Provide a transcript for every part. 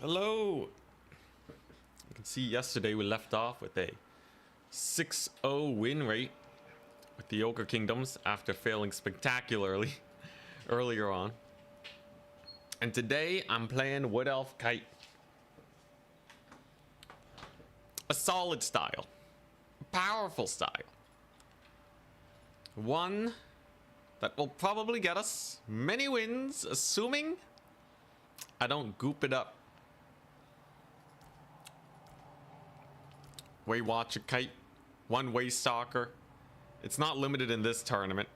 Hello! You can see yesterday we left off with a 6-0 win rate with the Ogre Kingdoms after failing spectacularly earlier on. And today I'm playing Wood Elf Kite. A solid style. A powerful style. One that will probably get us many wins, assuming I don't goop it up. Way Watcher Kite, one Way Stalker. It's not limited in this tournament,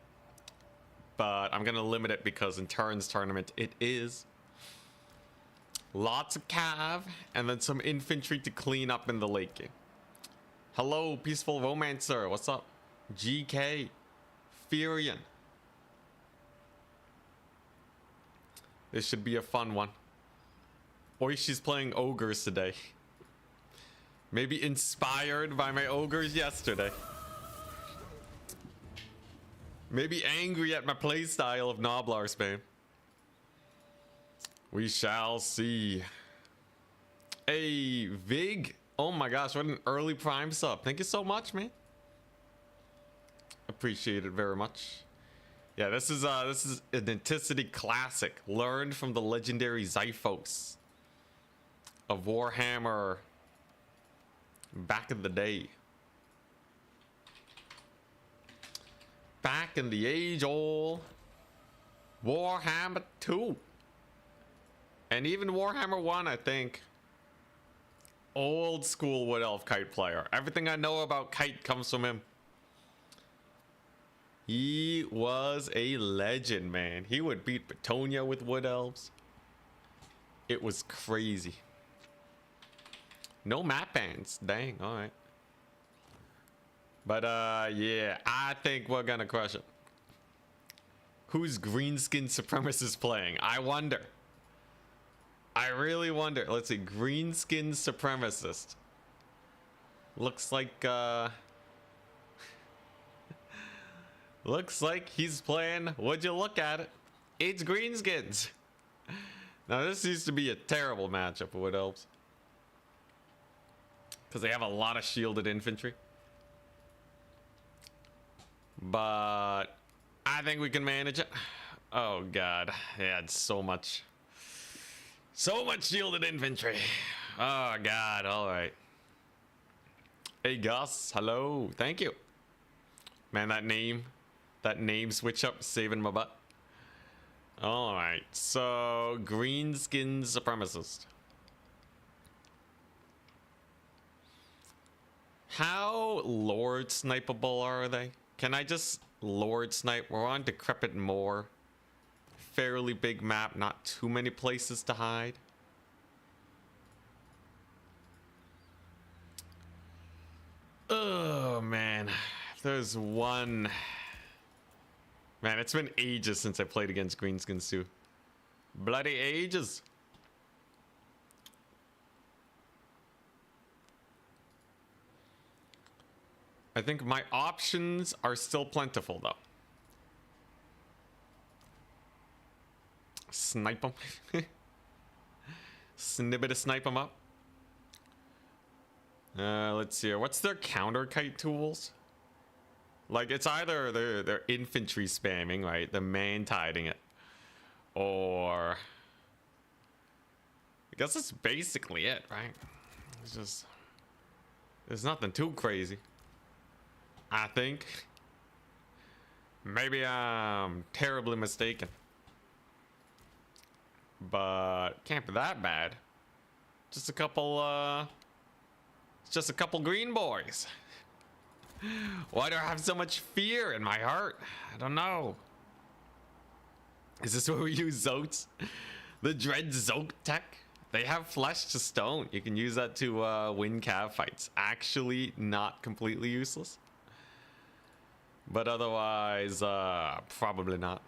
but I'm gonna limit it because in Turin's tournament it is. Lots of cav, and then some infantry to clean up in the late game. Hello, Peaceful Romancer, what's up? GK, Furion. This should be a fun one. Oishi's playing ogres today. Maybe inspired by my ogres yesterday. Maybe angry at my playstyle of Noblar spam. We shall see. Hey, Vig. Oh my gosh, what an early Prime sub. Thank you so much, man. Appreciate it very much. Yeah, this is an Anticity classic, learned from the legendary Zyphos of Warhammer back in the day. Back in the age-old Warhammer 2. And even Warhammer 1, I think. Old school Wood Elf Kite player. Everything I know about Kite comes from him. He was a legend, man. He would beat Betonia with Wood Elves. It was crazy. No map bans. Dang, alright. But, yeah, I think we're gonna crush it. Who's Greenskin Supremacist playing? I wonder. I really wonder. Let's see. Greenskin Supremacist. Looks like, looks like he's playing Would You Look At It? It's Greenskins. Now, this used to be a terrible matchup for Wood Elves. Because they have a lot of shielded infantry. But I think we can manage it. Oh god, yeah, it's so much shielded infantry. Oh god, all right. Hey Gus, hello, thank you. Man, that name switch up, saving my butt. All right, so Greenskin Supremacist. How Lord snipeable are they? Can I just Lord snipe? We're on Decrepit Moor. Fairly big map, not too many places to hide. Oh man, if there's one. Man, it's been ages since I played against Greenskins too. Bloody ages. I think my options are still plentiful, though. Snipe them. Snippet to snipe them up. Let's see here. What's their counter kite tools? Like, it's either they're infantry spamming, right? The man tiding it. Or I guess that's basically it, right? It's just there's nothing too crazy. I think. Maybe I'm terribly mistaken. But can't be that bad. Just a couple green boys. Why do I have so much fear in my heart? I don't know. Is this where we use Zotes? The Dread Zote tech? They have flesh to stone. You can use that to win cav fights. Actually not completely useless. But otherwise, probably not.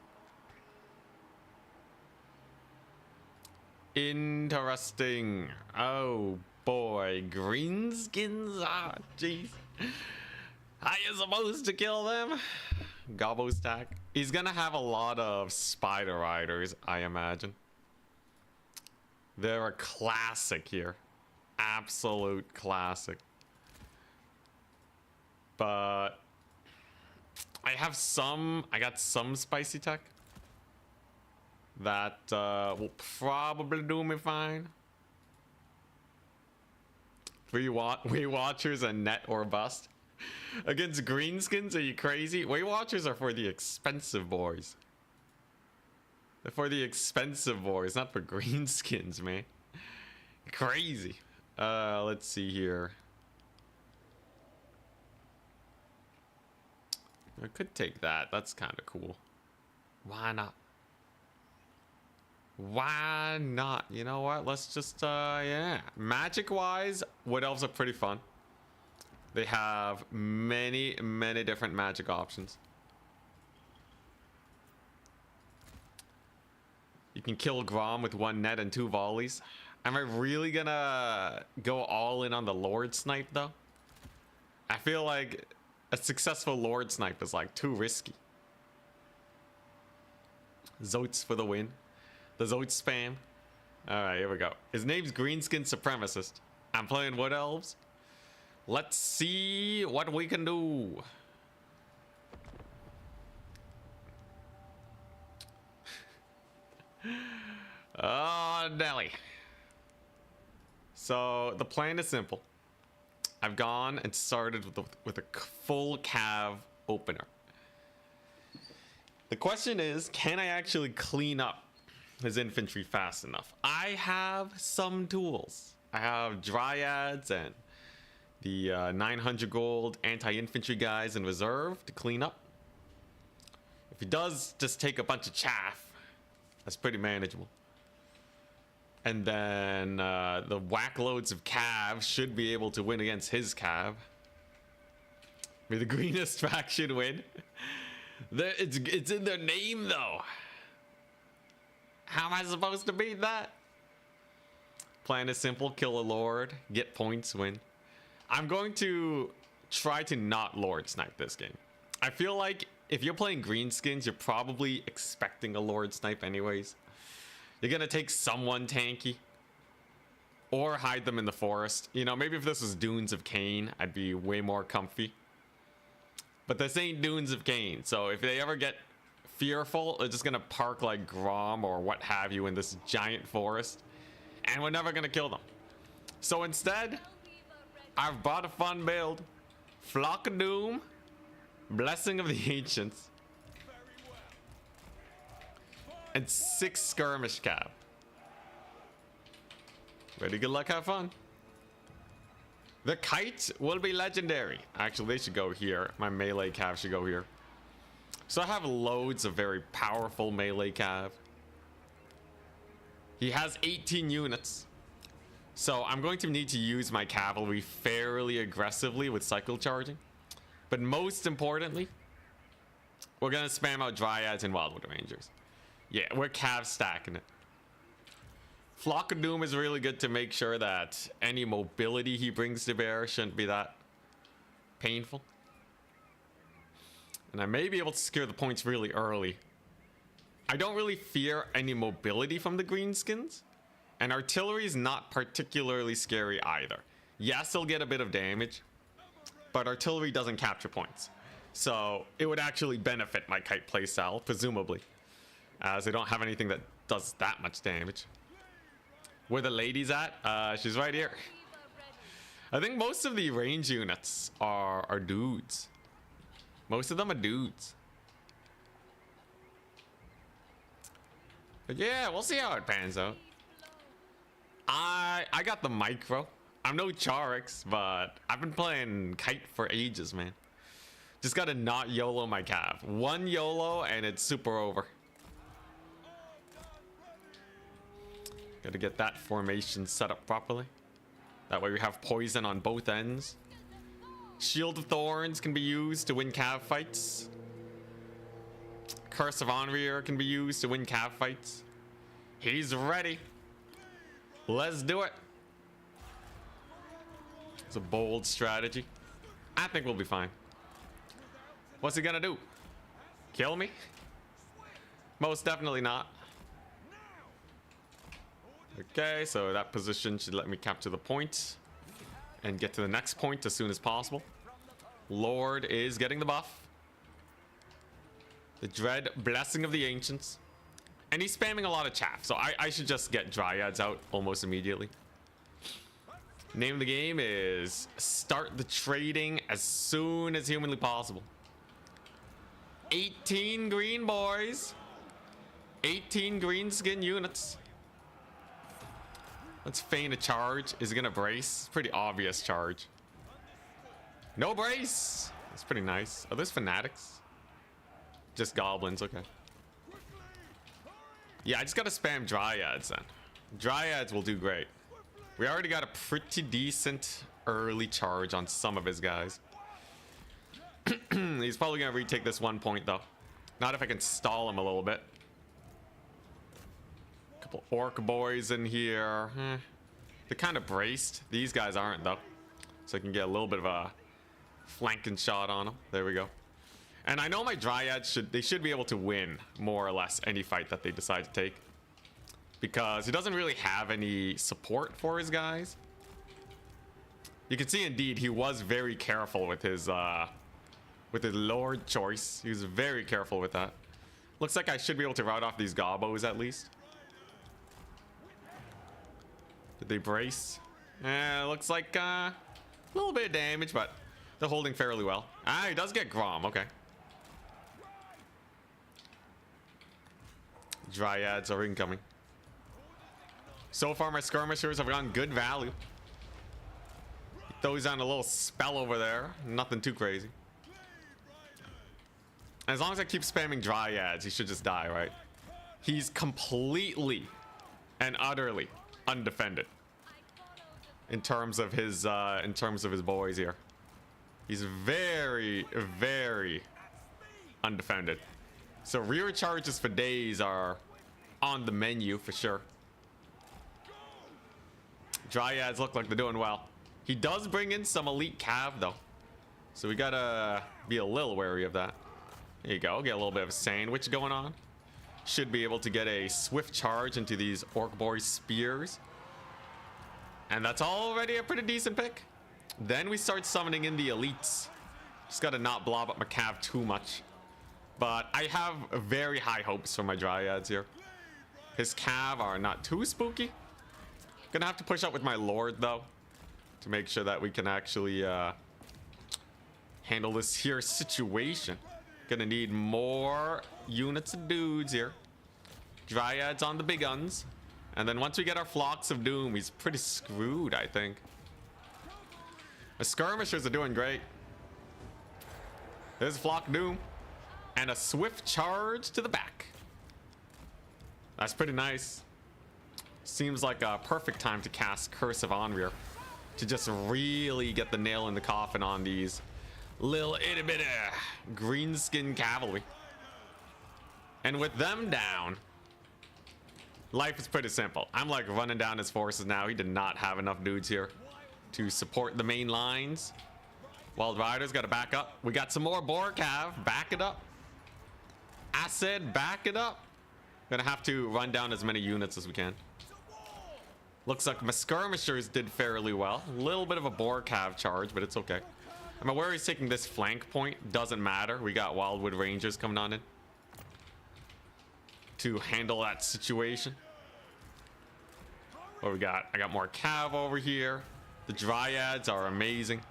Interesting. Oh boy, greenskins. Ah, jeez. How you supposed to kill them? Gobbo stack. He's gonna have a lot of spider riders, I imagine. They're a classic here. Absolute classic. But I got some spicy tech that will probably do me fine. Weight Watchers and net or bust. Against greenskins, are you crazy? Weight Watchers are for the expensive boys. They're for the expensive boys, not for greenskins, man. Crazy. Let's see here. I could take that. That's kind of cool. Why not? Why not? You know what? Let's just, yeah. Magic-wise, Wood Elves are pretty fun. They have many, many different magic options. You can kill Grom with 1 net and 2 volleys. Am I really gonna go all in on the Lord Snipe, though? I feel like a successful Lord Snipe is, like, too risky. Zotes for the win. The Zote spam. Alright, here we go. His name's Greenskin Supremacist. I'm playing Wood Elves. Let's see what we can do. Oh, Nelly. So, the plan is simple. I've gone and started with a full cav opener. The question is, can I actually clean up his infantry fast enough? I have some tools. I have Dryads and the 900 gold anti-infantry guys in reserve to clean up. If he does just take a bunch of chaff, that's pretty manageable. And then the whack loads of cav should be able to win against his cav. May the greenest faction win. It's in their name, though. How am I supposed to beat that? Plan is simple. Kill a lord. Get points. Win. I'm going to try to not Lord Snipe this game. I feel like if you're playing greenskins, you're probably expecting a Lord Snipe anyways. You're going to take someone tanky. Or hide them in the forest. You know, maybe if this was Dunes of Cain, I'd be way more comfy. But this ain't Dunes of Cain. So if they ever get fearful, they're just going to park like Grom or what have you in this giant forest. And we're never going to kill them. So instead, I've bought a fun build. Flock of Doom. Blessing of the Ancients. And 6 skirmish cav. Ready, good luck, have fun. The kite will be legendary. Actually, they should go here. My melee cav should go here. So I have loads of very powerful melee cav. He has 18 units. So I'm going to need to use my cavalry fairly aggressively with cycle charging. But most importantly, we're going to spam out Dryads and Wildwood Rangers. Yeah, we're cav stacking it. Flock of Doom is really good to make sure that any mobility he brings to bear shouldn't be that painful. And I may be able to secure the points really early. I don't really fear any mobility from the greenskins. And artillery is not particularly scary either. Yes, they'll get a bit of damage, but artillery doesn't capture points. So it would actually benefit my kite playstyle, presumably, as they don't have anything that does that much damage. Where the lady's at? She's right here. I think most of the range units are dudes. Most of them are dudes. But yeah, we'll see how it pans out. I got the micro. I'm no Charix, but I've been playing kite for ages, man. Just gotta not YOLO my cav. One YOLO and it's super over. Gotta get that formation set up properly. That way we have poison on both ends. Shield of Thorns can be used to win cav fights. Curse of Onrier can be used to win cav fights. He's ready. Let's do it. It's a bold strategy. I think we'll be fine. What's he gonna do? Kill me? Most definitely not. Okay, so that position should let me capture the point and get to the next point as soon as possible. Lord is getting the buff. The Dread Blessing of the Ancients. And he's spamming a lot of chaff, so I should just get Dryads out almost immediately. Name of the game is start the trading as soon as humanly possible. 18 green, boys. 18 green skin units. Let's feign a charge. Is it gonna brace? Pretty obvious charge. No brace. That's pretty nice. Are those fanatics? Just goblins, okay. Yeah, I just gotta spam Dryads then. Dryads will do great. We already got a pretty decent early charge on some of his guys. He's probably gonna retake this 1 point though. Not if I can stall him a little bit. Couple orc boys in here. They're kind of braced. These guys aren't though. So I can get a little bit of a flanking shot on them. There we go. And I know my Dryads should be able to win more or less any fight that they decide to take. Because he doesn't really have any support for his guys. You can see indeed he was very careful with his Lord choice. He was very careful with that. Looks like I should be able to rout off these gobos at least. Did they brace? Looks like a little bit of damage, but they're holding fairly well. Ah, he does get Grom, okay. Dryads are incoming. So far, my skirmishers have gotten good value. Throws on a little spell over there. Nothing too crazy. As long as I keep spamming Dryads, he should just die, right? He's completely and utterly undefended in terms of his boys here. He's very, very undefended. So rear charges for days are on the menu for sure. Dryads look like they're doing well. He does bring in some elite cav though, so we gotta be a little wary of that. There you go, get a little bit of sandwich going on. Should be able to get a swift charge into these orc boy spears, and that's already a pretty decent pick. Then we start summoning in the elites. Just gotta not blob up my cav too much, but I have very high hopes for my Dryads here. His cav are not too spooky. Gonna have to push up with my Lord though, to make sure that we can actually handle this here situation. Gonna need more units of dudes here. Dryads on the big guns. And then once we get our flocks of doom, he's pretty screwed, I think. The skirmishers are doing great. There's flock doom. And a swift charge to the back. That's pretty nice. Seems like a perfect time to cast Curse of Onrir to just really get the nail in the coffin on these little itty bitty greenskin cavalry. And with them down, life is pretty simple. I'm like running down his forces now. He did not have enough dudes here to support the main lines. Wild Riders got to back up. We got some more Boar Cav. Back it up. I said back it up. Gonna have to run down as many units as we can. Looks like my skirmishers did fairly well. A little bit of a Boar Cav charge, but it's okay. I mean, where he's taking this flank point doesn't matter. We got Wildwood Rangers coming on in to handle that situation. What we got? I got more Cav over here. The Dryads are amazing.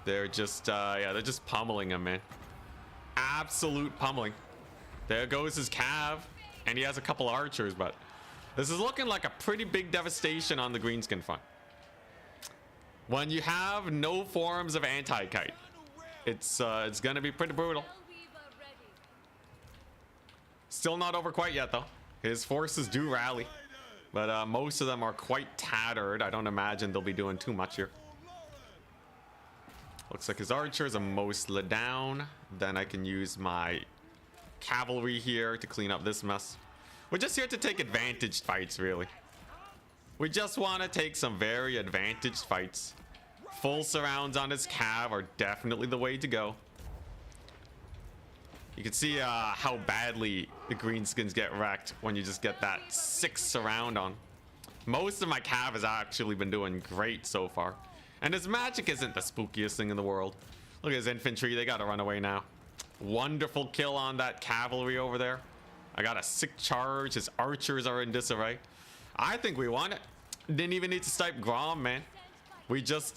They're just, yeah, they're just pummeling him, man. Absolute pummeling. There goes his Cav, and he has a couple archers, but this is looking like a pretty big devastation on the greenskin front. When you have no forms of anti-kite, it's gonna be pretty brutal. Still not over quite yet though. His forces do rally, but most of them are quite tattered. I don't imagine they'll be doing too much here. Looks like his archers are mostly down. Then I can use my cavalry here to clean up this mess. We're just here to take advantaged fights, really. We just want to take some very advantaged fights. Full surrounds on his cav are definitely the way to go. You can see how badly the greenskins get wrecked when you just get that 6 surround on. Most of my cav has actually been doing great so far. And his magic isn't the spookiest thing in the world. Look at his infantry. They got to run away now. Wonderful kill on that cavalry over there. I got a sick charge. His archers are in disarray. I think we won it. Didn't even need to stipe Grom, man. We just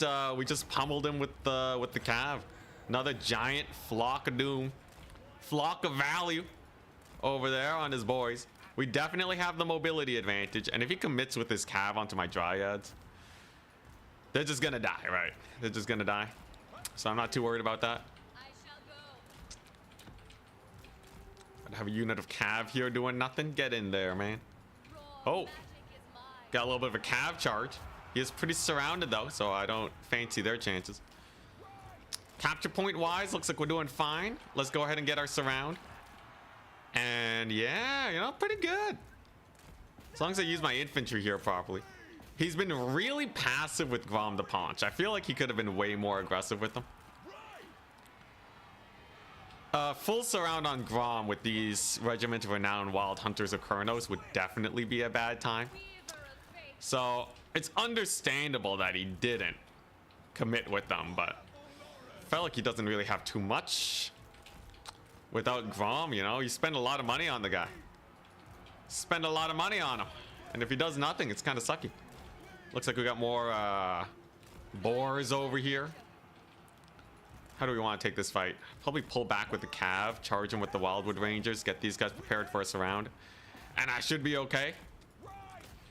pummeled him with the cav. Another giant flock of doom. Flock of value over there on his boys. We definitely have the mobility advantage. And if he commits with his cav onto my dryads, they're just gonna die, right? They're just gonna die. So I'm not too worried about that. I have a unit of cav here doing nothing. Get in there, man. Oh, got a little bit of a cav charge. He is pretty surrounded though, so I don't fancy their chances. Capture point wise, looks like we're doing fine. Let's go ahead and get our surround. And yeah, you know, pretty good. As long as I use my infantry here properly. He's been really passive with Grom the Paunch. I feel like he could have been way more aggressive with them. Full surround on Grom with these Regiment of Renowned Wild Hunters of Kurnos would definitely be a bad time. So it's understandable that he didn't commit with them, but I felt like he doesn't really have too much without Grom, you know? You spend a lot of money on the guy. Spend a lot of money on him. And if he does nothing, it's kind of sucky. Looks like we got more boars over here. How do we want to take this fight? Probably pull back with the cav, charge him with the Wildwood Rangers, get these guys prepared for a surround. And I should be okay.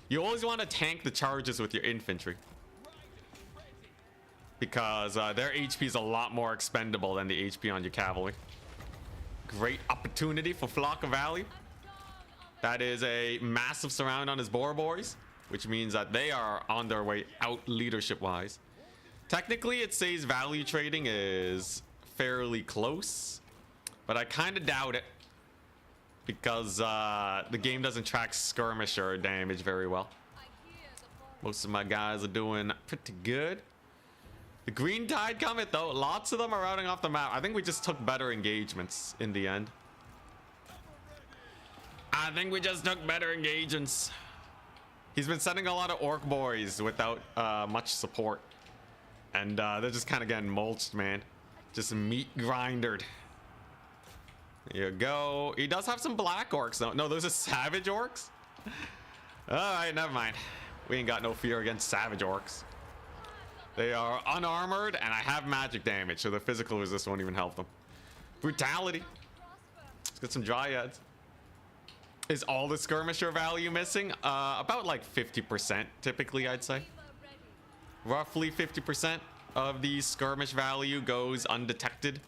You always want to tank the charges with your infantry, because their HP is a lot more expendable than the HP on your cavalry. Great opportunity for Flock of Value. That is a massive surround on his boar boys, which means that they are on their way out leadership wise. Technically it says value trading is fairly close, but I kind of doubt it, because the game doesn't track skirmisher damage very well. Most of my guys are doing pretty good. The Green Tide Comet though, lots of them are routing off the map. I think we just took better engagements in the end. I think we just took better engagements. He's been sending a lot of orc boys without much support. And they're just kind of getting mulched, man. Just meat grindered. There you go. He does have some black orcs though. No, those are savage orcs. All right, never mind. We ain't got no fear against savage orcs. They are unarmored and I have magic damage, so the physical resist won't even help them. Brutality. Let's get some dryads. Is all the skirmisher value missing? About like 50% typically, I'd say. Roughly 50% of the skirmish value goes undetected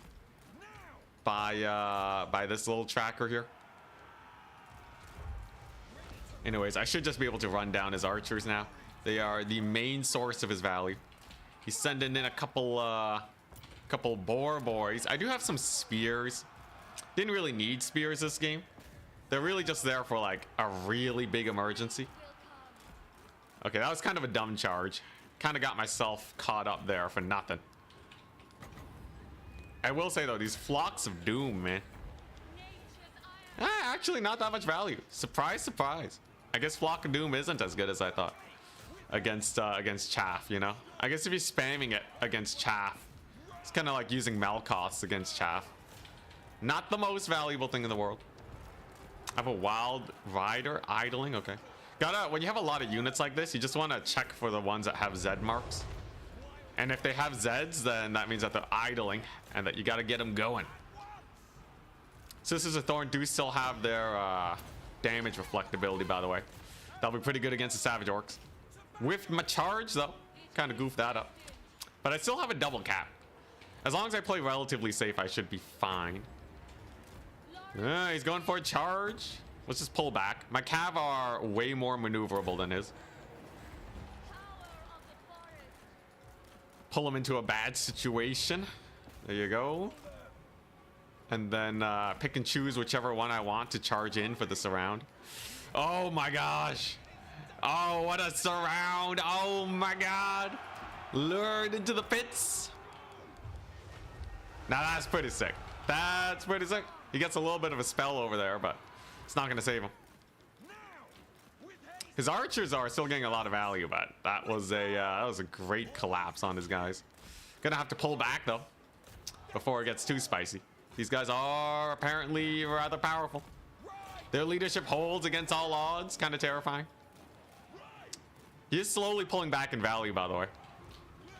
by this little tracker here. Anyways, I should just be able to run down his archers now. They are the main source of his value. He's sending in a couple boar boys. I do have some spears. Didn't really need spears this game. They're really just there for like a really big emergency. Okay, that was kind of a dumb charge. Kind of got myself caught up there for nothing. I will say though, these flocks of doom, man. Actually not that much value. Surprise, surprise. I guess Flock of Doom isn't as good as I thought against Chaff, you know? I guess if you're spamming it against Chaff, it's kind of like using Malkoths against Chaff. Not the most valuable thing in the world. I have a Wild Rider idling, okay. When you have a lot of units like this, you just want to check for the ones that have Z marks. And if they have Zs, then that means that they're idling and that you got to get them going. Sisters of Thorn do still have their damage reflectability, by the way. That'll be pretty good against the Savage Orcs. With my charge, though, kind of goofed that up. But I still have a double cap. As long as I play relatively safe, I should be fine. He's going for a charge. Let's just pull back. My cav are way more maneuverable than his. Pull him into a bad situation. There you go. And then pick and choose whichever one I want to charge in for the surround. Oh my gosh. Oh, what a surround. Oh my god. Lured into the pits. Now that's pretty sick. That's pretty sick. He gets a little bit of a spell over there, but it's not going to save him. His archers are still getting a lot of value, but that was a great collapse on his guys. Gonna have to pull back though before it gets too spicy. These guys are apparently rather powerful. Their leadership holds against all odds, kind of terrifying. He is slowly pulling back in value, by the way,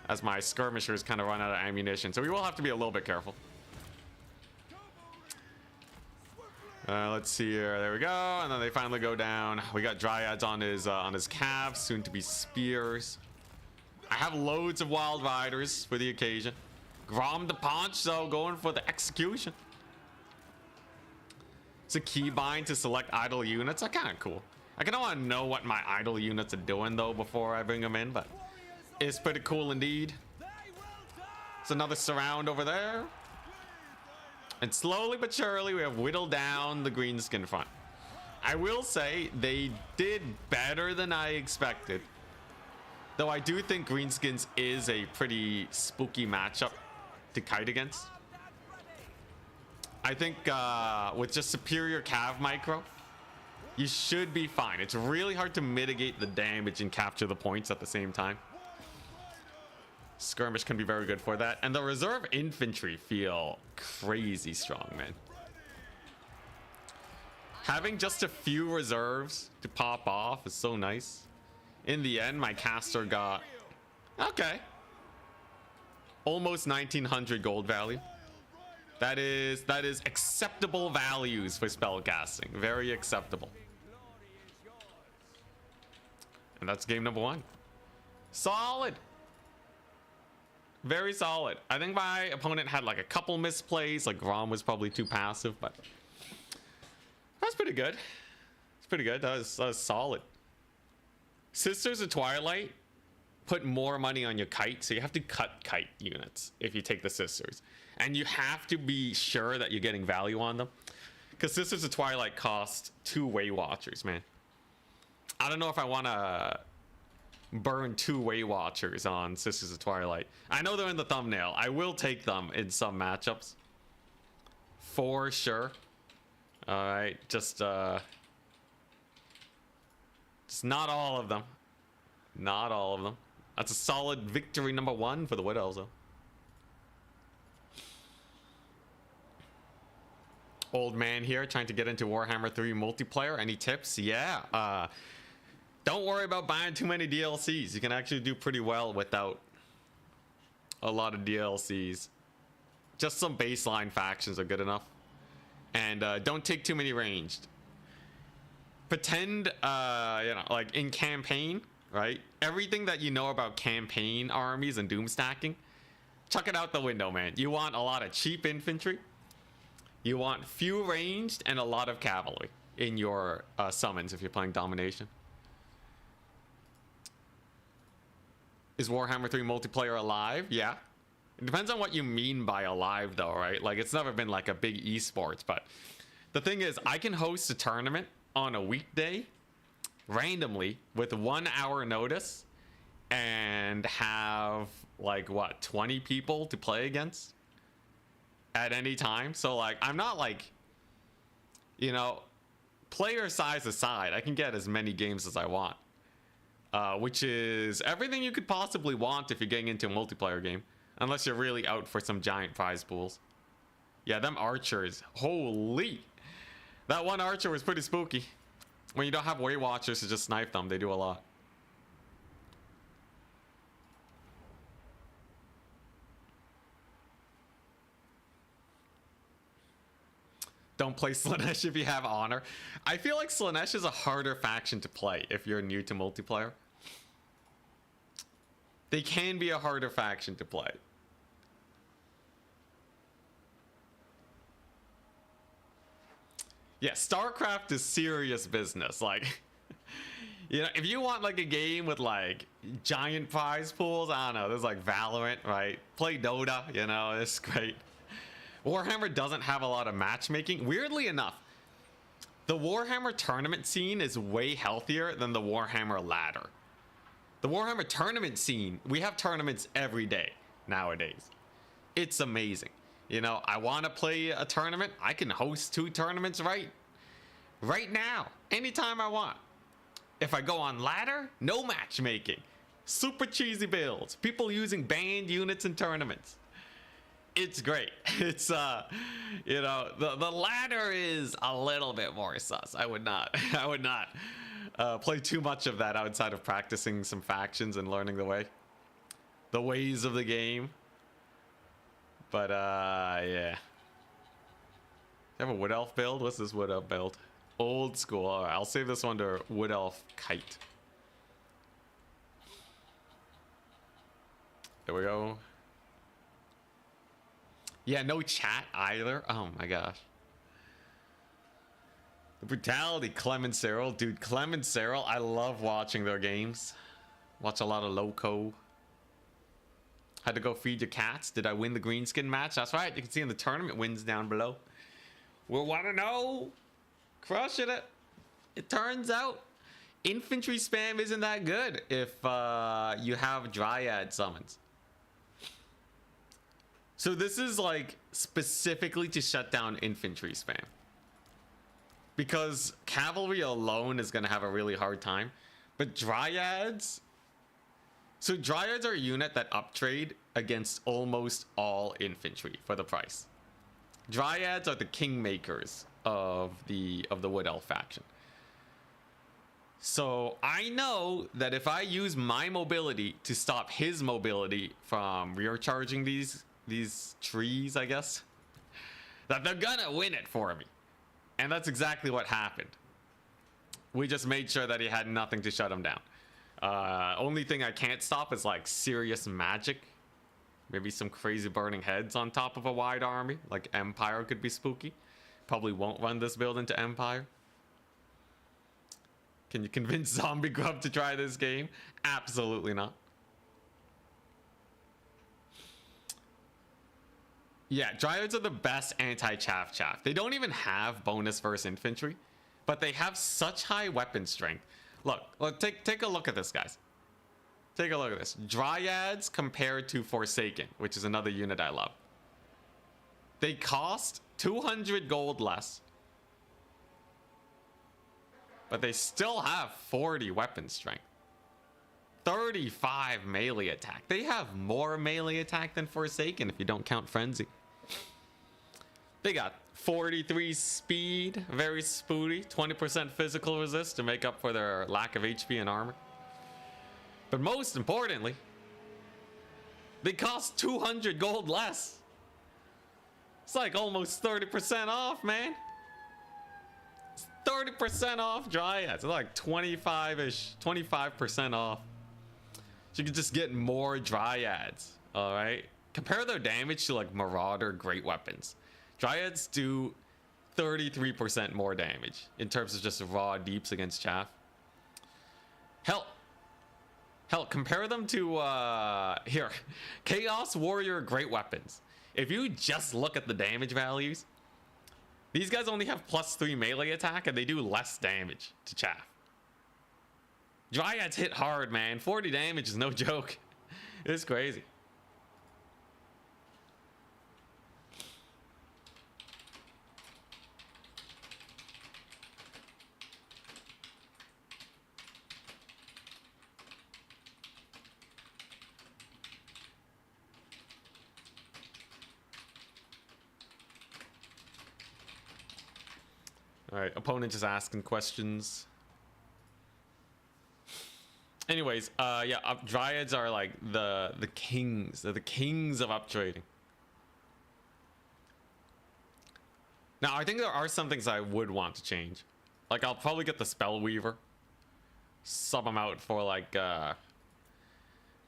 as my skirmishers kind of run out of ammunition. So we will have to be a little bit careful. Let's see here. There we go. And then they finally go down. We got dryads on his calves, soon to be spears. I have loads of wild riders for the occasion. Grom the Paunch, so going for the execution. It's a keybind to select idle units. That's kind of cool. I kind of want to know what my idle units are doing though before I bring them in, but it's pretty cool indeed. It's another surround over there. And slowly but surely we have whittled down the greenskin front. I will say they did better than I expected. Though I do think greenskins is a pretty spooky matchup to kite against. I think with just superior cav micro, you should be fine. It's really hard to mitigate the damage and capture the points at the same time. Skirmish can be very good for that. And the reserve infantry feel crazy strong, man. Having just a few reserves to pop off is so nice. In the end, my caster got, okay, almost 1900 gold value. That is acceptable values for spellcasting. Very acceptable. And that's game number 1. Solid. Very solid. I think my opponent had like a couple misplays. Like Grom was probably too passive, but that's pretty good. It's pretty good. That was solid. Sisters of Twilight put more money on your kite, so you have to cut kite units if you take the sisters, and you have to be sure that you're getting value on them, because Sisters of Twilight cost 2 Way Watchers, man. I don't know if I want to burn 2 Way Watchers on Sisters of Twilight. I know they're in the thumbnail. I will take them in some matchups for sure. All right, just not all of them. Not all of them. That's a solid victory number 1 for the Widows, though. Old man here trying to get into Warhammer 3 multiplayer. Any tips? Yeah. Don't worry about buying too many DLCs. You can actually do pretty well without a lot of DLCs. Just some baseline factions are good enough. And don't take too many ranged. Pretend, you know, like in campaign, right? Everything that you know about campaign armies and doom stacking, chuck it out the window, man. You want a lot of cheap infantry. You want few ranged and a lot of cavalry in your summons if you're playing Domination. Is Warhammer 3 multiplayer alive? Yeah. It depends on what you mean by alive, though, right? Like, it's never been like a big esports, but the thing is, I can host a tournament on a weekday randomly with 1 hour notice and have like what, 20 people to play against at any time. So like, I'm not like, you know, player size aside, I can get as many games as I want, which is everything you could possibly want if you're getting into a multiplayer game, unless you're really out for some giant prize pools. Yeah, them archers, holy, that one archer was pretty spooky. When you don't have Way Watchers to just snipe them, they do a lot. Don't play Slaanesh if you have honor. I feel like Slaanesh is a harder faction to play if you're new to multiplayer. They can be a harder faction to play. Yeah, StarCraft is serious business. Like, you know, if you want like a game with like giant prize pools, I don't know, there's like Valorant, right? Play Dota, you know, it's great. Warhammer doesn't have a lot of matchmaking. Weirdly enough, the Warhammer tournament scene is way healthier than the Warhammer ladder. The Warhammer tournament scene, we have tournaments every day nowadays. It's amazing. You know, I want to play a tournament. I can host 2 tournaments right now, anytime I want. If I go on ladder, no matchmaking. Super cheesy builds. People using banned units in tournaments. It's great. It's you know, the ladder is a little bit more sus. I would not play too much of that outside of practicing some factions and learning the ways of the game. But yeah. I have a wood elf build. What's this wood elf build? Old school. All right, I'll save this one to wood elf kite. There we go. Yeah, no chat either. Oh my gosh. The brutality, Clem and Cyril. Dude, Clem and Cyril, I love watching their games. Watch a lot of Loco. Had to go feed your cats. Did I win the greenskin match? That's right. You can see in the tournament wins down below. We'll want to know. Crushing it. It turns out infantry spam isn't that good if you have Dryad summons. So this is like specifically to shut down infantry spam. Because cavalry alone is going to have a really hard time. But Dryads... So Dryads are a unit that uptrade against almost all infantry for the price. Dryads are the kingmakers of the Wood Elf faction. So I know that if I use my mobility to stop his mobility from rear charging these trees, I guess, that they're gonna win it for me. And that's exactly what happened. We just made sure that he had nothing to shut him down. Only thing I can't stop is like serious magic. Maybe some crazy burning heads on top of a wide army. Like Empire could be spooky. Probably won't run this build into Empire. Can you convince Zombie Grub to try this game? Absolutely not. Yeah, Dryads are the best anti-chaff chaff. They don't even have bonus versus infantry, but they have such high weapon strength. Look, take a look at this, guys. Take a look at this. Dryads compared to Forsaken, which is another unit I love. They cost 200 gold less, but they still have 40 weapon strength. 35 melee attack. They have more melee attack than Forsaken if you don't count Frenzy. They got 43 speed, very spooty, 20% physical resist to make up for their lack of HP and armor. But most importantly, they cost 200 gold less. It's like almost 30% off, man. It's 30% off Dryads. It's like 25-ish, 25% off. So you can just get more Dryads, all right? Compare their damage to like Marauder great weapons. Dryads do 33% more damage in terms of just raw deeps against chaff. Hell, compare them to, here, Chaos Warrior great weapons. If you just look at the damage values, these guys only have +3 melee attack and they do less damage to chaff. Dryads hit hard, man. 40 damage is no joke. It's crazy. All right, opponent just asking questions. Anyways, yeah, Dryads are like the kings. They're the kings of uptrading. Now, I think there are some things I would want to change. Like, I'll probably get the Spellweaver. Sub them out for like, I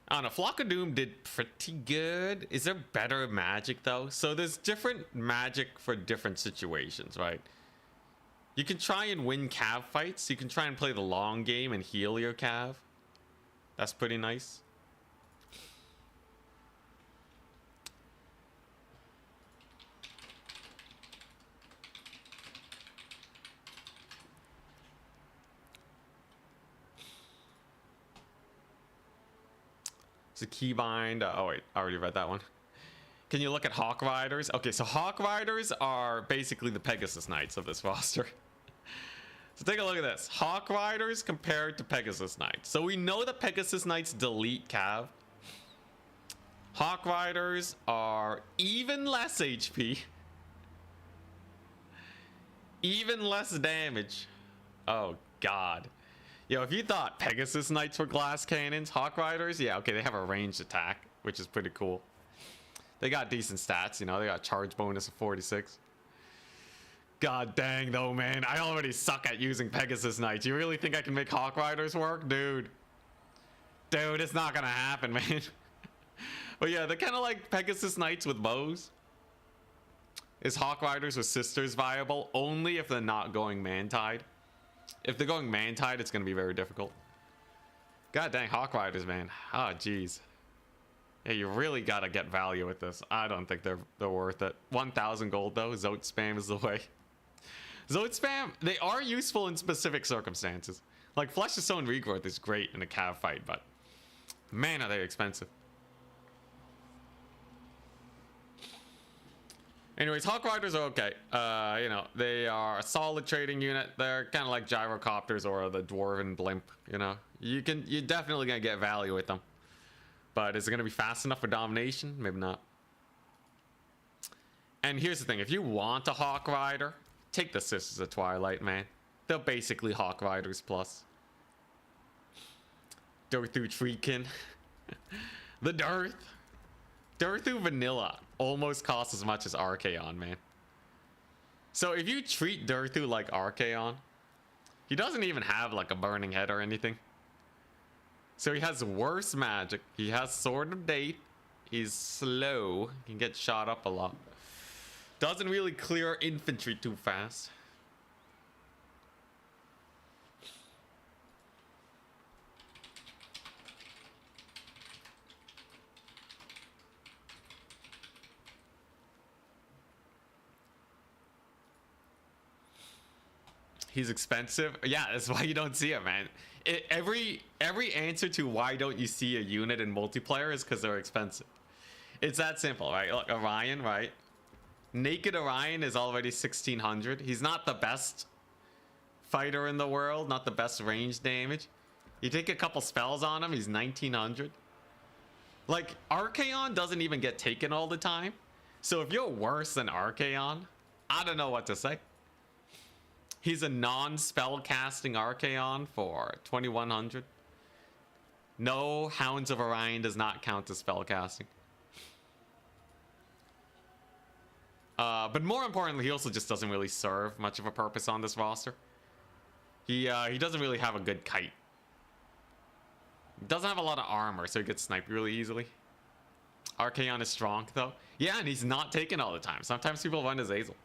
don't know, Flock of Doom did pretty good. Is there better magic though? So there's different magic for different situations, right? You can try and win cav fights. You can try and play the long game and heal your cav. That's pretty nice. It's a keybind. Oh wait, I already read that one. Can you look at Hawk Riders? Okay, so Hawk Riders are basically the Pegasus Knights of this roster. So take a look at this. Hawk Riders compared to Pegasus Knights. So we know that Pegasus Knights delete Cav. Hawk Riders are even less HP. Even less damage. Oh, God. Yo, if you thought Pegasus Knights were glass cannons, Hawk Riders, yeah, okay, they have a ranged attack, which is pretty cool. They got decent stats, you know, they got charge bonus of 46. God dang, though, man. I already suck at using Pegasus Knights. You really think I can make Hawk Riders work? Dude. Dude, it's not gonna happen, man. But yeah, they're kind of like Pegasus Knights with bows. Is Hawk Riders with sisters viable? Only if they're not going man-tied. If they're going man-tied, it's gonna be very difficult. God dang, Hawk Riders, man. Oh, jeez. Yeah, you really gotta get value with this. I don't think they're worth it. 1,000 gold, though. Zote spam is the way. Zote spam, they are useful in specific circumstances. Like, Flesh of Stone Regrowth is great in a Cav fight, but man, are they expensive. Anyways, Hawk Riders are okay. You know, they are a solid trading unit. They're kind of like gyrocopters or the Dwarven blimp, you know. You're definitely gonna get value with them. But is it gonna be fast enough for domination? Maybe not. And here's the thing, if you want a Hawk Rider, take the Sisters of Twilight, man. They're basically Hawk Riders plus. Durthu Treekin. The Durth. Durthu Vanilla almost costs as much as Archaon, man. So if you treat Durthu like Archaon, he doesn't even have like a burning head or anything. So he has worse magic. He has Sword of Date. He's slow. He can get shot up a lot. Doesn't really clear infantry too fast. He's expensive. Yeah, that's why you don't see him, man. Every answer to why don't you see a unit in multiplayer is because they're expensive. It's that simple, right? Look, Orion, right? Naked Orion is already 1,600. He's not the best fighter in the world, not the best range damage. You take a couple spells on him, he's 1,900. Like, Archaon doesn't even get taken all the time. So if you're worse than Archaon, I don't know what to say. He's a non-spell casting Archaon for 2,100. No, Hounds of Orion does not count as spell casting. But more importantly, he also just doesn't really serve much of a purpose on this roster. He doesn't really have a good kite. He doesn't have a lot of armor, so he gets sniped really easily. Archaon is strong, though. Yeah, and he's not taken all the time. Sometimes people run as Azel.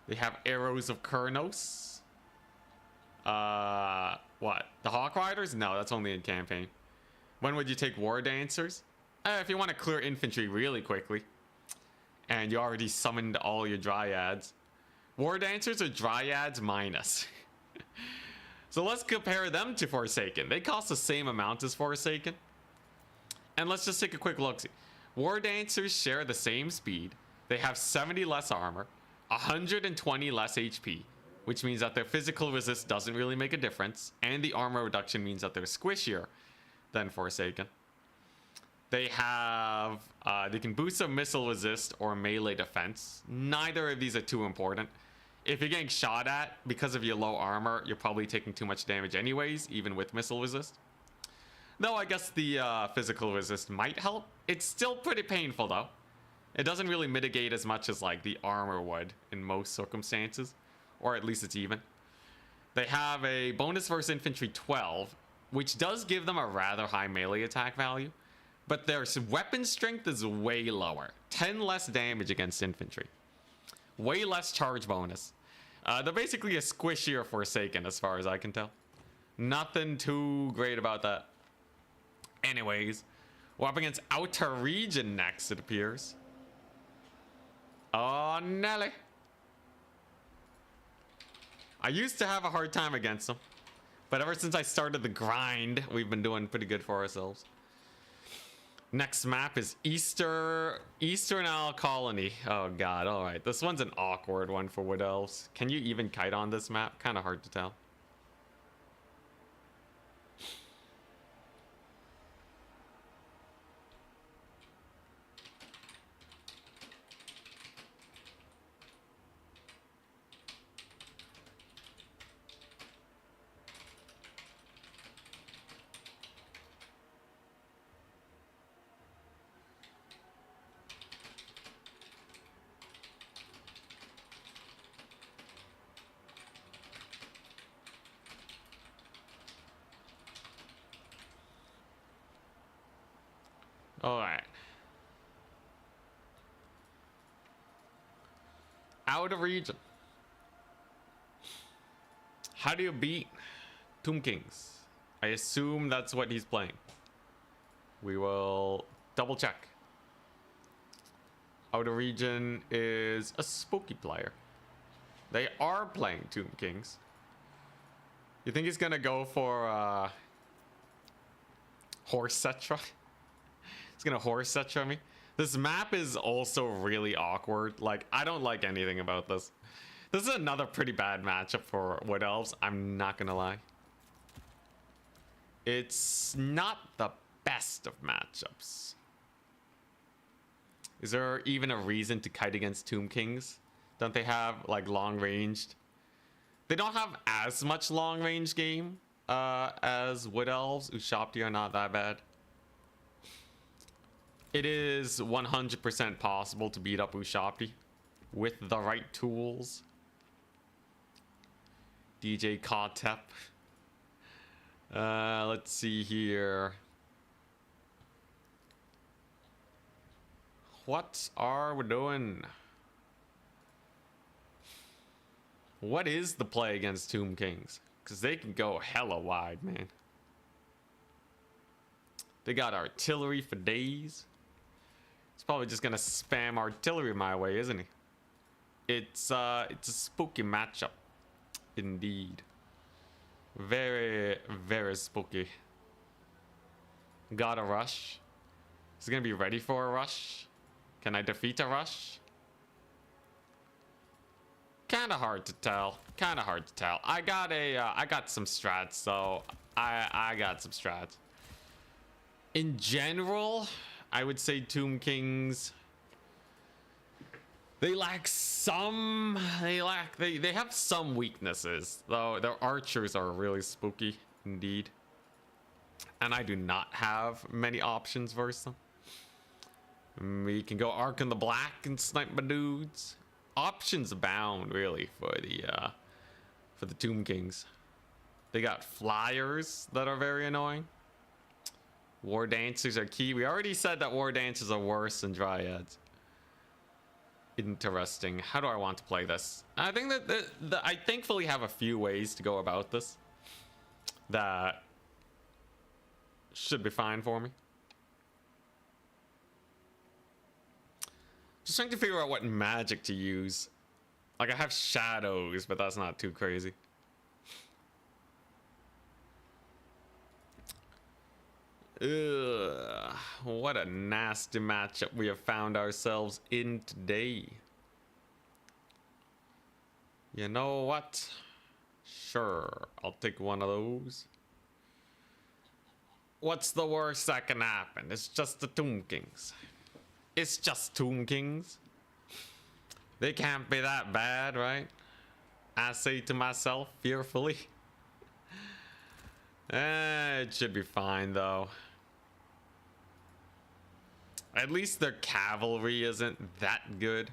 They have Arrows of Kurnos. What? The Hawk Riders? No, that's only in campaign. When would you take War Dancers? If you want to clear infantry really quickly. And you already summoned all your Dryads. War Dancers are Dryads minus. So let's compare them to Forsaken. They cost the same amount as Forsaken. And let's just take a quick look. War Dancers share the same speed. They have 70 less armor. 120 less HP, which means that their physical resist doesn't really make a difference, and the armor reduction means that they're squishier than Forsaken. They have, they can boost their missile resist or melee defense. Neither of these are too important. If you're getting shot at because of your low armor, you're probably taking too much damage anyways, even with missile resist. Though I guess the physical resist might help. It's still pretty painful though. It doesn't really mitigate as much as like the armor would in most circumstances, or at least it's even. They have a bonus versus infantry 12, which does give them a rather high melee attack value, but their weapon strength is way lower. 10 less damage against infantry. Way less charge bonus. They're basically a squishier Forsaken as far as I can tell. Nothing too great about that. Anyways, we're up against Outer Region next, it appears. Oh, Nelly. I used to have a hard time against them, but ever since I started the grind, we've been doing pretty good for ourselves. Next map is Eastern Isle Colony. Oh god, alright. This one's an awkward one for Wood Elves. Can you even kite on this map? Kind of hard to tell. Alright. Out of region. How do you beat Tomb Kings? I assume that's what he's playing. We will double check. Out of region is a spooky player. They are playing Tomb Kings. You think he's gonna go for horse Cetra? He's gonna horse Cetra me. This map is also really awkward. Like, I don't like anything about this. This is another pretty bad matchup for Wood Elves. I'm not gonna lie. It's not the best of matchups. Is there even a reason to kite against Tomb Kings? Don't they have like long ranged? They don't have as much long range game as Wood Elves. Ushapti are not that bad. It is 100% possible to beat up Ushapti with the right tools. DJ Kotep. Let's see here. What are we doing? What is the play against Tomb Kings? Because they can go hella wide, man. They got artillery for days. He's probably just gonna spam artillery my way, isn't he? It's a spooky matchup, indeed. Very, very spooky. Got a rush. Is he gonna be ready for a rush? Can I defeat a rush? Kind of hard to tell. Kind of hard to tell. I got some strats, so I got some strats. In general, I would say Tomb Kings, they have some weaknesses, though. Their archers are really spooky indeed, and I do not have many options versus them. We can go Arc in the Black and snipe my dudes. Options abound, really, for the Tomb Kings. They got flyers that are very annoying. War Dancers are key. We already said that War Dancers are worse than Dryads. Interesting. How do I want to play this? I think that I thankfully have a few ways to go about this that should be fine for me. Just trying to figure out what magic to use. Like, I have shadows, but that's not too crazy. Ugh, what a nasty matchup we have found ourselves in today. You know what? Sure, I'll take one of those. What's the worst that can happen? It's just the Tomb Kings. It's just Tomb Kings. They can't be that bad, right? I say to myself fearfully. It should be fine, though. At least their cavalry isn't that good.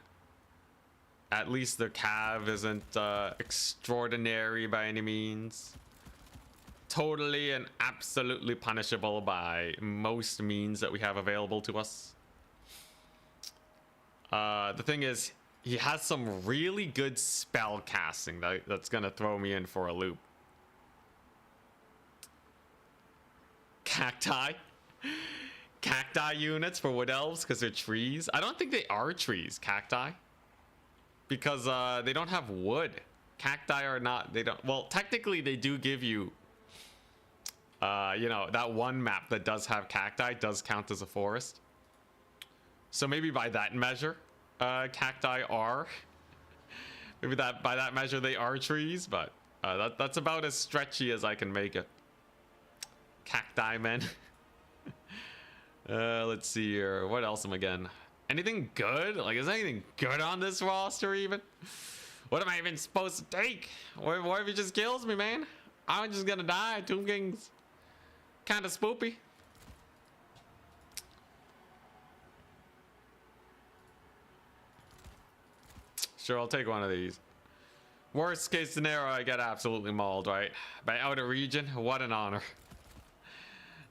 At least their cav isn't extraordinary by any means. Totally and absolutely punishable by most means that we have available to us. The thing is, he has some really good spell casting that's gonna throw me in for a loop. Cacti? Cacti units for Wood Elves because they're trees. I don't think they are trees, cacti. Because they don't have wood. Cacti are not, they don't, well, technically they do give you You know, that one map that does have cacti does count as a forest. So maybe by that measure, cacti are. Maybe that by that measure they are trees, but that's about as stretchy as I can make it. Cacti men. Let's see here. What else am I getting? Anything good? Like, is anything good on this roster even? What am I even supposed to take? What if he just kills me, man? I'm just gonna die. Tomb King's kind of spoopy. Sure, I'll take one of these. Worst case scenario, I get absolutely mauled, right? By outer region, what an honor.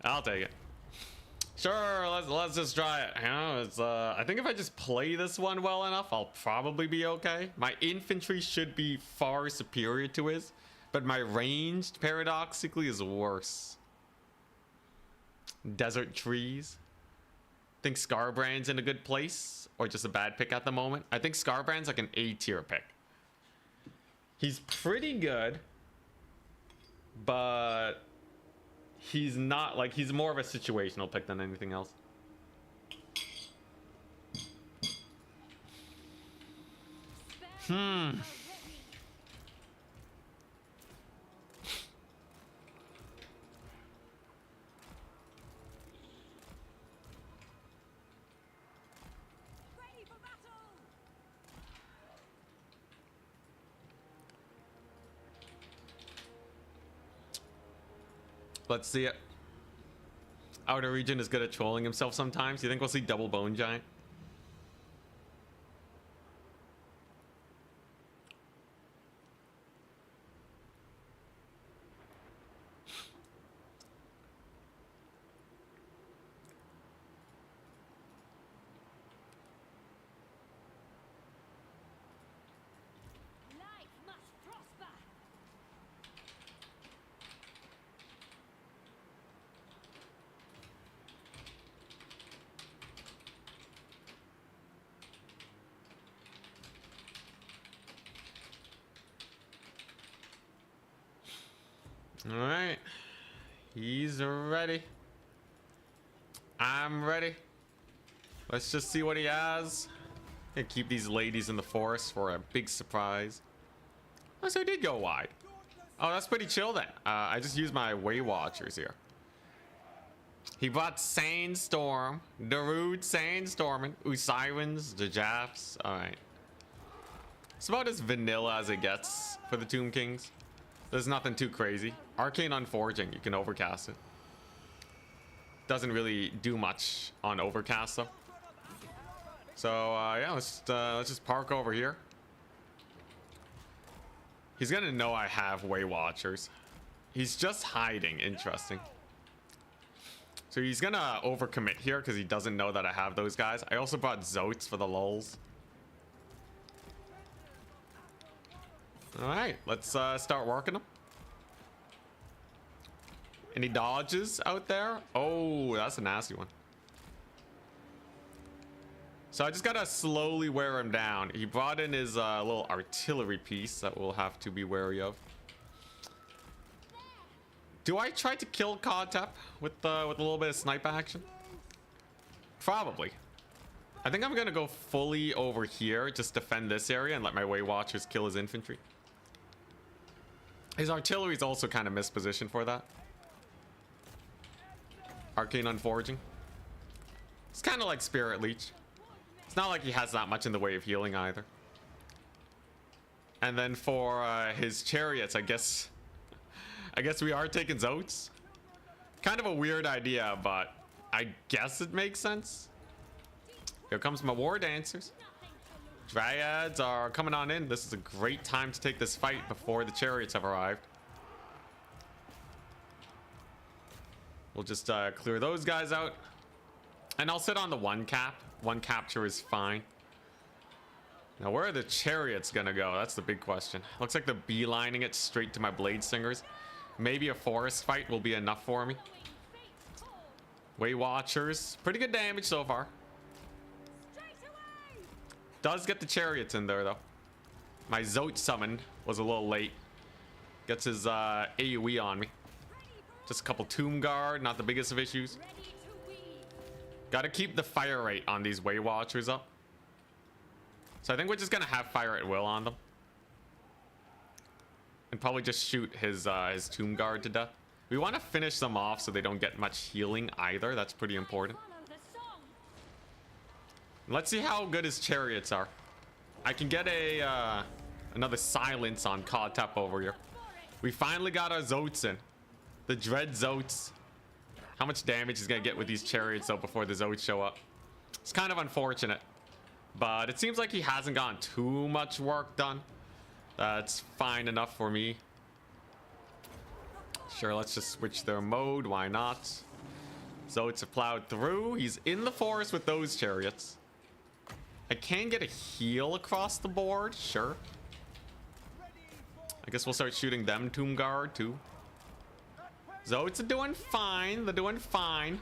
I'll take it. Sure, let's just try it. You know, it's I think if I just play this one well enough, I'll probably be okay. My infantry should be far superior to his, but my ranged, paradoxically, is worse. Desert trees. Think Scarbrand's in a good place, or just a bad pick at the moment. I think Scarbrand's like an A tier pick. He's pretty good, but he's not, like, he's more of a situational pick than anything else. Let's see it. Outer region is good at trolling himself sometimes. You think we'll see double bone giant? All right, he's ready. I'm ready. Let's just see what he has. Gonna keep these ladies in the forest for a big surprise. Oh, so he did go wide. Oh, that's pretty chill then. I just used my Way Watchers here. He brought Sandstorm, Darude Sandstorming, Usirens, the Japs. All right. It's about as vanilla as it gets for the Tomb Kings. There's nothing too crazy. Arcane Unforging, you can overcast it. Doesn't really do much on overcast though. So yeah, let's just park over here. He's gonna know I have Way Watchers. He's just hiding. Interesting. So he's gonna overcommit here because he doesn't know that I have those guys. I also brought Zotes for the lulz. All right, let's start working them. Any dodges out there? Oh, that's a nasty one. So I just gotta slowly wear him down. He brought in his little artillery piece that we'll have to be wary of. Do I try to kill Kodtep with a little bit of snipe action? Probably. I think I'm gonna go fully over here, just defend this area and let my Way Watchers kill his infantry. His artillery is also kind of mispositioned for that. Arcane Unforging. It's kind of like Spirit Leech. It's not like he has that much in the way of healing either. And then for his chariots, I guess we are taking Zotes. Kind of a weird idea, but I guess it makes sense. Here comes my War Dancers. Dryads are coming on in. This is a great time to take this fight before the chariots have arrived. We'll just clear those guys out. And I'll sit on the one cap. One capture is fine. Now, where are the chariots gonna go? That's the big question. Looks like they're beelining it straight to my Blade Singers. Maybe a forest fight will be enough for me. Way Watchers. Pretty good damage so far. Does get the chariots in there, though. My Zote summon was a little late. Gets his AoE on me. Just a couple Tomb Guard, not the biggest of issues. Gotta keep the fire rate on these Way Watchers up. So I think we're just gonna have fire at will on them. And probably just shoot his Tomb Guard to death. We want to finish them off so they don't get much healing either. That's pretty important. Let's see how good his chariots are. I can get a another silence on Codtap over here. We finally got our Zotes in. The Dread Zotes. How much damage he's gonna get with these chariots though before the Zotes show up. It's kind of unfortunate. But it seems like he hasn't gotten too much work done. That's fine enough for me. Sure, let's just switch their mode. Why not? Zotes have plowed through. He's in the forest with those chariots. I can get a heal across the board. Sure. I guess we'll start shooting them Tomb Guard too. Zotes are doing fine. They're doing fine.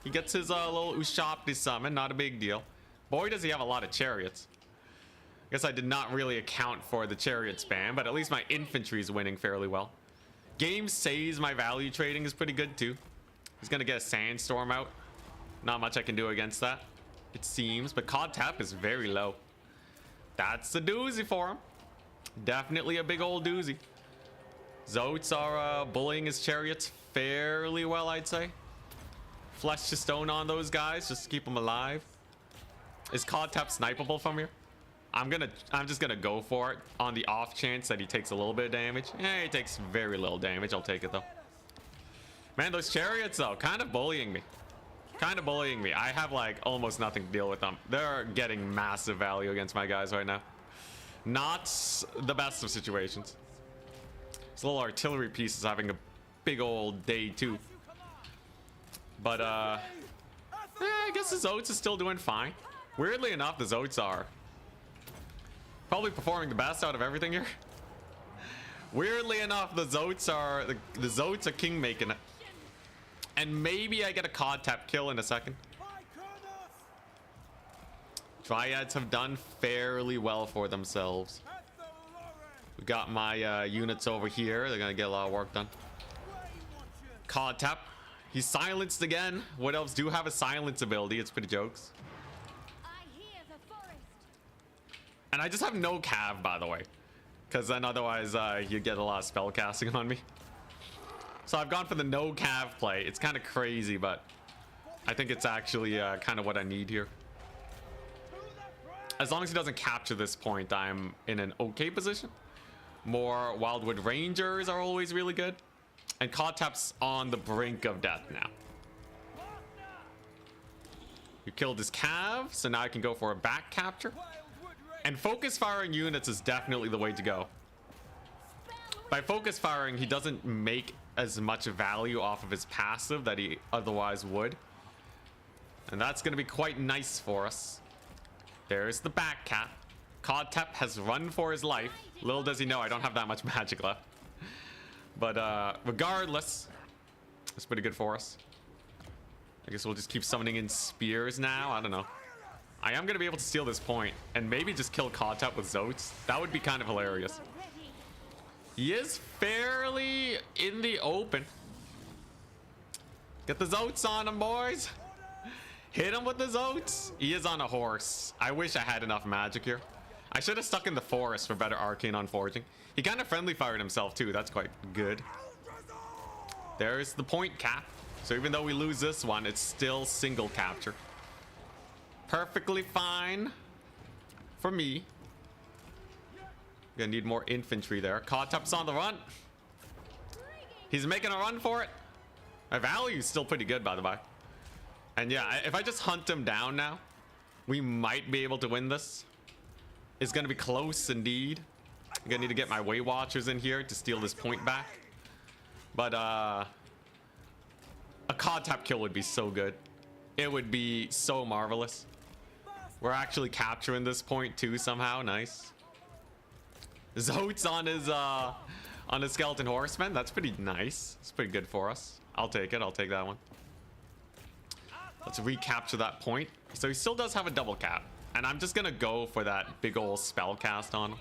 He gets his little Ushapti summon. Not a big deal. Boy, does he have a lot of chariots. I guess I did not really account for the chariot spam, but at least my infantry is winning fairly well. Game says my value trading is pretty good too. He's gonna get a sandstorm out. Not much I can do against that, it seems. But Codtap is very low. That's a doozy for him. Definitely a big old doozy. Zotes are bullying his chariots fairly well, I'd say. Flesh to stone on those guys just to keep them alive. Is Codtap snipeable from here? I'm just gonna go for it on the off chance that he takes a little bit of damage. Yeah, he takes very little damage. I'll take it though. Man, those chariots though, kind of bullying me. Kind of bullying me. I have like almost nothing to deal with them. They're getting massive value against my guys right now. Not the best of situations. This little artillery piece is having a big old day too. But I guess the Zotes is still doing fine. Weirdly enough, the Zotes are probably performing the best out of everything here. Weirdly enough, the Zotes are king making it. And maybe I get a Codtap kill in a second. Dryads have done fairly well for themselves. We got my units over here. They're gonna get a lot of work done. Codtap. He's silenced again. What else do have a silence ability? It's pretty jokes. And I just have no cav, by the way, because then otherwise you get a lot of spell casting on me. So I've gone for the no cav play. It's kind of crazy, but I think it's actually kind of what I need here. As long as he doesn't capture this point, I'm in an okay position. More Wildwood Rangers are always really good. And Codtap's on the brink of death now. You killed his cav, so now I can go for a back capture. And focus firing units is definitely the way to go. By focus firing, he doesn't make as much value off of his passive that he otherwise would. And that's going to be quite nice for us. There's the back cap. Codtap has run for his life. Little does he know I don't have that much magic left. But regardless, it's pretty good for us. I guess we'll just keep summoning in spears now. I don't know. I am going to be able to steal this point and maybe just kill Codtap with Zotes. That would be kind of hilarious. He is fairly in the open. Get the Zotes on him, boys. Hit him with the Zotes. He is on a horse. I wish I had enough magic here. I should have stuck in the forest for better arcane on forging. He kind of friendly fired himself too. That's quite good. There's the point cap. So even though we lose this one, it's still single capture. Perfectly fine for me. Gonna need more infantry there. Codtap's on the run. He's making a run for it. My value is still pretty good, by the way. And yeah, if I just hunt him down now, we might be able to win this. It's gonna be close indeed. I'm gonna need to get my Way Watchers in here to steal this point back. But a Codtap kill would be so good. It would be so marvelous. We're actually capturing this point too somehow. Nice. Zotes on his skeleton horseman. That's pretty nice. It's pretty good for us. I'll take it. I'll take that one. Let's recapture that point. So he still does have a double cap. And I'm just gonna go for that big old spell cast on him.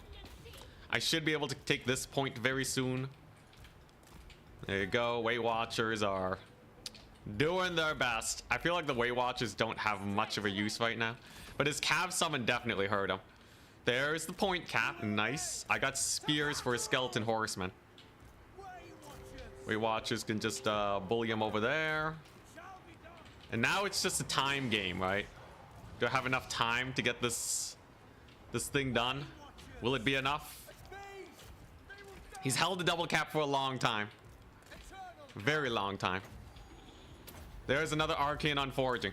I should be able to take this point very soon. There you go. Weight Watchers are doing their best. I feel like the Weight Watchers don't have much of a use right now, but his Cav summon definitely hurt him. There's the point cap. Nice. I got spears for a skeleton horseman. Weight Watchers can just bully him over there. And now it's just a time game, right? Do I have enough time to get this thing done? Will it be enough? He's held the double cap for a long time. Very long time. There's another arcane unforging.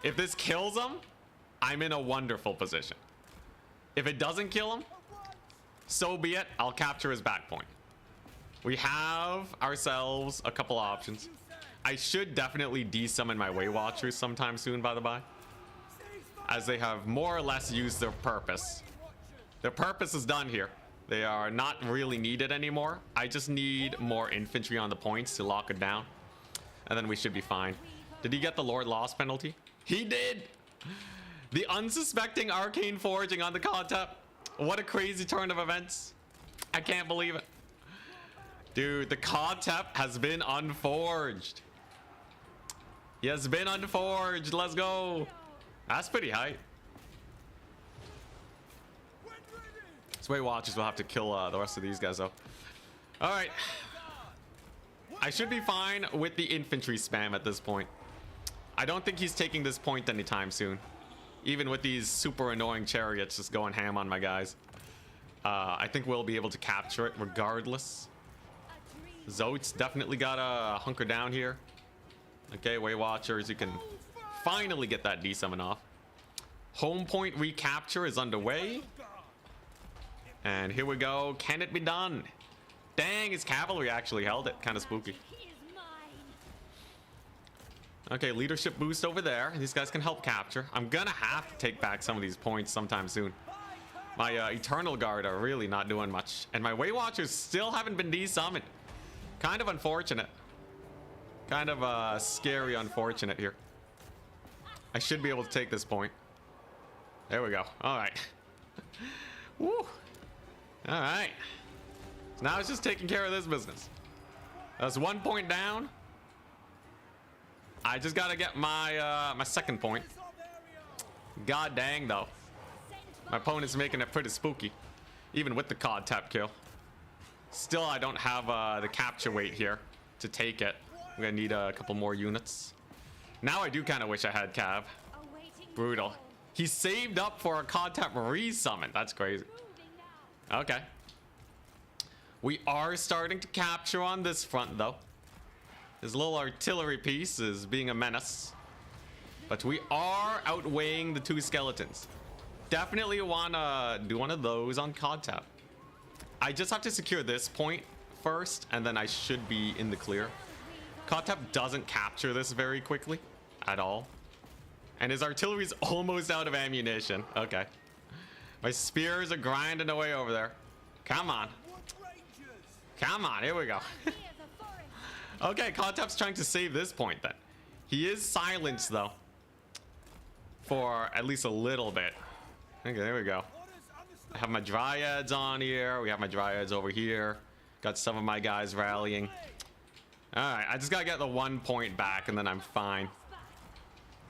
If this kills him, I'm in a wonderful position. If it doesn't kill him, so be it. I'll capture his back point. We have ourselves a couple options. I should definitely desummon my Way Watchers sometime soon, by the by, as they have more or less used their purpose. Their purpose is done here. They are not really needed anymore. I just need more infantry on the points to lock it down, and then we should be fine. Did he get the Lord Lost penalty? He did! The unsuspecting arcane forging on the Contep. What a crazy turn of events. I can't believe it. Dude, the Contep has been unforged. He has been unforged. Let's go. That's pretty high. This Weight Watchers will have to kill the rest of these guys though. All right. I should be fine with the infantry spam at this point. I don't think he's taking this point anytime soon, even with these super annoying chariots just going ham on my guys. I think we'll be able to capture it regardless. Zote's definitely gotta hunker down here. Okay, Way Watchers, you can finally get that D-summon off. Home point recapture is underway. And here we go. Can it be done? Dang, his cavalry actually held it. Kind of spooky. Okay, leadership boost over there. These guys can help capture. I'm gonna have to take back some of these points sometime soon. My Eternal Guard are really not doing much. And my Way Watchers still haven't been desummoned. Kind of unfortunate. Kind of scary unfortunate here. I should be able to take this point. There we go. All right. Woo. All right. So now it's just taking care of this business. That's 1 point down. I just gotta get my my second point. God dang though. My opponent's making it pretty spooky, even with the COD tap kill. Still, I don't have the capture weight here to take it. I'm gonna need a couple more units. Now I do kind of wish I had Cav. Brutal. He saved up for a COD tap resummon. That's crazy. Okay. We are starting to capture on this front though. His little artillery piece is being a menace, but we are outweighing the two skeletons. Definitely want to do one of those on COD tap. I just have to secure this point first, and then I should be in the clear. COD tap doesn't capture this very quickly at all, and his artillery's almost out of ammunition. Okay, my spears are grinding away over there. Come on, come on, here we go. Okay, COD tap's trying to save this point then. He is silenced though, for at least a little bit. Okay, there we go. I have my Dryads on here. We have my Dryads over here. Got some of my guys rallying. Alright, I just gotta get the 1 point back and then I'm fine.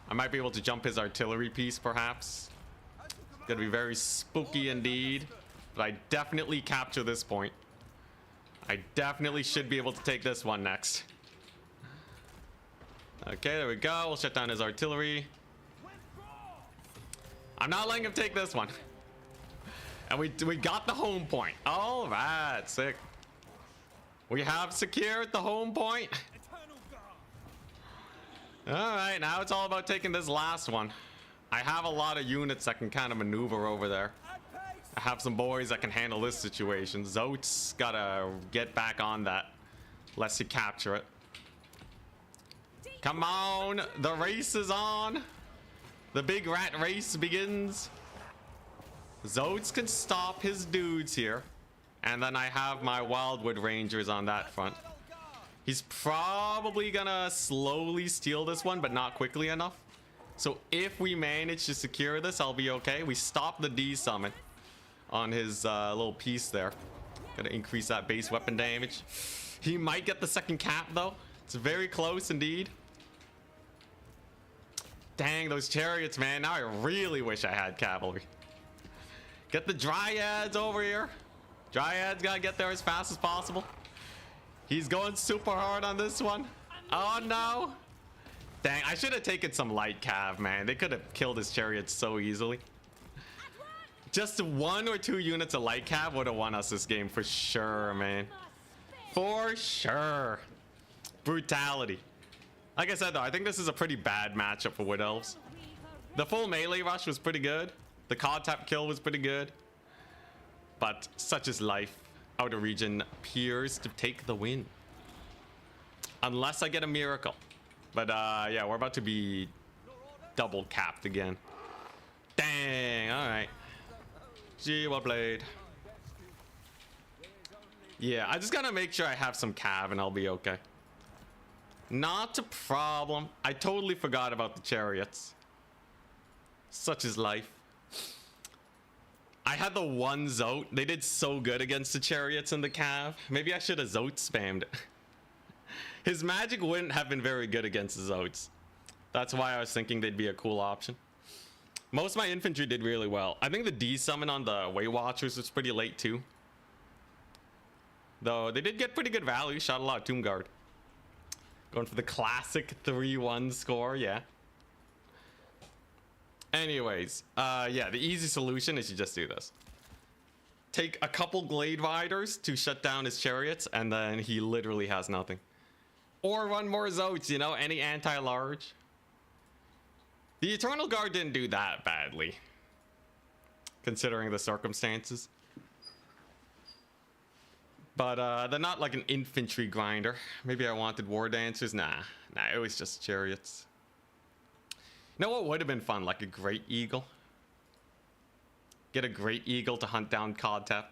I might be able to jump his artillery piece perhaps. Gonna be very spooky indeed. But I definitely capture this point. I definitely should be able to take this one next. Okay, there we go. We'll shut down his artillery. I'm not letting him take this one. And we got the home point. All right, sick. We have secured the home point. All right, now it's all about taking this last one. I have a lot of units that can kind of maneuver over there. I have some boys that can handle this situation. Zote's gotta get back on that, lest he capture it. Come on, the race is on. The big rat race begins. Zotes can stop his dudes here. And then I have my Wildwood Rangers on that front. He's probably gonna slowly steal this one, but not quickly enough. So if we manage to secure this, I'll be okay. We stop the D-summon on his little piece there. Gonna increase that base weapon damage. He might get the second cap though. It's very close indeed. Dang, those chariots, man. Now I really wish I had cavalry. Get the dryads over here. Dryads gotta get there as fast as possible. He's going super hard on this one. Oh no. Dang, I should have taken some light cav, man. They could have killed his chariots so easily. Just 1 or 2 units of light cav would have won us this game for sure, man. For sure. Brutality. Like I said though, I think this is a pretty bad matchup for Wood Elves. The full melee rush was pretty good. The card tap kill was pretty good. But such is life. Outer region appears to take the win. Unless I get a miracle. But yeah, we're about to be double capped again. Dang, alright. Gee, well played. Yeah, I just gotta make sure I have some cav and I'll be okay. Not a problem. I totally forgot about the chariots. Such is life. I had the one Zote. They did so good against the chariots and the cav. Maybe I should have Zote spammed it. His magic wouldn't have been very good against the Zotes. That's why I was thinking they'd be a cool option. Most of my infantry did really well. I think the D summon on the Way Watchers was pretty late too. Though they did get pretty good value. Shot a lot of Tomb Guard. Going for the classic 3-1 score, yeah. Anyways, yeah, the easy solution is you just do this. Take a couple Glade Riders to shut down his chariots, and then he literally has nothing. Or run more Zotes, you know, any anti-large. The Eternal Guard didn't do that badly, considering the circumstances. But they're not like an infantry grinder. Maybe I wanted War Dancers. Nah, it was just chariots. You know what would have been fun? Like a Great Eagle. Get a Great Eagle to hunt down Kodtep.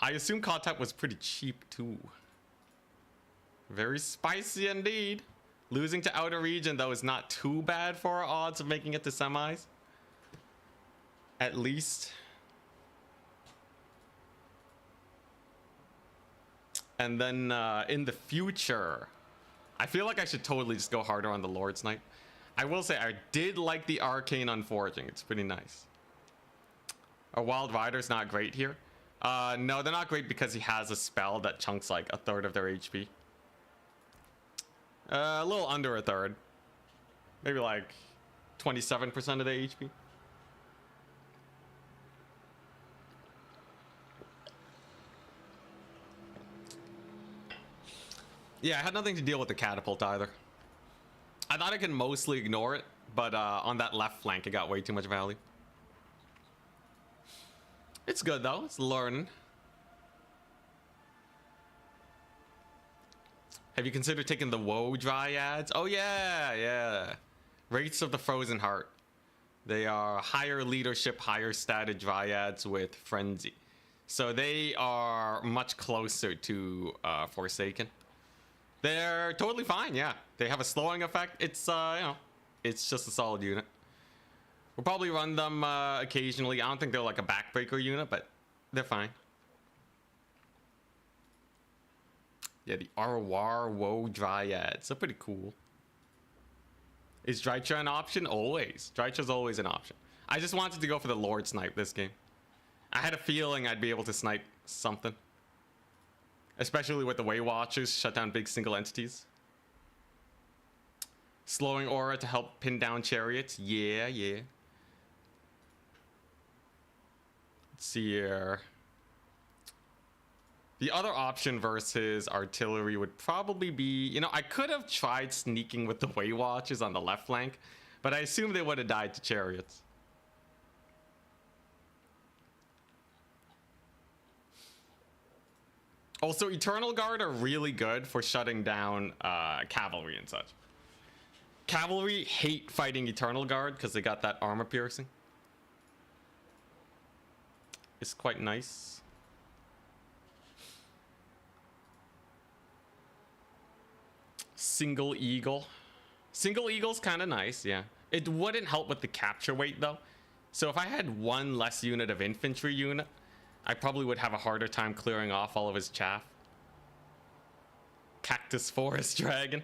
I assume Kodtep was pretty cheap too. Very spicy indeed. Losing to Outer Region though is not too bad for our odds of making it to semis. At least. And then in the future, I feel like I should totally just go harder on the Lord's Knight. I will say I did like the Arcane Unforging. It's pretty nice. Our Wild Rider's not great here. No, they're not great because he has a spell that chunks like a third of their HP. A little under a third. Maybe like 27% of their HP. Yeah, I had nothing to deal with the catapult either. I thought I could mostly ignore it, but on that left flank, it got way too much value. It's good though, it's learning. Have you considered taking the Woe Dryads? Oh yeah, yeah. Wraiths of the Frozen Heart. They are higher leadership, higher statted Dryads with Frenzy. So they are much closer to Forsaken. They're totally fine, yeah. They have a slowing effect. It's, you know, it's just a solid unit. We'll probably run them occasionally. I don't think they're like a backbreaker unit, but they're fine. Yeah, the Arwar Woe Dryads. They're pretty cool. Is Drycha an option? Always. Drycha's always an option. I just wanted to go for the Lord Snipe this game. I had a feeling I'd be able to snipe something. Especially with the Way Watchers, shut down big single entities. Slowing aura to help pin down chariots. Yeah, yeah. Let's see here. The other option versus artillery would probably be, you know, I could have tried sneaking with the Way Watchers on the left flank, but I assume they would have died to chariots. Also, Eternal Guard are really good for shutting down cavalry and such. Cavalry hate fighting Eternal Guard because they got that armor piercing. It's quite nice. Single Eagle. Single Eagle's kind of nice, yeah. It wouldn't help with the capture weight though. So if I had one less unit of infantry unit, I probably would have a harder time clearing off all of his chaff. Cactus Forest Dragon.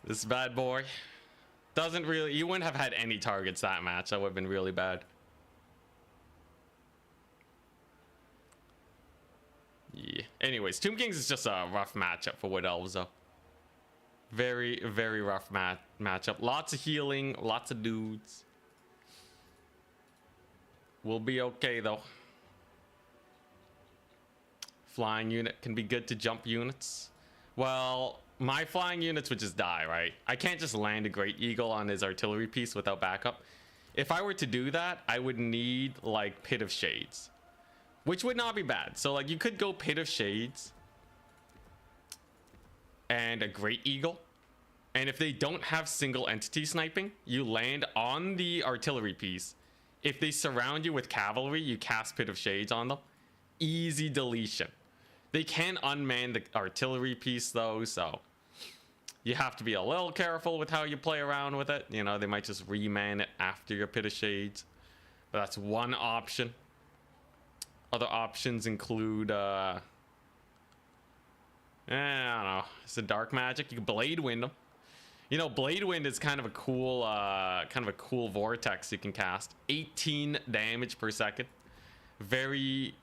This bad boy doesn't really, you wouldn't have had any targets that match. That would have been really bad. Yeah. Anyways, Tomb Kings is just a rough matchup for Wood Elves though. Very, very rough matchup. Lots of healing, lots of dudes. We'll be okay though. Flying unit can be good to jump units. Well, my flying units would just die, right? I can't just land a Great Eagle on his artillery piece without backup. If I were to do that, I would need like Pit of Shades, which would not be bad. So like you could go Pit of Shades and a Great Eagle. And if they don't have single entity sniping, you land on the artillery piece. If they surround you with cavalry, you cast Pit of Shades on them. Easy deletion. They can unman the artillery piece though, so you have to be a little careful with how you play around with it. You know, they might just reman it after your Pit of Shades. But that's one option. Other options include I don't know. It's a dark magic. You can Blade Wind them. You know, Blade Wind is kind of a cool vortex you can cast. 18 damage per second. Very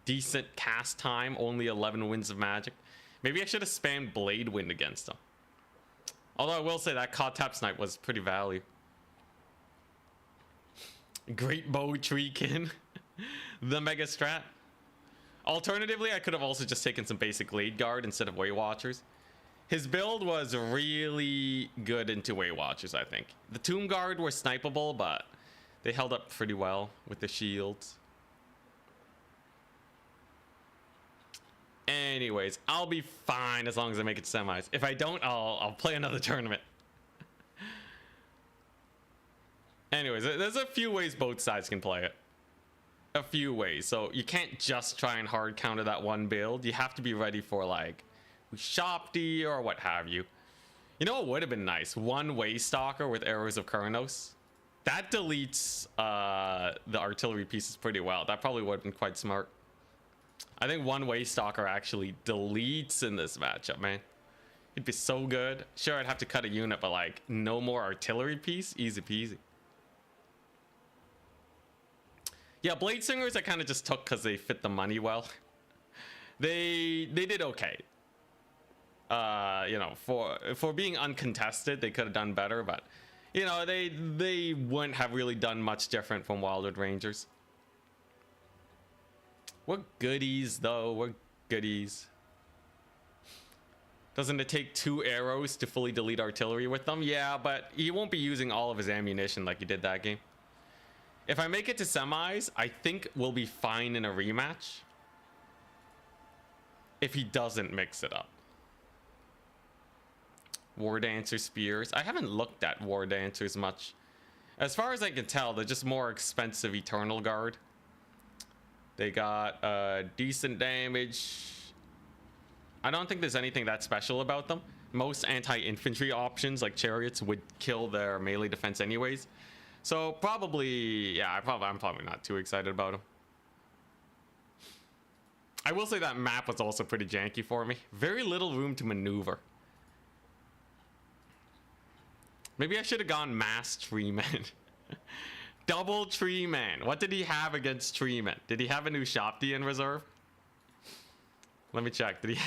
decent cast time. Only 11 winds of magic. Maybe I should have spammed Blade Wind against them. Although I will say that Tap Snipe was pretty value. Great Bow Treekin. The Mega Strat. Alternatively, I could have also just taken some basic Lead Guard instead of Way Watchers. His build was really good into Way Watchers, I think. The Tomb Guard were snipeable, but they held up pretty well with the shields. Anyways, I'll be fine as long as I make it to semis. If I don't, I'll play another tournament. Anyways, there's a few ways both sides can play it. A few ways. So you can't just try and hard counter that one build. You have to be ready for like Shopty or what have you. You know what would have been nice? One Way Stalker with Arrows of Kurnos. That deletes the artillery pieces pretty well. That probably would have been quite smart. I think One Way Stalker actually deletes in this matchup, man. It'd be so good. Sure, I'd have to cut a unit, but like no more artillery piece. Easy peasy. Yeah, Blade Singers I kind of just took because they fit the money well. They did okay. You know, for being uncontested, they could have done better, but you know, they wouldn't have really done much different from Wildwood Rangers. We're goodies though, we're goodies. Doesn't it take 2 arrows to fully delete artillery with them? Yeah, but he won't be using all of his ammunition like he did that game. If I make it to semis, I think we'll be fine in a rematch. If he doesn't mix it up. War Dancer Spears. I haven't looked at War Dancers much. As far as I can tell, they're just more expensive Eternal Guard. They got decent damage. I don't think there's anything that special about them. Most anti-infantry options like chariots would kill their melee defense anyways. So probably, yeah, I'm probably not too excited about him. I will say that map was also pretty janky for me. Very little room to maneuver. Maybe I should have gone Mass Treeman. Double Treeman. What did he have against Treeman? Did he have a new Shopty in reserve? Let me check. Did he?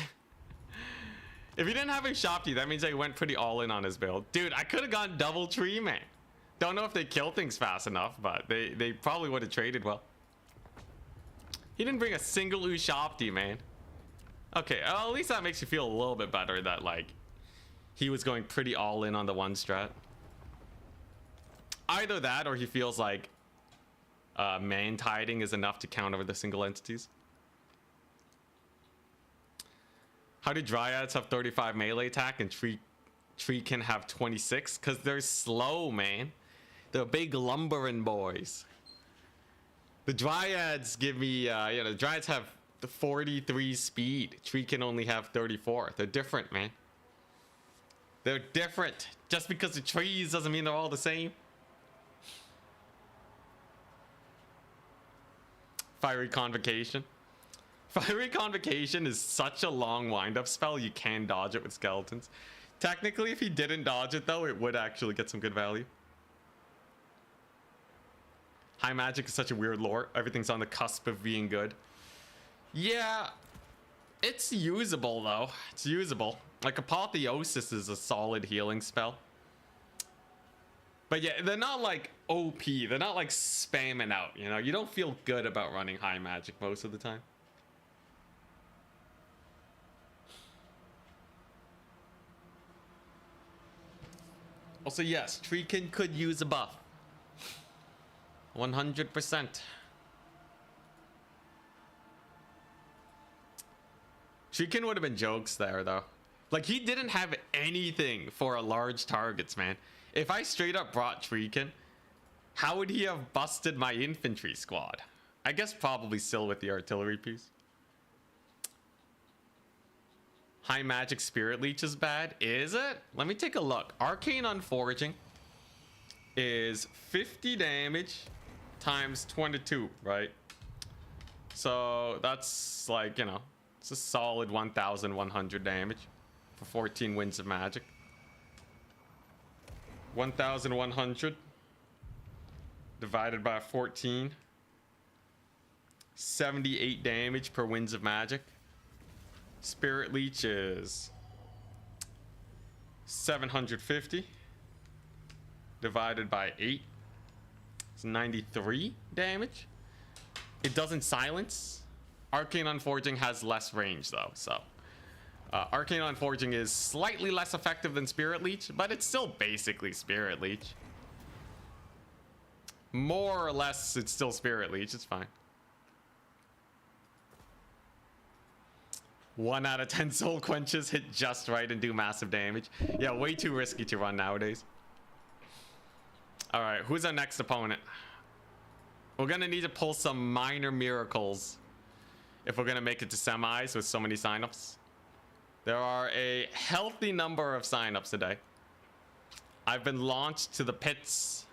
If he didn't have a Shopty, that means he went pretty all in on his build. Dude, I could have gone double Treeman. Don't know if they kill things fast enough, but they probably would have traded well. He didn't bring a single Shopty, man. Okay, well, at least that makes you feel a little bit better that, like, he was going pretty all in on the one strat. Either that or he feels like man-tiding is enough to counter the single entities. How do Dryads have 35 melee attack and Tree can have 26? Because they're slow, man. They're big lumbering boys. The Dryads give me, you know, the Dryads have the 43 speed. Tree can only have 34. They're different, man. They're different. Just because the trees doesn't mean they're all the same. Fiery Convocation. Fiery Convocation is such a long wind-up spell, you can dodge it with skeletons. Technically, if he didn't dodge it, though, it would actually get some good value. High Magic is such a weird lore. Everything's on the cusp of being good. Yeah, it's usable, though. It's usable. Like, Apotheosis is a solid healing spell. But yeah, they're not, like, OP. They're not, like, spamming out, you know? You don't feel good about running High Magic most of the time. Also, yes, Treekin could use a buff. 100%. Treekin would have been jokes there, though. Like, he didn't have anything for a large targets, man. If I straight up brought Treekin, how would he have busted my infantry squad? I guess probably still with the artillery piece. High Magic Spirit Leech is bad. Is it? Let me take a look. Arcane Unforging is 50 damage times 22, right? So that's like, you know, it's a solid 1,100 damage for 14 Winds of Magic. 1,100 divided by 14. 78 damage per Winds of Magic. Spirit Leech is 750 divided by 8. It's 93 damage. It doesn't silence. Arcane Unforging has less range though, so Arcane Unforging is slightly less effective than Spirit Leech, but it's still basically Spirit Leech. More or less, it's still Spirit Leech. It's fine. 1 out of 10 Soul Quenches hit just right and do massive damage. Yeah, way too risky to run nowadays. All right, who's our next opponent? We're gonna need to pull some minor miracles if we're gonna make it to semis with so many signups. There are a healthy number of signups today. I've been launched to the pits.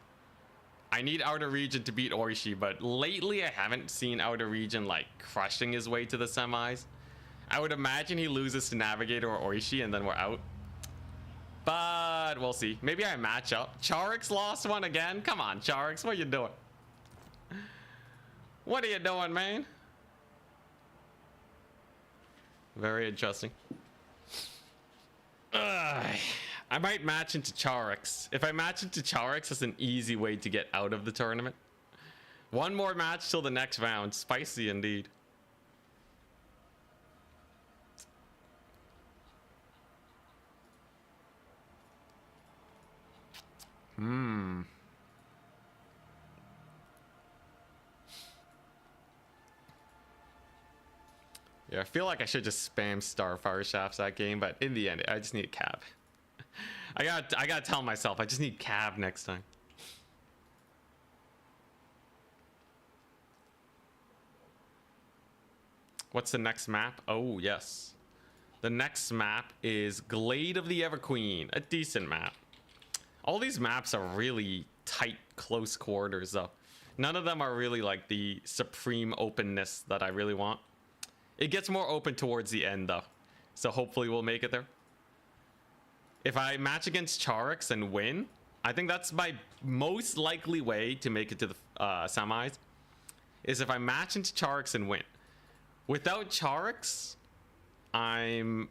I need Outer Region to beat Oishi, but lately I haven't seen Outer Region like crushing his way to the semis. I would imagine he loses to Navigator or Oishi and then we're out. But we'll see. Maybe I match up. Charix lost one again? Come on, Charix, what are you doing? What are you doing, man? Very interesting. I might match into Charix. If I match into Charix, it's an easy way to get out of the tournament. One more match till the next round. Spicy indeed. Yeah, I feel like I should just spam Starfire Shafts that game, but in the end, I just need a cab. I gotta tell myself, I just need cab next time. What's the next map? Oh, yes. The next map is Glade of the Everqueen, a decent map. All these maps are really tight, close quarters, though. None of them are really like the supreme openness that I really want. It gets more open towards the end, though. So hopefully we'll make it there. If I match against Charix and win, I think that's my most likely way to make it to the semis. Is if I match into Charix and win. Without Charix, I'm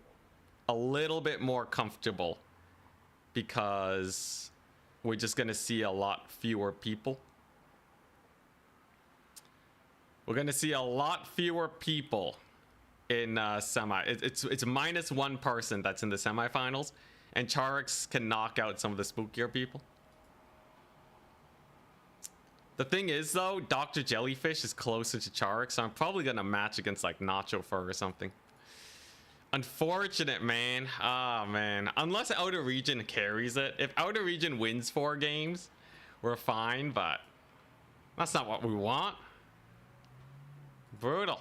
a little bit more comfortable. Because we're just going to see a lot fewer people. We're going to see a lot fewer people in semi. It's minus 1 person that's in the semifinals. And Charix can knock out some of the spookier people. The thing is, though, Dr. Jellyfish is closer to Charix. So I'm probably going to match against, like, Nacho Fur or something. Unfortunate, man. Oh, man. Unless Outer Region carries it. If Outer Region wins 4 games, we're fine, but that's not what we want. Brutal.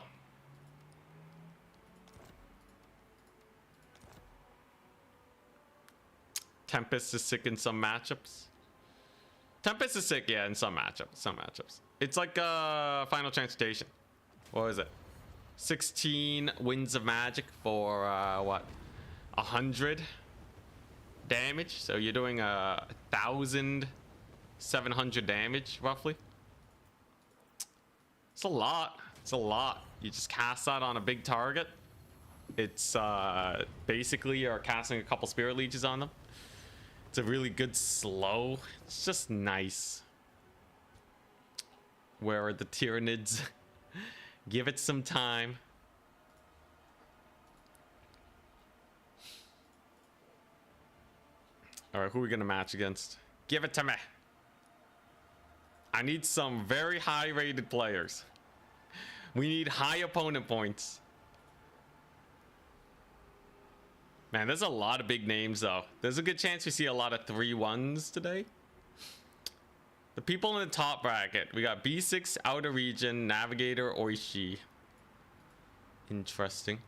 Tempest is sick in some matchups. Tempest is sick, yeah, in some matchups. It's like Final Transportation. What was it? 16 winds of magic for what, 100 damage. So you're doing 1,700 damage roughly. It's a lot. It's a lot. You just cast that on a big target. It's basically you're casting a couple spirit leeches on them. It's a really good slow. It's just nice. Where are the Tyranids? Give it some time. All right, who are we gonna match against? Give it to me. I need some very high rated players. We need high opponent points. Man, there's a lot of big names though. There's a good chance we see a lot of 3-1s today. The people in the top bracket, we got B6, Outer Region, Navigator, Oishi. Interesting.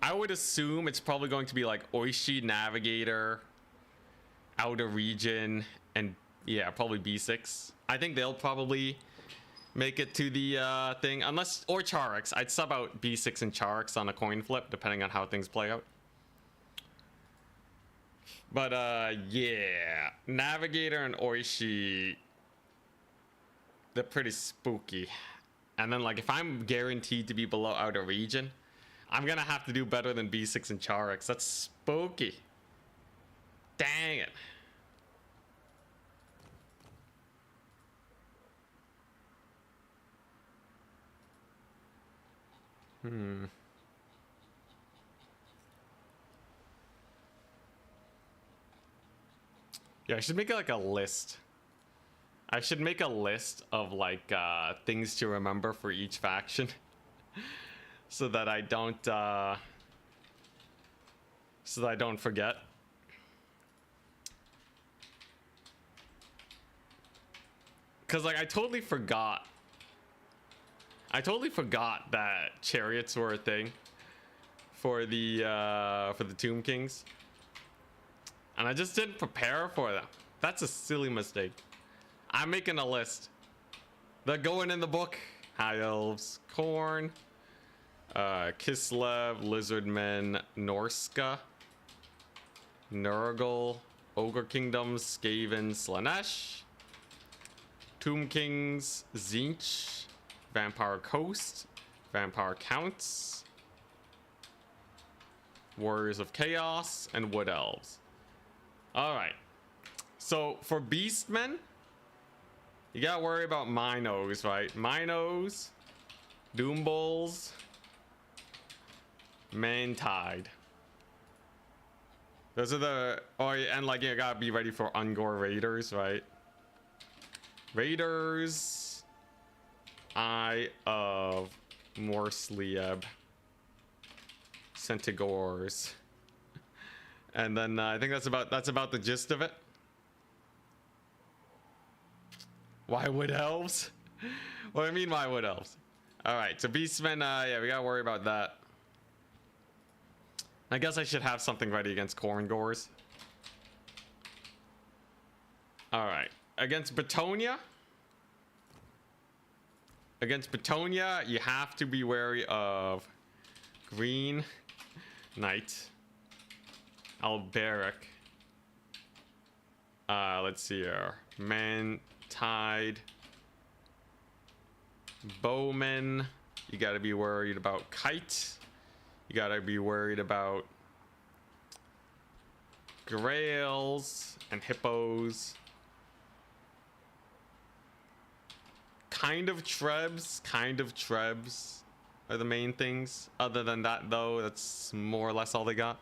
I would assume it's probably going to be like Oishi, Navigator, Outer Region, and yeah, probably B6. I think they'll probably make it to the thing, unless, or Charix. I'd sub out B6 and Charix on a coin flip, depending on how things play out. But yeah, Navigator and Oishi, they're pretty spooky. And then like if I'm guaranteed to be below Outer Region, I'm gonna have to do better than B6 and Charix. That's spooky. Dang it. Yeah, I should make like a list. I should make a list of like things to remember for each faction. So that I don't forget. Cause like I totally forgot that chariots were a thing for the Tomb Kings. And I just didn't prepare for them. That's a silly mistake. I'm making a list. They're going in the book. High Elves, Khorne, Kislev, Lizardmen, Norska, Nurgle, Ogre Kingdoms, Skaven, Slanesh, Tomb Kings, Tzeentch, Vampire Coast, Vampire Counts, Warriors of Chaos, and Wood Elves. Alright. So for Beastmen, you gotta worry about Minos, right? Minos, Doom Bulls, Mantide. Those are the... Oh, and like you gotta be ready for Ungor Raiders, right? Raiders, Eye of Morslieb, Centigores, and then I think that's about the gist of it. Why Wood Elves? What do I mean, why Wood Elves? All right, so Beastmen, yeah, we gotta worry about that. I guess I should have something ready against Khorngors. All right, against Betonia. Against Betonia, you have to be wary of Green Knight, Alberic. Let's see here. Mantide, Bowman. You gotta be worried about Kite. You gotta be worried about Grails and Hippos. Kind of Trebs are the main things. Other than that, though, that's more or less all they got.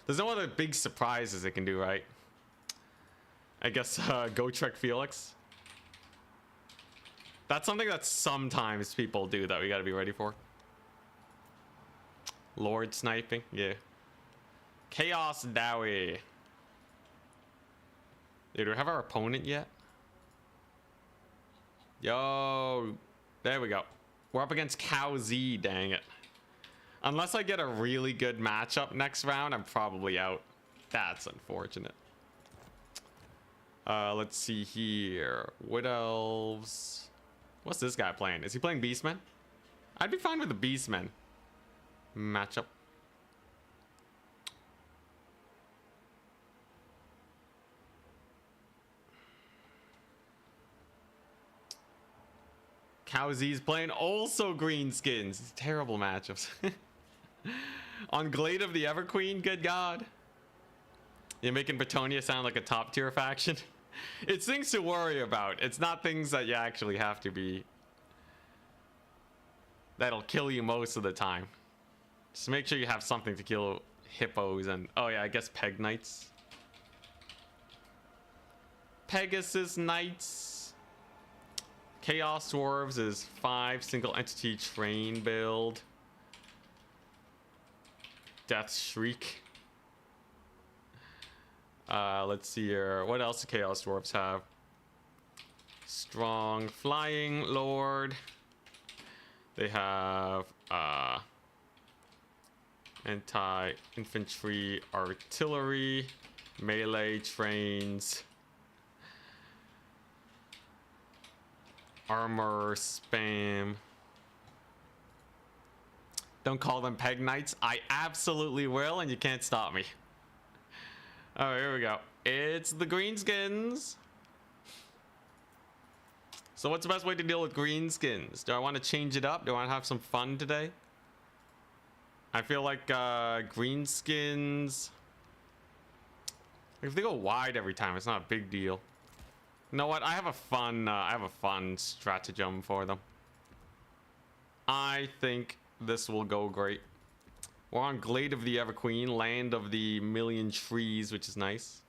There's no other big surprises they can do, right? I guess Go Trek Felix. That's something that sometimes people do that we gotta be ready for. Lord sniping, yeah. Chaos Dowie. Dude, do we have our opponent yet? Yo, there we go. We're up against Cow Z, dang it. Unless I get a really good matchup next round, I'm probably out. That's unfortunate. Let's see here. Wood Elves. What's this guy playing? Is he playing Beastmen? I'd be fine with the Beastmen matchup. Cowzy's playing also greenskins. Terrible matchups. On Glade of the Everqueen, good god. You're making Bretonia sound like a top tier faction. It's things to worry about. It's not things that you actually have to be. That'll kill you most of the time. Just make sure you have something to kill hippos and, oh yeah, I guess Peg Knights. Pegasus Knights. Chaos Dwarves is 5 single entity train build. Death Shriek. Let's see here. What else do Chaos Dwarves have? Strong Flying Lord. They have anti-infantry artillery, melee trains, armor spam. Don't call them Peg Knights. I absolutely will, and you can't stop me. Oh, here we go. It's the greenskins. So what's the best way to deal with greenskins? Do I want to change it up? Do I want to have some fun today? I feel like greenskins, if they go wide every time, it's not a big deal. You know what? I have a fun stratagem for them. I think this will go great. We're on Glade of the Everqueen, land of the million trees, which is nice.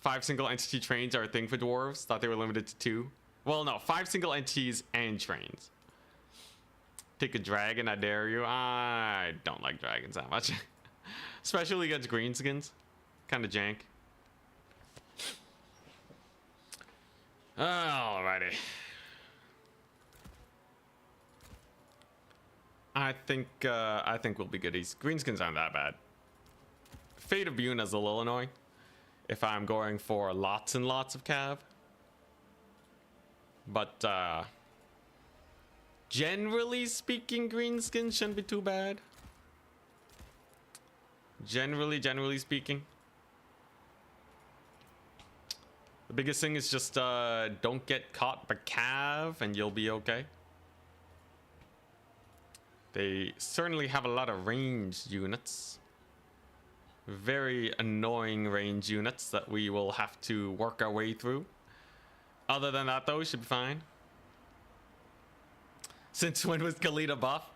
5 single entity trains are a thing for dwarves. Thought they were limited to 2. Well, no, 5 single entities and trains. Take a dragon, I dare you. I don't like dragons that much. Especially against greenskins. Kind of jank. Alrighty. I think we'll be goodies. Greenskins aren't that bad. Fate of Buna's a little annoying if I'm going for lots and lots of cav. But generally speaking, greenskins shouldn't be too bad. Generally speaking. The biggest thing is just don't get caught by cav and you'll be okay. They certainly have a lot of ranged units. Very annoying range units that we will have to work our way through. Other than that though, we should be fine. Since when was Kalita buff?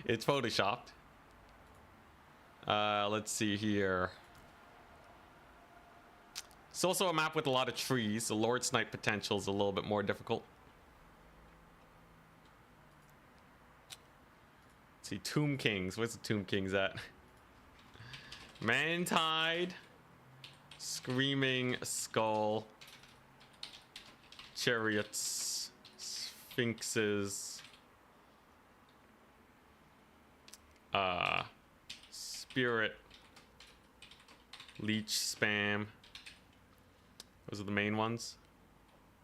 It's photoshopped. Let's see here. It's also a map with a lot of trees. The Lord Snipe potential is a little bit more difficult. Let's see, Tomb Kings. Where's the Tomb Kings at? Mantide. Screaming Skull. Chariots. Sphinxes. Spirit. Leech Spam. Those are the main ones.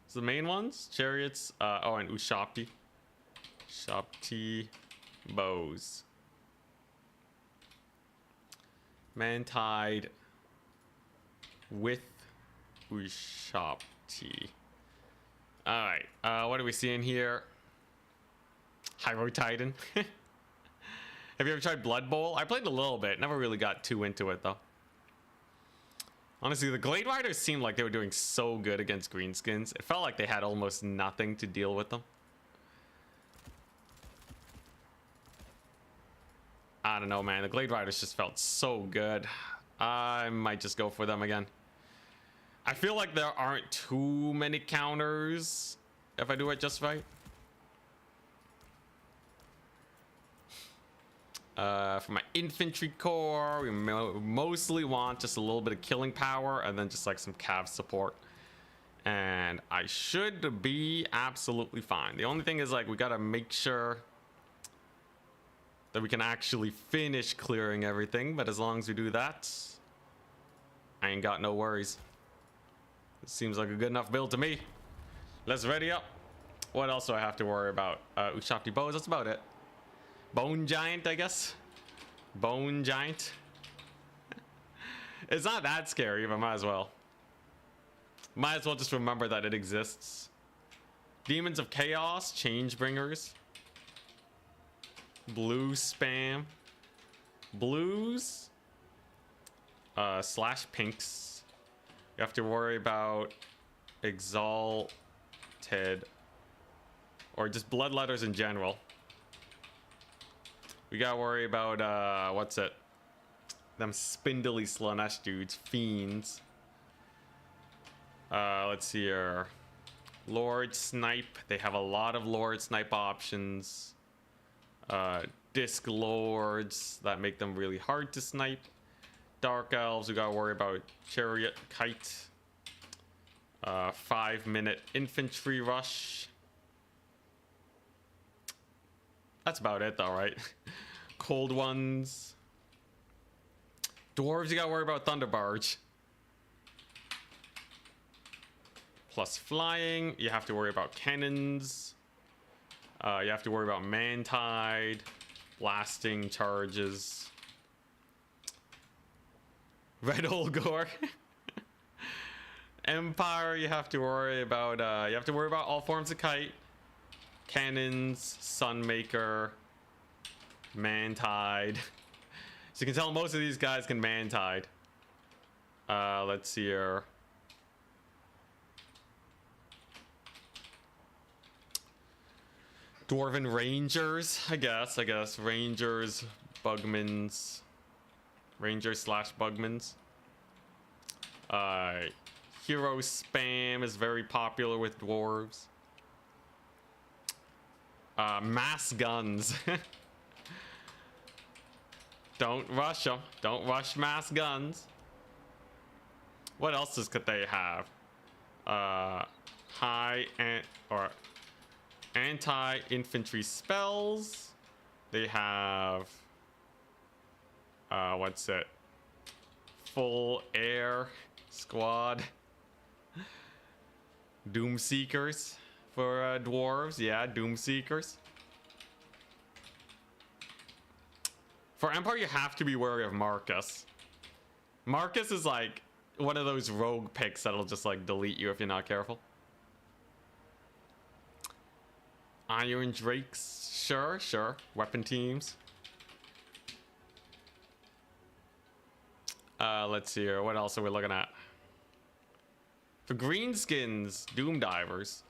Those are the main ones? Chariots. Oh, and Ushapti. Shapti. Bows. Mantide. With Ushapti. Alright. What are we seeing here? Hyro Titan. Have you ever tried Blood Bowl? I played a little bit. Never really got too into it, though. Honestly, the Glade Riders seemed like they were doing so good against greenskins. It felt like they had almost nothing to deal with them. I don't know, man. The Glade Riders just felt so good. I might just go for them again. I feel like there aren't too many counters if I do it just right. For my infantry core, we mostly want just a little bit of killing power and then just like some cav support. And I should be absolutely fine. The only thing is like we gotta make sure that we can actually finish clearing everything. But as long as we do that, I ain't got no worries. It seems like a good enough build to me. Let's ready up. What else do I have to worry about? Ushafti bows, that's about it. Bone giant, I guess. Bone giant. It's not that scary, but might as well. Might as well just remember that it exists. Demons of Chaos, Changebringers. Blue spam. Blues. Slash pinks. You have to worry about Exalted. Or just bloodletters in general. We gotta worry about, what's it? Them spindly Slanesh dudes. Fiends. Let's see here. Lord Snipe. They have a lot of Lord Snipe options. Disc Lords that make them really hard to snipe. Dark Elves, we gotta worry about Chariot Kite. 5-minute infantry rush. That's about it though, right? Cold ones. Dwarves, you gotta worry about Thunder Barge. Plus flying, you have to worry about cannons. You have to worry about Mantide, blasting charges. Red Olgor. Empire, you have to worry about all forms of kite. Cannons, Sunmaker, Mantide. So you can tell most of these guys can Mantide. Let's see here. Dwarven Rangers, I guess. Rangers, Bugmans. Rangers slash Bugmans. Hero spam is very popular with dwarves. Mass guns. Don't rush them. Don't rush mass guns. What else could they have? High and or anti-infantry spells. They have what's it? Full air squad. Doom Seekers for dwarves. Yeah, Doom Seekers. For Empire, you have to be wary of Marcus. Marcus is like one of those rogue picks that'll just like delete you if you're not careful. Iron Drakes, sure. Weapon teams. Let's see here. What else are we looking at? For greenskins, Doom Divers.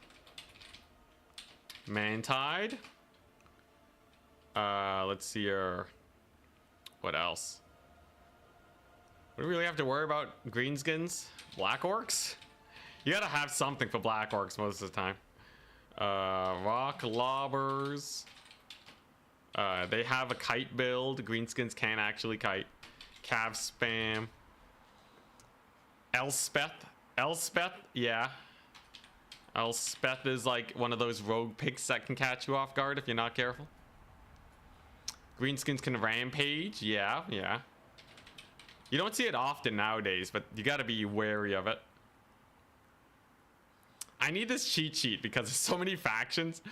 Mantide. Let's see here. What else? We really have to worry about greenskins? Black Orcs? You gotta have something for Black Orcs most of the time. Rock Lobbers. They have a kite build. Greenskins can't actually kite. Cav spam. Elspeth, yeah. Elspeth is like one of those rogue picks that can catch you off guard if you're not careful. Greenskins can rampage, yeah. You don't see it often nowadays, but you gotta be wary of it. I need this cheat sheet because there's so many factions.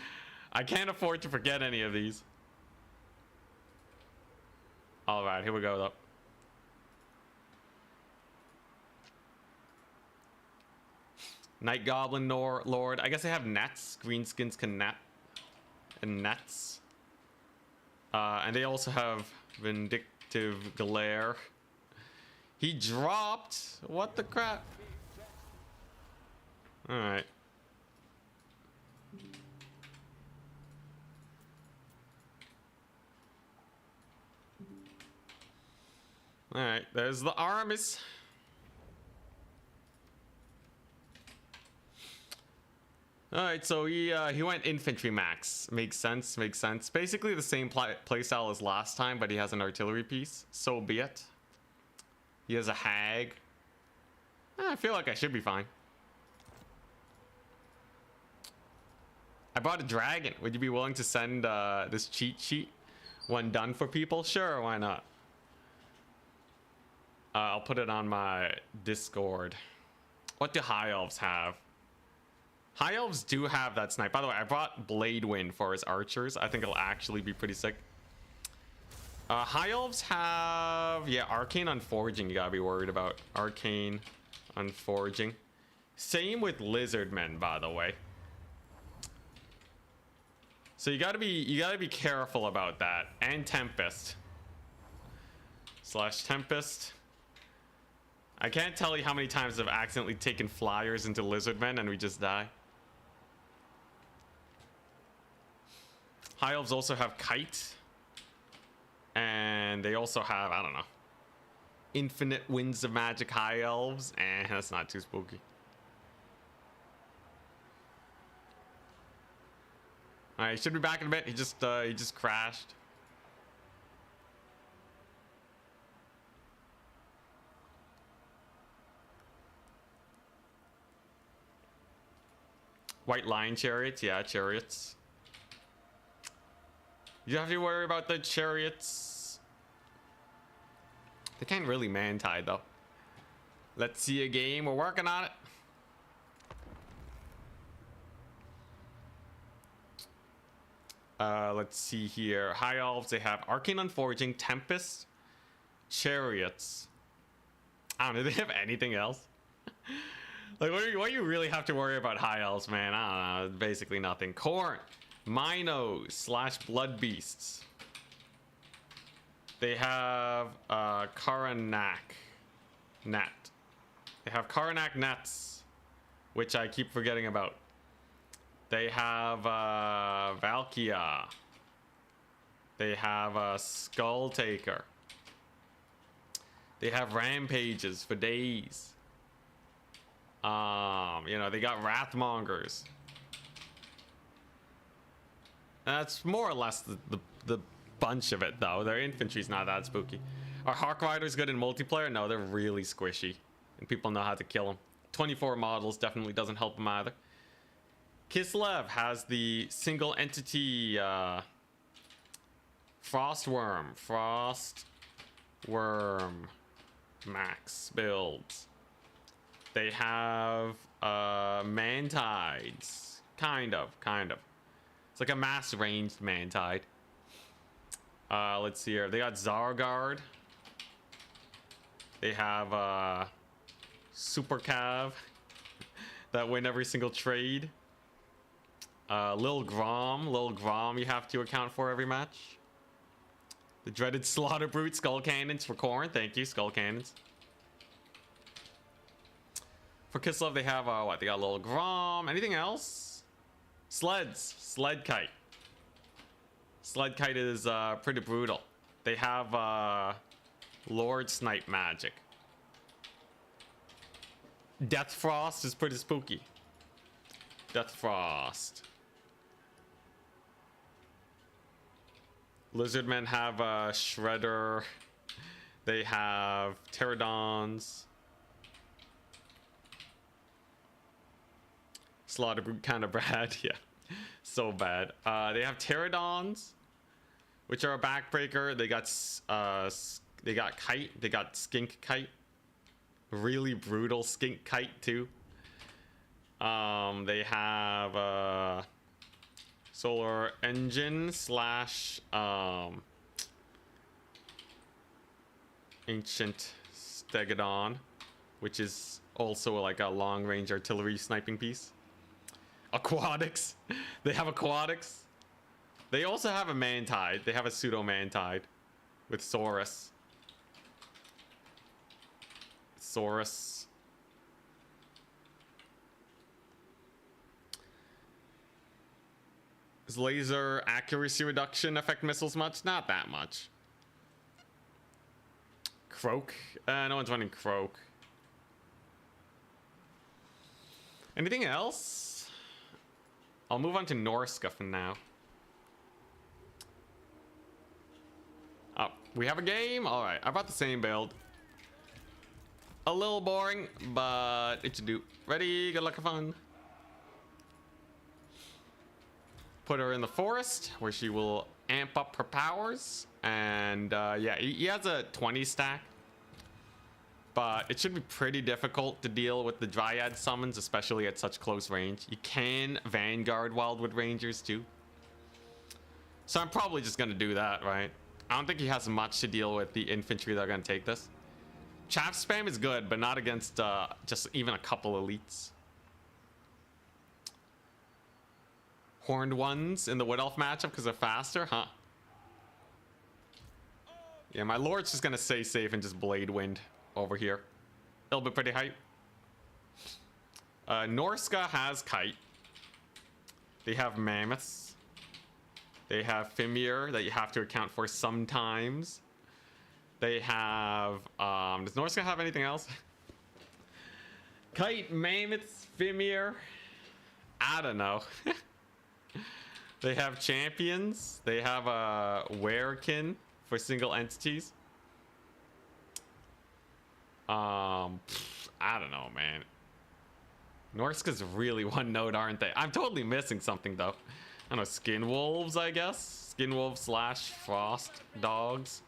I can't afford to forget any of these. Alright, here we go though. Night Goblin Lord. I guess they have nets. Greenskins can net. And nets. And they also have Vindictive Glare. He dropped. What the crap? Alright. Alright, there's the armies. Alright, so he went infantry max. Makes sense. Basically the same playstyle as last time, but he has an artillery piece. So be it. He has a hag. I feel like I should be fine. I bought a dragon. Would you be willing to send this cheat sheet when done for people? Sure, why not? I'll put it on my Discord. What do High Elves have? High elves do have that snipe. By the way, I brought Blade Wind for his archers. I think it'll actually be pretty sick. High elves have, yeah, arcane unforging. You gotta be worried about arcane unforging. Same with lizard men, by the way. So you gotta be careful about that. And tempest / tempest. I can't tell you how many times I've accidentally taken flyers into lizard men and we just die. High elves also have kite. And they also have, I don't know, infinite winds of magic high elves. That's not too spooky. All right, he should be back in a bit. He just crashed. White lion chariots, yeah, chariots. You don't have to worry about the chariots. They can't really man-tie though. Let's see a game. We're working on it. Let's see here. High elves, they have arcane unforging, tempest, chariots. I don't know. Do they have anything else? Like, what do you really have to worry about high elves, man? I don't know. Basically nothing. Corn, Minos / blood beasts. They have Karanak net. They have Karanak nets, which I keep forgetting about. They have Valkia. They have Skull Taker. They have rampages for days. You know, they got Wrathmongers. That's more or less the bunch of it, though. Their infantry's not that spooky. Are Hawk Riders good in multiplayer? No, they're really squishy, and people know how to kill them. 24 models definitely doesn't help them either. Kislev has the single entity Frostworm max builds. They have Mantides, kind of. It's like a mass ranged Mantide. Let's see here. They got Zargard. They have Super Cav that win every single trade. Lil Grom you have to account for every match. The dreaded Slaughter Brute Skull Cannons for Corn. Thank you, Skull Cannons. For Kislev, they have what? They got Lil Grom. Anything else? Sleds. Sled Kite. Sled Kite is pretty brutal. They have Lord Snipe magic. Death Frost is pretty spooky. Death Frost. Lizardmen have Shredder. They have Pterodons. Slaughter Brute kind of bad. Yeah, so bad. They have Pterodons, which are a backbreaker. They got Kite. They got Skink Kite. Really brutal Skink Kite too. They have Solar Engine / Ancient Stegodon, which is also like a long-range artillery sniping piece. Aquatics. They have Aquatics. They also have a Mantide. They have a pseudo Mantide with Saurus. Does laser accuracy reduction affect missiles much? Not that much. Croak? No one's running Croak. Anything else? I'll move on to Norska for now. Oh, we have a game? Alright, I brought the same build. A little boring, but it should do. Ready? Good luck, have fun. Put her in the forest where she will amp up her powers. And yeah, he has a 20 stack. but it should be pretty difficult to deal with the Dryad summons, especially at such close range. You can Vanguard Wildwood Rangers too. So I'm probably just going to do that, right? I don't think he has much to deal with the infantry that are going to take this. Chaff spam is good, but not against just even a couple elites. Horned ones in the Wood Elf matchup because they're faster, huh? Yeah, my Lord's just going to stay safe and just Blade Wind over here. It'll be pretty hype. Norska has Kite. They have Mammoths. They have Fimir that you have to account for sometimes. They have... does Norska have anything else? Kite, Mammoths, Fimir. I don't know. They have Champions. They have a Werekin for single entities. I don't know, man. Norska's really one note, aren't they? I'm totally missing something, though. I don't know, Skin Wolves, I guess? Skin Wolves / Frost Dogs.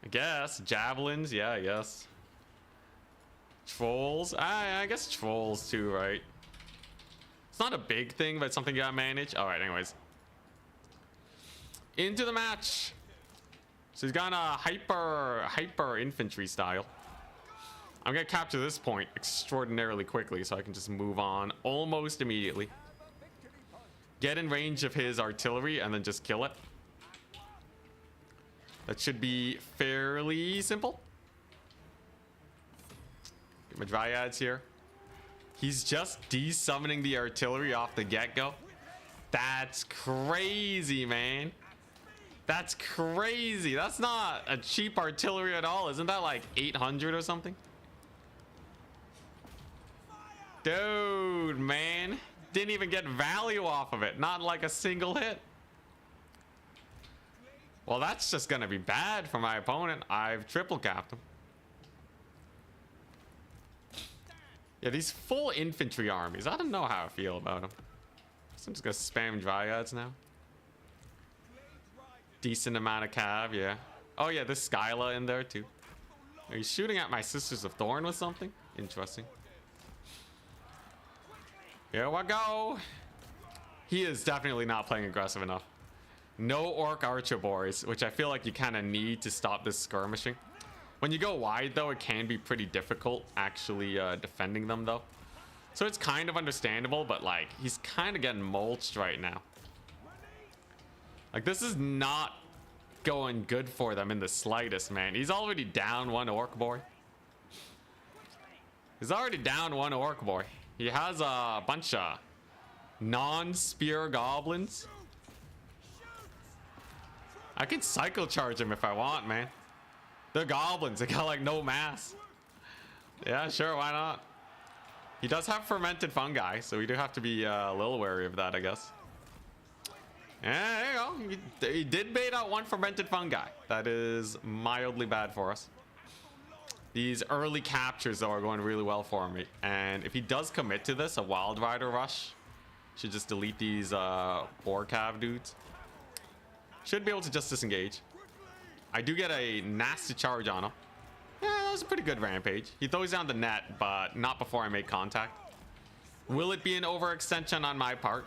I guess. Javelins, yeah, I guess. Trolls. I guess Trolls, too, right? It's not a big thing, but it's something you gotta manage. Alright, anyways. Into the match. So he's got a hyper infantry style. I'm gonna capture this point extraordinarily quickly so I can just move on almost immediately. Get in range of his artillery and then just kill it. That should be fairly simple. Get my Dryads here. He's just desummoning the artillery off the get-go. That's crazy, man. That's crazy. That's not a cheap artillery at all. Isn't that like 800 or something? Dude, man. Didn't even get value off of it. Not like a single hit. Well, that's just gonna be bad for my opponent. I've triple capped him. Yeah, these full infantry armies. I don't know how I feel about them. So I'm just gonna spam Dryads now. Decent amount of cav, yeah. Oh yeah, there's Skyla in there too. Are you shooting at my Sisters of Thorn with something? Interesting. Here we go. He is definitely not playing aggressive enough. No Orc Archer Boys, which I feel like you kind of need to stop this skirmishing. When you go wide, though, it can be pretty difficult actually defending them, though. So it's kind of understandable, but, like, he's kind of getting mulched right now. Like, this is not going good for them in the slightest, man. He's already down one Orc Boy. He's already down one Orc Boy. He has a bunch of non-spear goblins. I can cycle charge him if I want, man. They're goblins. They got like no mass. Yeah, sure, why not? He does have fermented fungi, so we do have to be a little wary of that, I guess. Yeah, there you go. He did bait out one fermented fungi. That is mildly bad for us. These early captures, though, are going really well for me. And if he does commit to this, a Wild Rider rush, should just delete these Orcav dudes. Should be able to just disengage. I do get a nasty charge on him. Yeah, that was a pretty good rampage. He throws down the net, but not before I make contact. Will it be an overextension on my part?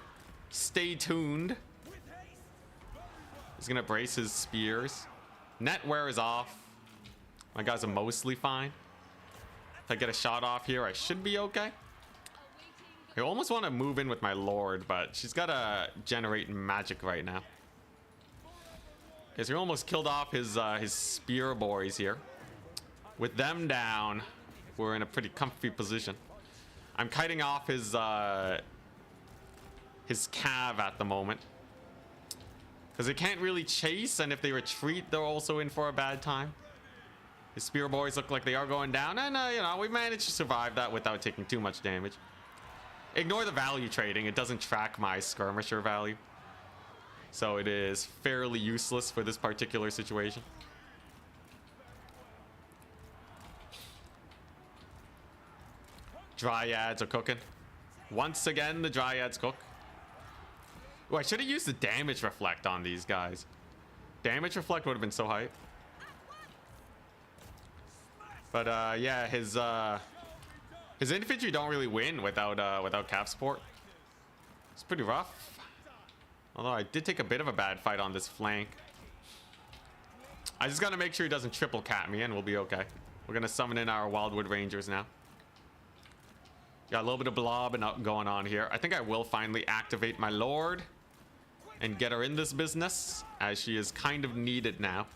Stay tuned. He's gonna brace his spears. Net wears off. My guys are mostly fine. If I get a shot off here, I should be okay. I almost want to move in with my Lord, but she's got to generate magic right now. Okay, so we almost killed off his spear boys here. With them down, we're in a pretty comfy position. I'm kiting off his cav at the moment. Because they can't really chase, and if they retreat, they're also in for a bad time. The spear boys look like they are going down, and you know, we managed to survive that without taking too much damage. Ignore the value trading. It doesn't track my skirmisher value. So it is fairly useless for this particular situation. Dryads are cooking. Once again, the Dryads cook. Oh, I should have used the damage reflect on these guys. Damage reflect would have been so hype. But yeah, his infantry don't really win without cav support. It's pretty rough. Although I did take a bit of a bad fight on this flank. I just gotta make sure he doesn't triple cat me and we'll be okay. We're gonna summon in our Wildwood Rangers now. Got a little bit of blob going on here. I think I will finally activate my Lord and get her in this business, as she is kind of needed now.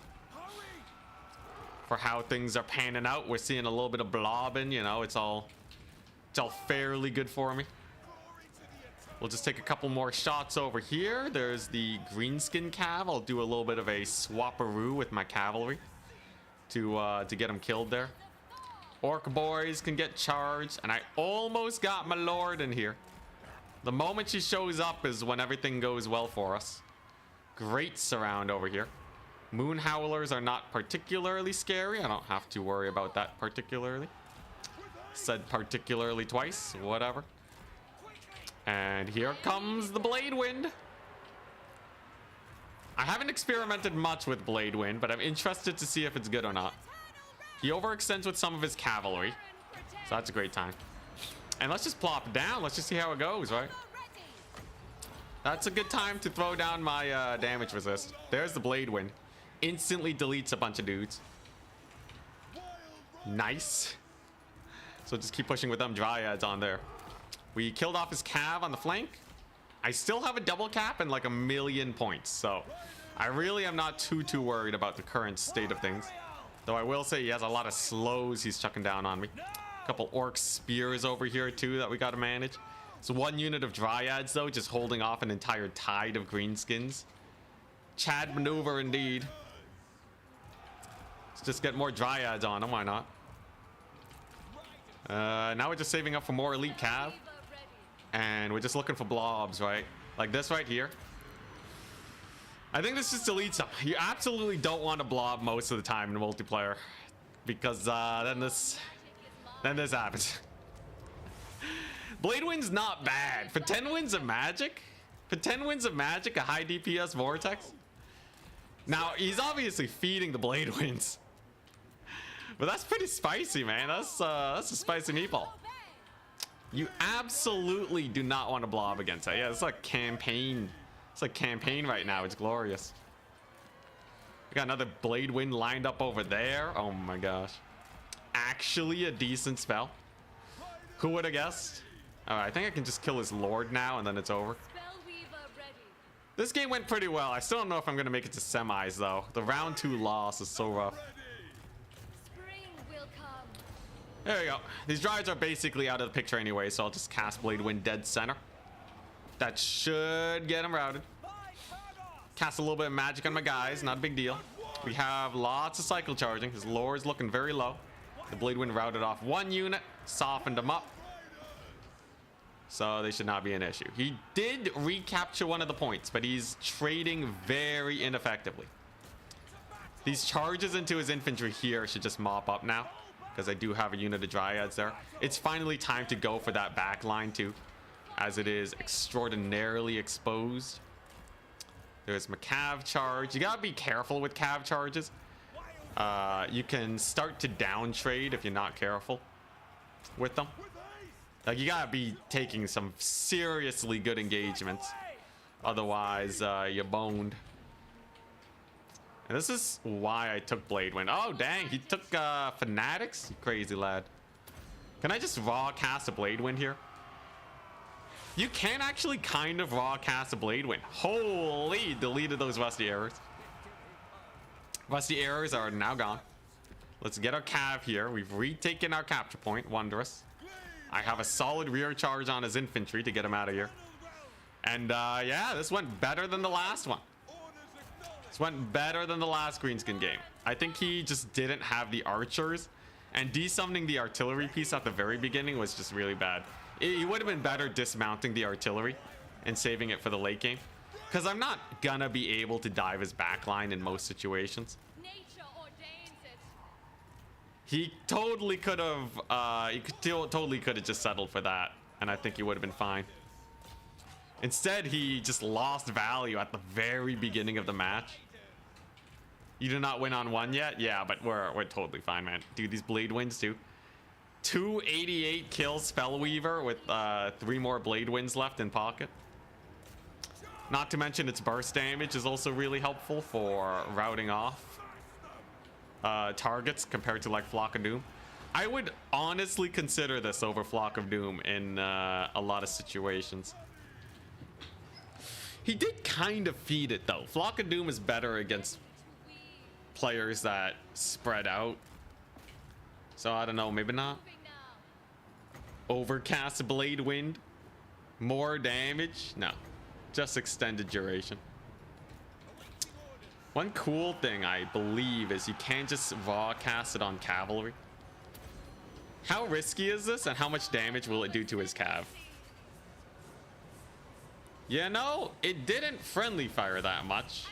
For how things are panning out, we're seeing a little bit of blobbing, you know, it's all fairly good for me. We'll just take a couple more shots over here. There's the greenskin cav. I'll do a little bit of a swapperoo with my cavalry to get him killed there. Orc boys can get charged, and I almost got my Lord in here. The moment she shows up is when everything goes well for us. Great surround over here. Moon Howlers are not particularly scary. I don't have to worry about that particularly. Said particularly twice, whatever. And here comes the Blade Wind. I haven't experimented much with Blade Wind, but I'm interested to see if it's good or not. He overextends with some of his cavalry, so that's a great time. And let's just plop down. Let's just see how it goes, right? That's a good time to throw down my damage resist. There's the Blade Wind. Instantly deletes a bunch of dudes. Nice. So just keep pushing with them Dryads on there. We killed off his cav on the flank. I still have a double cap and like 1,000,000 points, so I really am not too worried about the current state of things. Though I will say he has a lot of slows he's chucking down on me. A couple orc spears over here too that we got to manage. So one unit of Dryads though, just holding off an entire tide of greenskins. Chad maneuver indeed. Let's just get more Dryads on him, why not? Now we're just saving up for more elite cav. And we're just looking for blobs, right? Like this right here. I think this just deletes them. You absolutely don't want to blob most of the time in multiplayer. Because then this happens. Blade Wind's not bad. For 10 wins of magic? For 10 wins of magic, a high DPS vortex? Now, he's obviously feeding the Blade Winds. But that's pretty spicy, man. That's a spicy meatball. You absolutely do not want to blob against that. Yeah, it's like campaign. It's like campaign right now. It's glorious. We got another Blade Wind lined up over there. Oh my gosh. Actually a decent spell. Who would have guessed? Alright, I think I can just kill his Lord now and then it's over. This game went pretty well. I still don't know if I'm going to make it to semis though. The round 2 loss is so rough. There we go. These Dryads are basically out of the picture anyway, so I'll just cast Blade Wind dead center. That should get him routed. Cast a little bit of magic on my guys, not a big deal. We have lots of cycle charging. His Lord's looking very low. The Blade Wind routed off one unit, softened him up. So they should not be an issue. He did recapture one of the points, but he's trading very ineffectively. These charges into his infantry here should just mop up now, because I do have a unit of Dryads there. It's finally time to go for that back line too, as it is extraordinarily exposed. There's my cav charge. You gotta be careful with cav charges. You can start to down trade if you're not careful with them. Like, you gotta be taking some seriously good engagements, otherwise you're boned. And this is why I took Blade Wind. Oh dang, he took Fanatics? You crazy lad. Can I just raw cast a Blade Wind here? You can actually kind of raw cast a Blade Wind. Holy, deleted those Rusty Arrows. Rusty Arrows are now gone. Let's get our cav here. We've retaken our capture point. Wondrous. I have a solid rear charge on his infantry to get him out of here. And yeah, this went better than the last one. This went better than the last greenskin game. I think he just didn't have the archers, and desummoning the artillery piece at the very beginning was just really bad. It would have been better dismounting the artillery and saving it for the late game, because I'm not gonna be able to dive his backline in most situations. He totally could have totally could have just settled for that, and I think he would have been fine. Instead, he just lost value at the very beginning of the match. You did not win on one yet? Yeah, but we're totally fine, man. Dude, these blade winds too. 288 kills Spellweaver with 3 more blade winds left in pocket. Not to mention its burst damage is also really helpful for routing off targets compared to like Flock of Doom. I would honestly consider this over Flock of Doom in a lot of situations. He did kind of feed it though. Flock of Doom is better against players that spread out. So I don't know, maybe not. Overcast Blade Wind. More damage? No. Just extended duration. One cool thing I believe is you can't just raw cast it on cavalry. How risky is this and how much damage will it do to his cav? You know, it didn't friendly fire that much.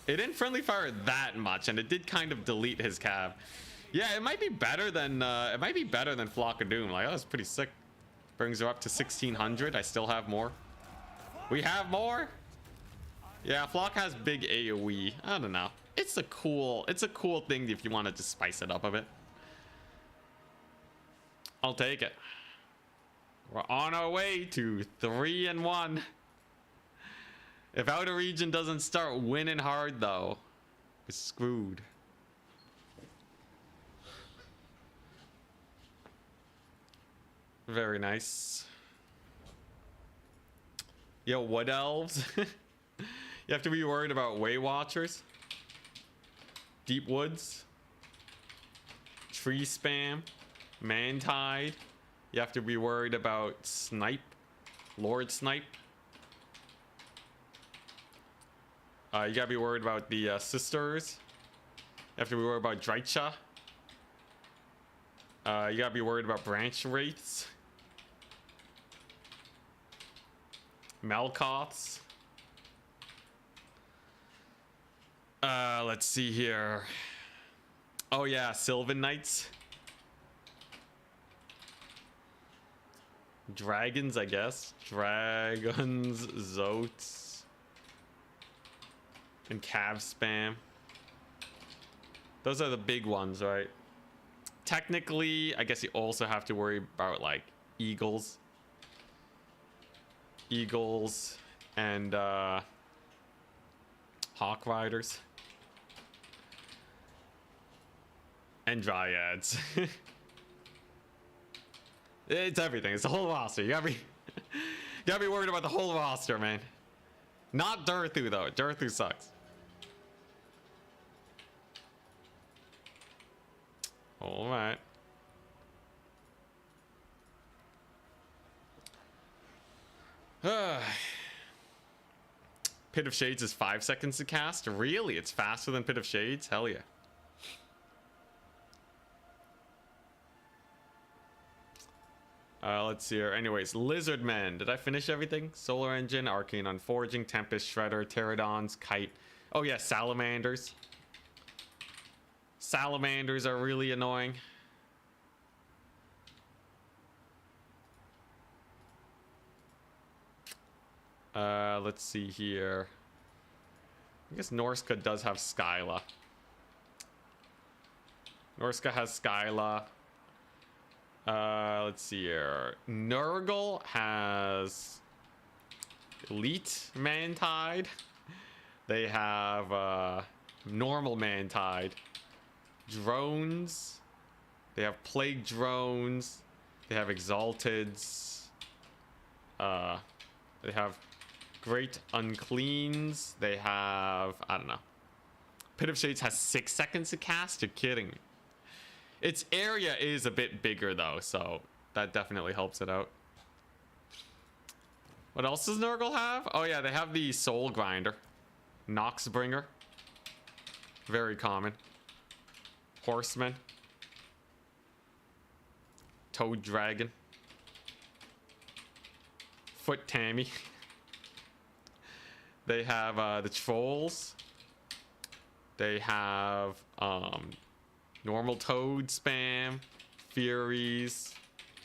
It didn't friendly fire that much, and it did kind of delete his cav. Yeah, it might be better than Flock of Doom. Like, that was pretty sick. Brings her up to 1600. I still have more. We have more. Yeah, Flock has big AoE. I don't know. It's a cool thing if you wanted to spice it up a bit. I'll take it. We're on our way to 3-1. If Outer Region doesn't start winning hard though, we're screwed. Very nice. Yo, Wood Elves. You have to be worried about Way Watchers. Deep Woods. Tree Spam. Mantide. You have to be worried about Snipe. Lord Snipe. You gotta be worried about the Sisters. You have to be worried about Drycha. You gotta be worried about Branch Wraiths. Melkoths. Let's see here. Oh yeah, Sylvan Knights. Dragons, I guess. Dragons, Zotes. And Cav Spam. Those are the big ones, right? Technically, I guess you also have to worry about like Eagles. Eagles and Hawk Riders. And Dryads. It's everything. It's the whole roster. You gotta be worried about the whole roster, man. Not Durthu though. Durthu sucks. All right. Pit of Shades is 5 seconds to cast. Really? It's faster than Pit of Shades? Hell yeah. Let's see here. Anyways, Lizardmen. Did I finish everything? Solar Engine, Arcane Unforging, Tempest, Shredder, Pterodons, Kite. Oh yeah, Salamanders. Salamanders are really annoying. Let's see here. I guess Norska does have Skyla. Norska has Skyla. Let's see here. Nurgle has Elite Mantide. They have normal Mantide. Drones. They have Plague Drones. They have Exalteds. They have Great Uncleans. They have, I don't know. Pit of Shades has 6 seconds to cast. You're kidding me. Its area is a bit bigger though, so that definitely helps it out. What else does Nurgle have? Oh yeah, they have the Soul Grinder. Noxbringer. Very common. Horseman. Toad Dragon. Foot Tammy. They have the Trolls. They have normal Toad spam. Furies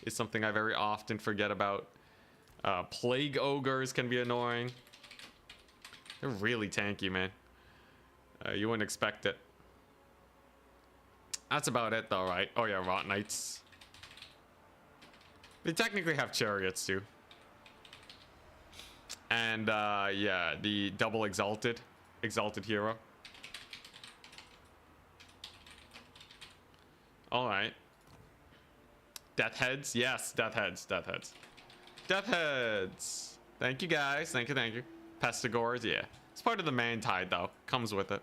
is something I very often forget about. Plague Ogres can be annoying. They're really tanky, man. You wouldn't expect it. That's about it though, right? Oh yeah, Rot Knights. They technically have chariots too. And yeah, the double exalted hero. All right. Death heads, yes, death heads. Death heads. Thank you guys, thank you. Pestigores, yeah. It's part of the man tide though, comes with it.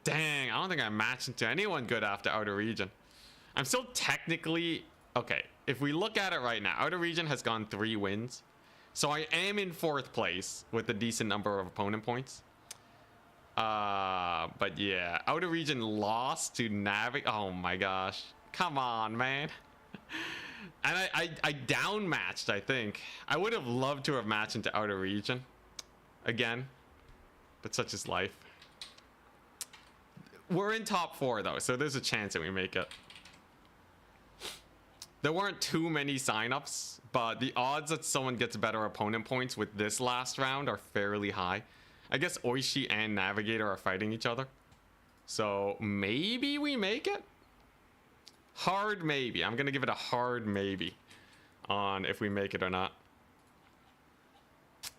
Dang, I don't think I matched into anyone good after Outer Region. I'm still technically, okay, if we look at it right now, Outer Region has gone 3 wins. So I am in 4th place with a decent number of opponent points. But yeah, Outer Region lost to Navi. Oh my gosh. Come on, man. And I down matched, I think. I would have loved to have matched into Outer Region again, but such is life. We're in top 4 though, so there's a chance that we make it. There weren't too many signups, but the odds that someone gets better opponent points with this last round are fairly high. I guess Oishi and Navigator are fighting each other, so maybe we make it. Hard maybe. I'm gonna give it a hard maybe on if we make it or not.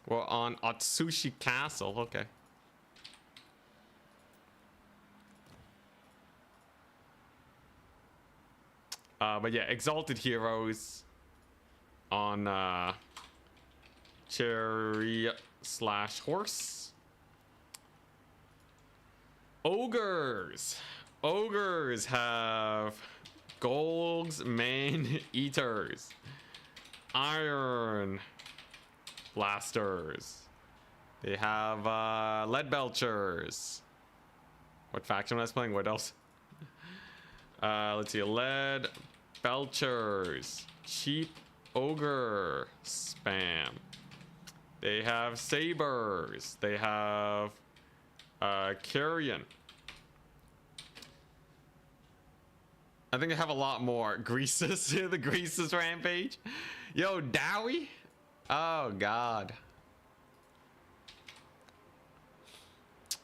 Well, on Atsushi Castle, okay. But yeah, Exalted Heroes on Chariot / Horse. Ogres. Ogres have Gold's Man Eaters, Iron Blasters. They have Lead Belchers. What faction was I playing? What else? Let's see. Lead Belchers. Cheap Ogre spam. They have Sabers. They have Carrion. I think I have a lot more. Greases. The Greases Rampage. Yo, Dowie. Oh, God.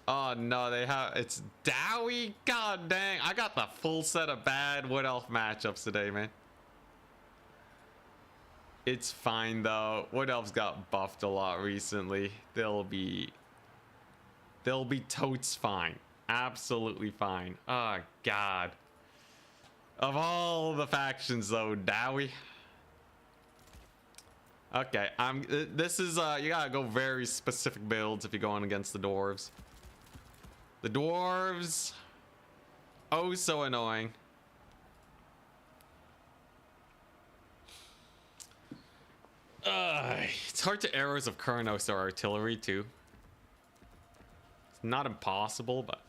Oh, no, they have... It's Dowie? God dang. I got the full set of bad Wood Elf matchups today, man. It's fine, though. Wood Elves got buffed a lot recently. They'll be totes fine. Absolutely fine. Oh, God. Of all the factions, though, Dowie. Okay, this is, you gotta go very specific builds if you're going against the Dwarves. The Dwarves, oh, so annoying. It's hard to arrows of Kurnos or artillery, too. It's not impossible, but...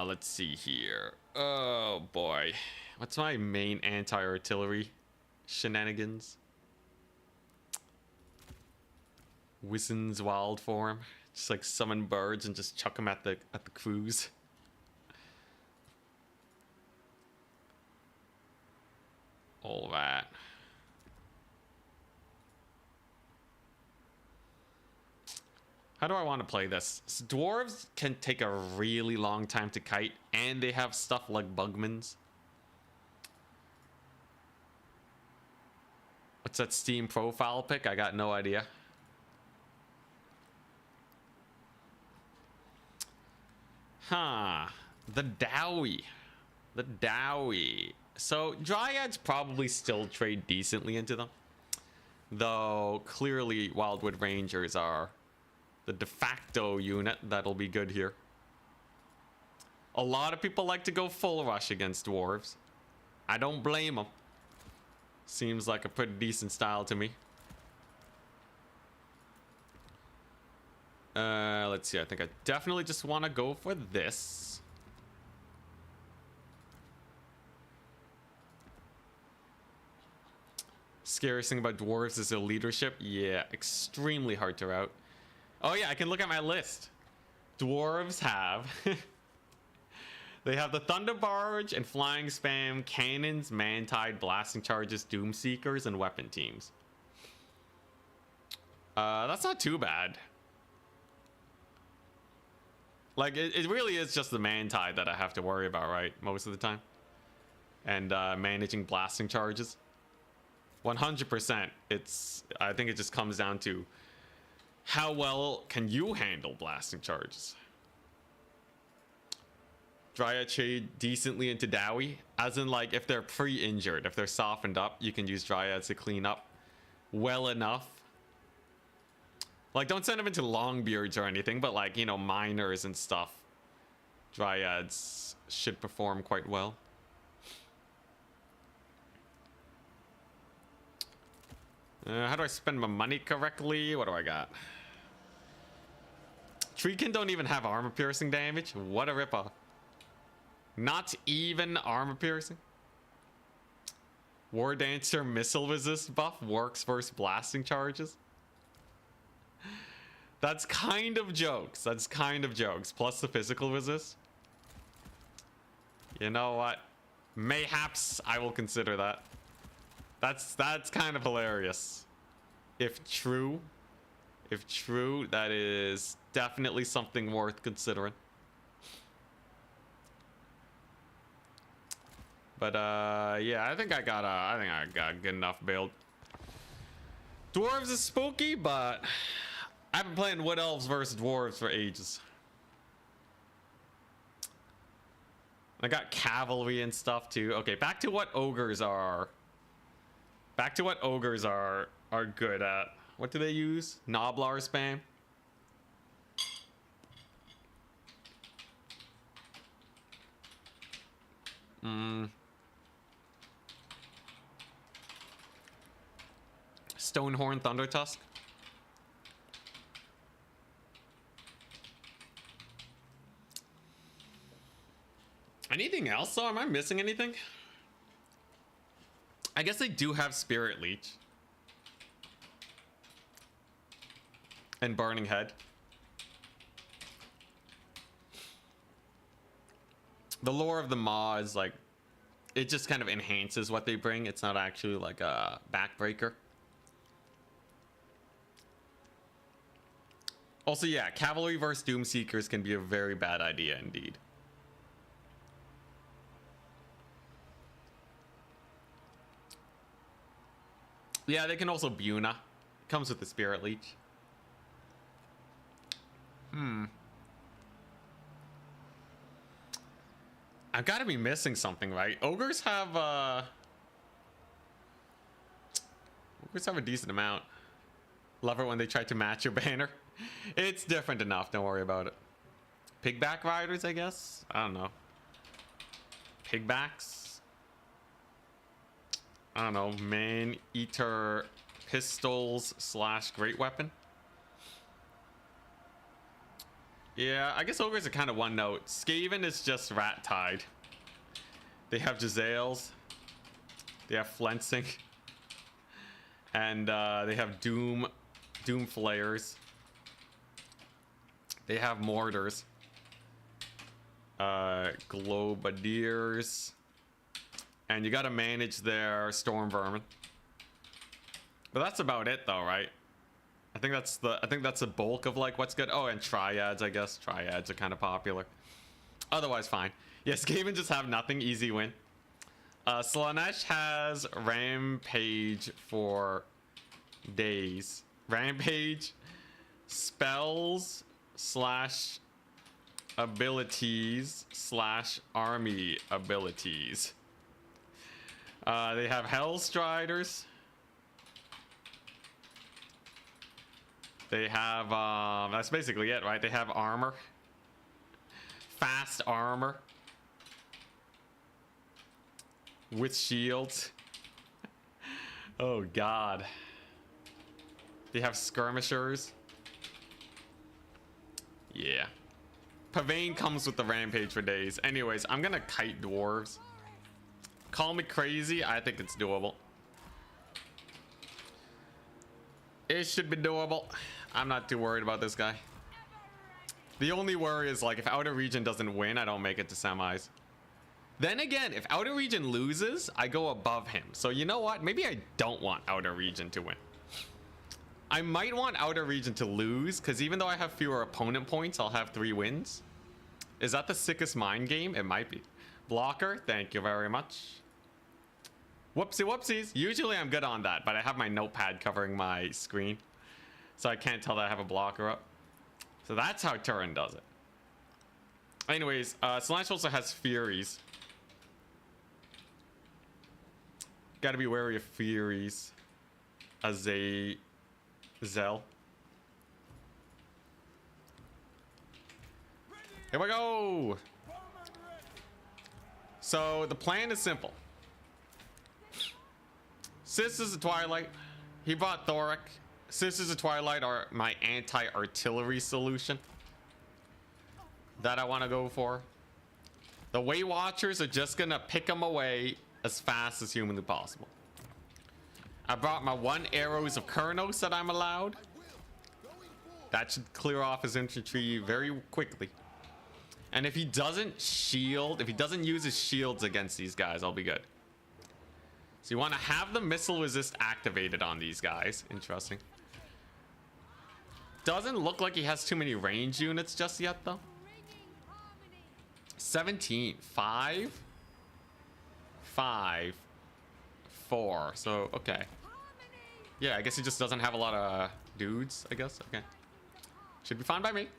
let's see here. Oh boy. What's my main anti-artillery shenanigans? Wizen's wild form. Just like summon birds and just chuck them at the crews. All that. How do I want to play this? So dwarves can take a really long time to kite, and they have stuff like Bugmans. What's that Steam profile pic? I got no idea. Huh. The Dowie. The Dowie. So Dryads probably still trade decently into them, though clearly Wildwood Rangers are the de facto unit that'll be good here. A lot of people like to go full rush against dwarves. I don't blame them. Seems like a pretty decent style to me. Let's see. I think I definitely just want to go for this. Scariest thing about dwarves is their leadership. Yeah, extremely hard to route. Oh yeah, I can look at my list. Dwarves have... They have the Thunder Barge and Flying Spam, Cannons, Mantide, Blasting Charges, Doom Seekers, and Weapon Teams. That's not too bad. Like, it really is just the man tide that I have to worry about, right? Most of the time. And managing blasting charges. 100%. I think it just comes down to how well can you handle blasting charges. Dryad Shade decently into Dowie. As in, like, if they're pre-injured, if they're softened up, you can use Dryads to clean up well enough. Like, don't send them into Longbeards or anything, but, like, you know, minors and stuff. Dryads should perform quite well. How do I spend my money correctly? What do I got? Treekin don't even have armor piercing damage. What a ripoff. Not even armor piercing. War Dancer missile resist buff works versus blasting charges. That's kind of jokes. That's kind of jokes. Plus the physical resist. You know what? Mayhaps I will consider that. That's kind of hilarious. If true, that is definitely something worth considering. But yeah, I think I got a good enough build. Dwarves is spooky, but I've been playing Wood Elves versus Dwarves for ages. I got cavalry and stuff too. Okay, back to what ogres are. Back to what ogres are good at. What do they use? Noblar spam. Stonehorn Thundertusk. Anything else though? Am I missing anything? I guess they do have Spirit Leech. And Burning Head. The lore of the Maw is like, it just kind of enhances what they bring. It's not actually like a backbreaker. Also, yeah, Cavalry versus Doomseekers can be a very bad idea indeed. Yeah, they can also Buna. Comes with the Spirit Leech. I've got to be missing something, right? Ogres have a decent amount. Love it when they try to match your banner. It's different enough, don't worry about it. Pigback Riders, I guess? I don't know. Pigbacks? I don't know. Man-Eater Pistols / Great Weapon? Yeah, I guess Ogres are kind of one note. Skaven is just Rat Tide. They have Giselles. They have Flensing. And they have Doom Flayers. They have Mortars. Globadiers. And you gotta manage their Storm Vermin. But that's about it though, right? I think that's the bulk of like what's good. Oh, and Triads, I guess. Triads are kind of popular. Otherwise, fine. Yes, Skaven just have nothing. Easy win. Slaanesh has Rampage for days. Rampage, spells / abilities / army abilities. They have Hellstriders. They have, that's basically it, right? They have armor. Fast armor. With shields. Oh, God. They have skirmishers. Yeah. Pavane comes with the Rampage for days. Anyways, I'm gonna kite Dwarves. Call me crazy. I think it's doable. It should be doable. I'm not too worried about this guy. The only worry is like if Outer Region doesn't win, I don't make it to semis. Then again, if Outer Region loses, I go above him. So you know what? Maybe I don't want Outer Region to win. I might want Outer Region to lose, because even though I have fewer opponent points, I'll have 3 wins. Is that the sickest mind game? It might be. Blocker, thank you very much. Whoopsie whoopsies. Usually I'm good on that, but I have my notepad covering my screen, so I can't tell that I have a blocker up. So that's how Turin does it. Anyways, Celestial also has Furies. Gotta be wary of Furies. As a Zell. Here we go. So the plan is simple. Sisters of Twilight. He bought Thoric. Sisters of Twilight are my anti-artillery solution that I want to go for. The Way Watchers are just gonna pick them away as fast as humanly possible. I brought my 1 arrows of Kurnos that I'm allowed. That should clear off his infantry very quickly. And if he doesn't shield, if he doesn't use his shields against these guys, I'll be good. So you want to have the missile resist activated on these guys. Interesting. Doesn't look like he has too many range units just yet, though. 17. 5. 5. 4. So, okay. Yeah, I guess he just doesn't have a lot of dudes, I guess. Okay. Should be fine by me.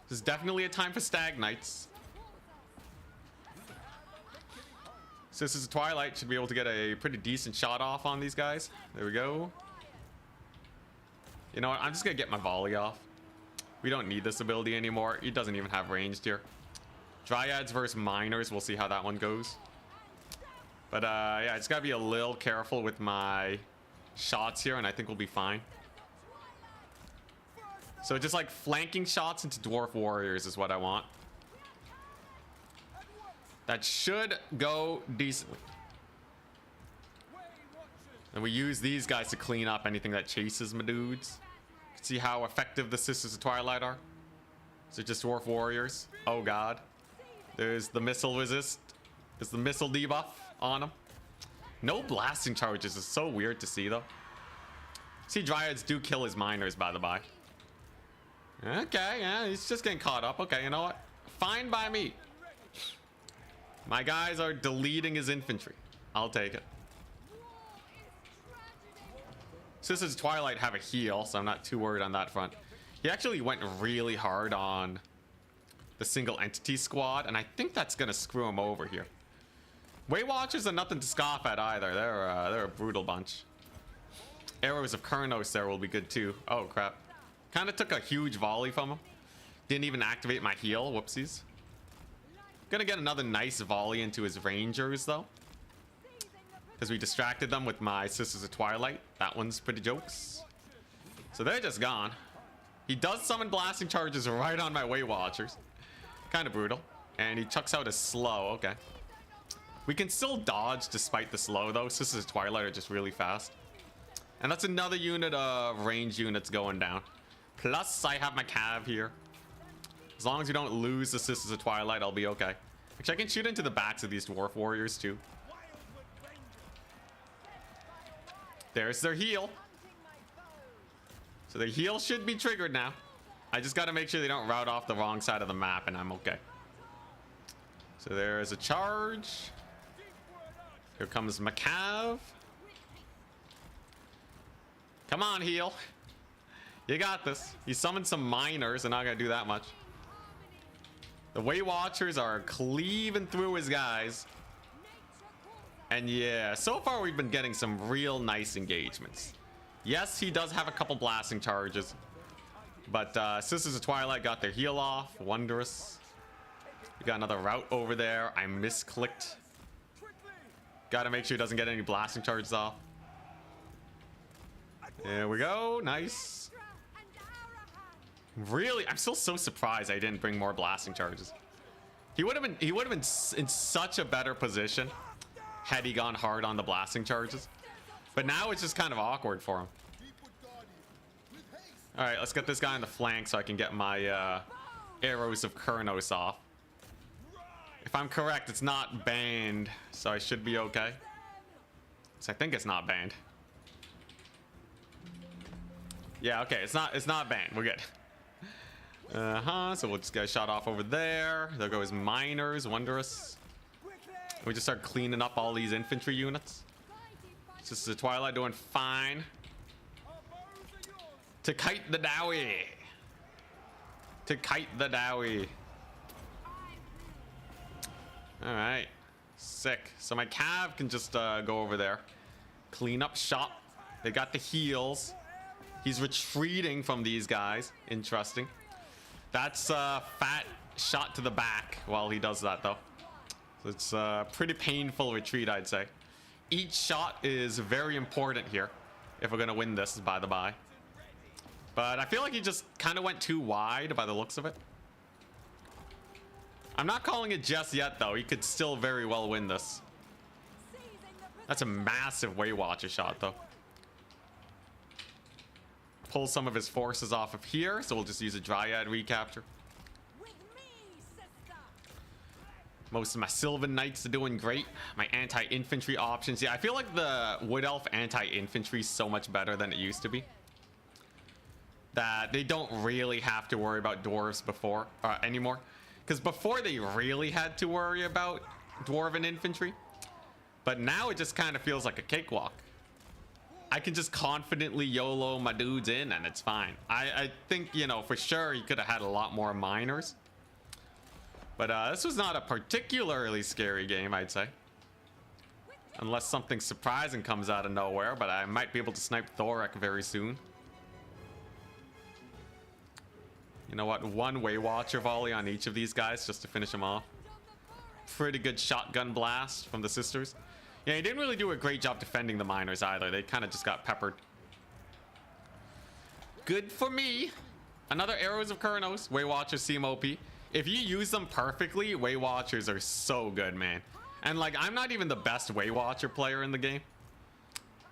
This is definitely a time for Stag Knights. Sisters of Twilight should be able to get a pretty decent shot off on these guys. There we go. You know what? I'm just going to get my volley off. We don't need this ability anymore. He doesn't even have ranged here. Dryads versus Miners. We'll see how that one goes. But yeah, I just got to be a little careful with my shots here, and I think we'll be fine. So just like flanking shots into Dwarf Warriors is what I want. That should go decently. And we use these guys to clean up anything that chases my dudes. You can see how effective the Sisters of Twilight are. Is it just Dwarf Warriors? Oh god. There's the missile resist. There's the missile debuff on them. No blasting charges is so weird to see though. See, Dryads do kill his Miners, by the by. Okay, yeah, he's just getting caught up. Okay, you know what? Fine by me. My guys are deleting his infantry. I'll take it. Sisters of Twilight have a heal, so I'm not too worried on that front. He actually went really hard on the single entity squad, and I think that's gonna screw him over here. Way Watchers are nothing to scoff at either. They're a brutal bunch. Arrows of Kurnos there will be good too. Oh crap. Kind of took a huge volley from him. Didn't even activate my heal. Whoopsies. Gonna get another nice volley into his Rangers though, because we distracted them with my Sisters of Twilight. That one's pretty jokes. So they're just gone. He does summon blasting charges right on my Way Watchers. Kind of brutal. And he chucks out a slow. Okay. We can still dodge despite the slow though. Sisters of Twilight are just really fast. And that's another unit of range units going down. Plus, I have my cav here. As long as we don't lose the Sisters of Twilight, I'll be okay. Actually, I can shoot into the backs of these Dwarf Warriors too. There's their heal. So their heal should be triggered now. I just got to make sure they don't route off the wrong side of the map, and I'm okay. So there's a charge. Here comes Macav. Come on, heal. You got this. He summoned some Miners, and not gonna do that much. The Way Watchers are cleaving through his guys. And yeah, so far we've been getting some real nice engagements. Yes, he does have a couple blasting charges. But Sisters of Twilight got their heal off. Wondrous. We got another route over there. I misclicked. Gotta make sure he doesn't get any blasting charges off. There we go. Nice. Really, I'm still so surprised I didn't bring more blasting charges. He would have been in such a better position had he gone hard on the blasting charges. But now it's just kind of awkward for him. All right, let's get this guy on the flank so I can get my arrows of Kurnos off. If I'm correct, it's not banned, so I should be okay. So I think it's not banned. Yeah, okay, it's not banned. We're good. So we'll just get a shot off over there. There go his miners, wondrous. We just start cleaning up all these infantry units. This is the Twilight doing fine. To kite the Dowie. To kite the Dowie. Alright. Sick. So my Cav can just go over there. Clean up shop. They got the heals. He's retreating from these guys. Interesting. That's a fat shot to the back while he does that, though. So it's a pretty painful retreat, I'd say. Each shot is very important here if we're going to win this, by the by. But I feel like he just kind of went too wide by the looks of it. I'm not calling it just yet, though. He could still very well win this. That's a massive Way Watcher shot, though. Pull some of his forces off of here, so we'll just use a Dryad recapture. Most of my Sylvan Knights are doing great. My anti-infantry options. Yeah, I feel like the Wood Elf anti-infantry is so much better than it used to be. That they don't really have to worry about dwarves anymore. Because before they really had to worry about Dwarven infantry. But now it just kind of feels like a cakewalk. I can just confidently YOLO my dudes in and it's fine. I think, you know, for sure he could have had a lot more miners. But this was not a particularly scary game, I'd say. Unless something surprising comes out of nowhere, but I might be able to snipe Thorek very soon. You know what? One Way Watcher volley on each of these guys just to finish them off. Pretty good shotgun blast from the sisters. Yeah, he didn't really do a great job defending the miners either. They kind of just got peppered. Good for me. Another Arrows of Kurnos. Way Watchers seem OP. If you use them perfectly, Way Watchers are so good, man. And like, I'm not even the best Way Watcher player in the game.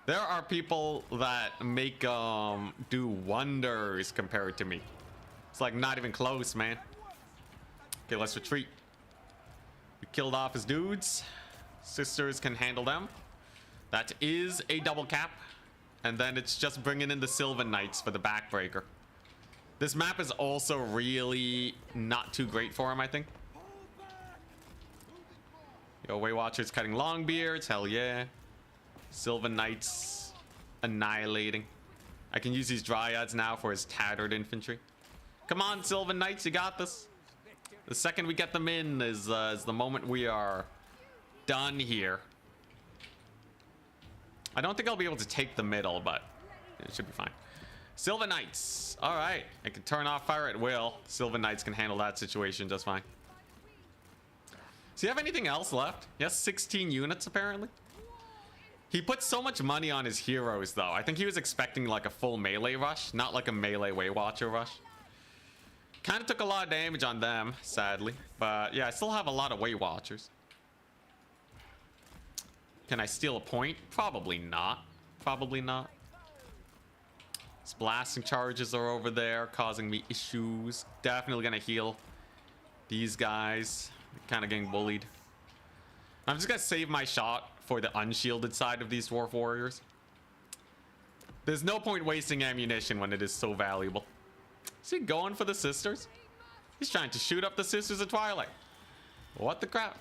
There are people that make do wonders compared to me. It's like not even close, man. Okay, let's retreat. We killed off his dudes. Sisters can handle them. That is a double cap. And then it's just bringing in the Sylvan Knights for the backbreaker. This map is also really not too great for him, I think. Yo, Way Watchers cutting Longbeards. Hell yeah. Sylvan Knights annihilating. I can use these Dryads now for his tattered infantry. Come on, Sylvan Knights, you got this. The second we get them in is the moment we are done here. I don't think I'll be able to take the middle, but it should be fine. Sylvan Knights. All right. I can turn off fire at will. Sylvan Knights can handle that situation just fine. Does he have anything else left? He has 16 units, apparently. He put so much money on his heroes, though. I think he was expecting like a full melee rush, not like a melee Way Watcher rush. Kind of took a lot of damage on them, sadly. But yeah, I still have a lot of Way Watchers. Can I steal a point? Probably not. Probably not. His blasting charges are over there, causing me issues. Definitely gonna heal these guys. Kind of getting bullied. I'm just gonna save my shot for the unshielded side of these dwarf warriors. There's no point wasting ammunition when it is so valuable. Is he going for the sisters? He's trying to shoot up the Sisters of Twilight. What the crap?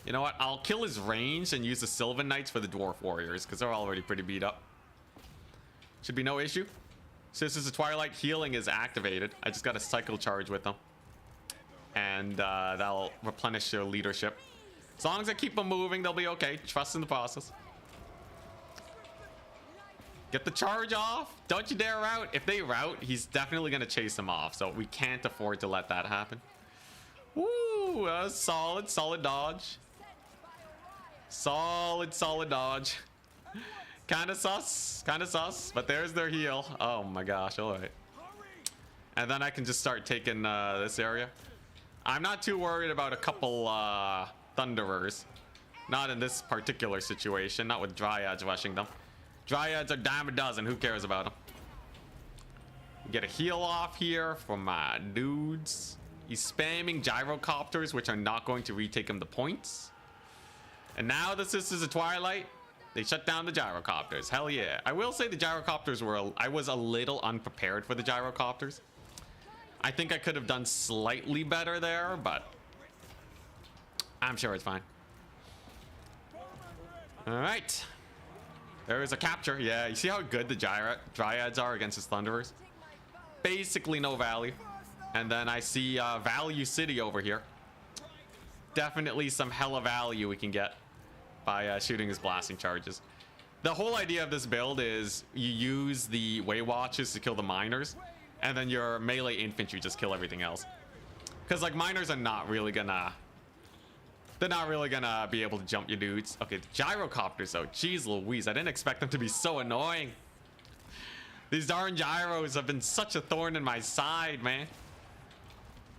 You know what? I'll kill his range and use the Sylvan Knights for the Dwarf Warriors because they're already pretty beat up. Should be no issue. Sisters of Twilight healing is activated. I just got a cycle charge with them. And that'll replenish their leadership. As long as I keep them moving, they'll be okay. Trust in the process. Get the charge off. Don't you dare rout. If they rout, he's definitely going to chase them off. So we can't afford to let that happen. Woo! Solid dodge. Solid dodge. Kind of sus. But there's their heal. Oh my gosh. All right. And then I can just start taking this area. I'm not too worried about a couple Thunderers. Not in this particular situation. Not with Dryads rushing them. Dryads are dime a dozen. Who cares about them? Get a heal off here for my dudes. He's spamming gyrocopters, which are not going to retake him the points. And now the Sisters of Twilight, they shut down the gyrocopters. Hell yeah. I will say the gyrocopters were, I was a little unprepared for the gyrocopters. I think I could have done slightly better there, but I'm sure it's fine. All right. There is a capture. Yeah, you see how good the Dryads are against his Thunderers? Basically no value. And then I see Value City over here. Definitely some hella value we can get by shooting his blasting charges. The whole idea of this build is you use the Way Watchers to kill the miners, and then your melee infantry just kill everything else. Because like miners are not really gonna, they're not really gonna be able to jump your dudes. Okay, the gyrocopters though, jeez Louise, I didn't expect them to be so annoying. These darn gyros have been such a thorn in my side, man.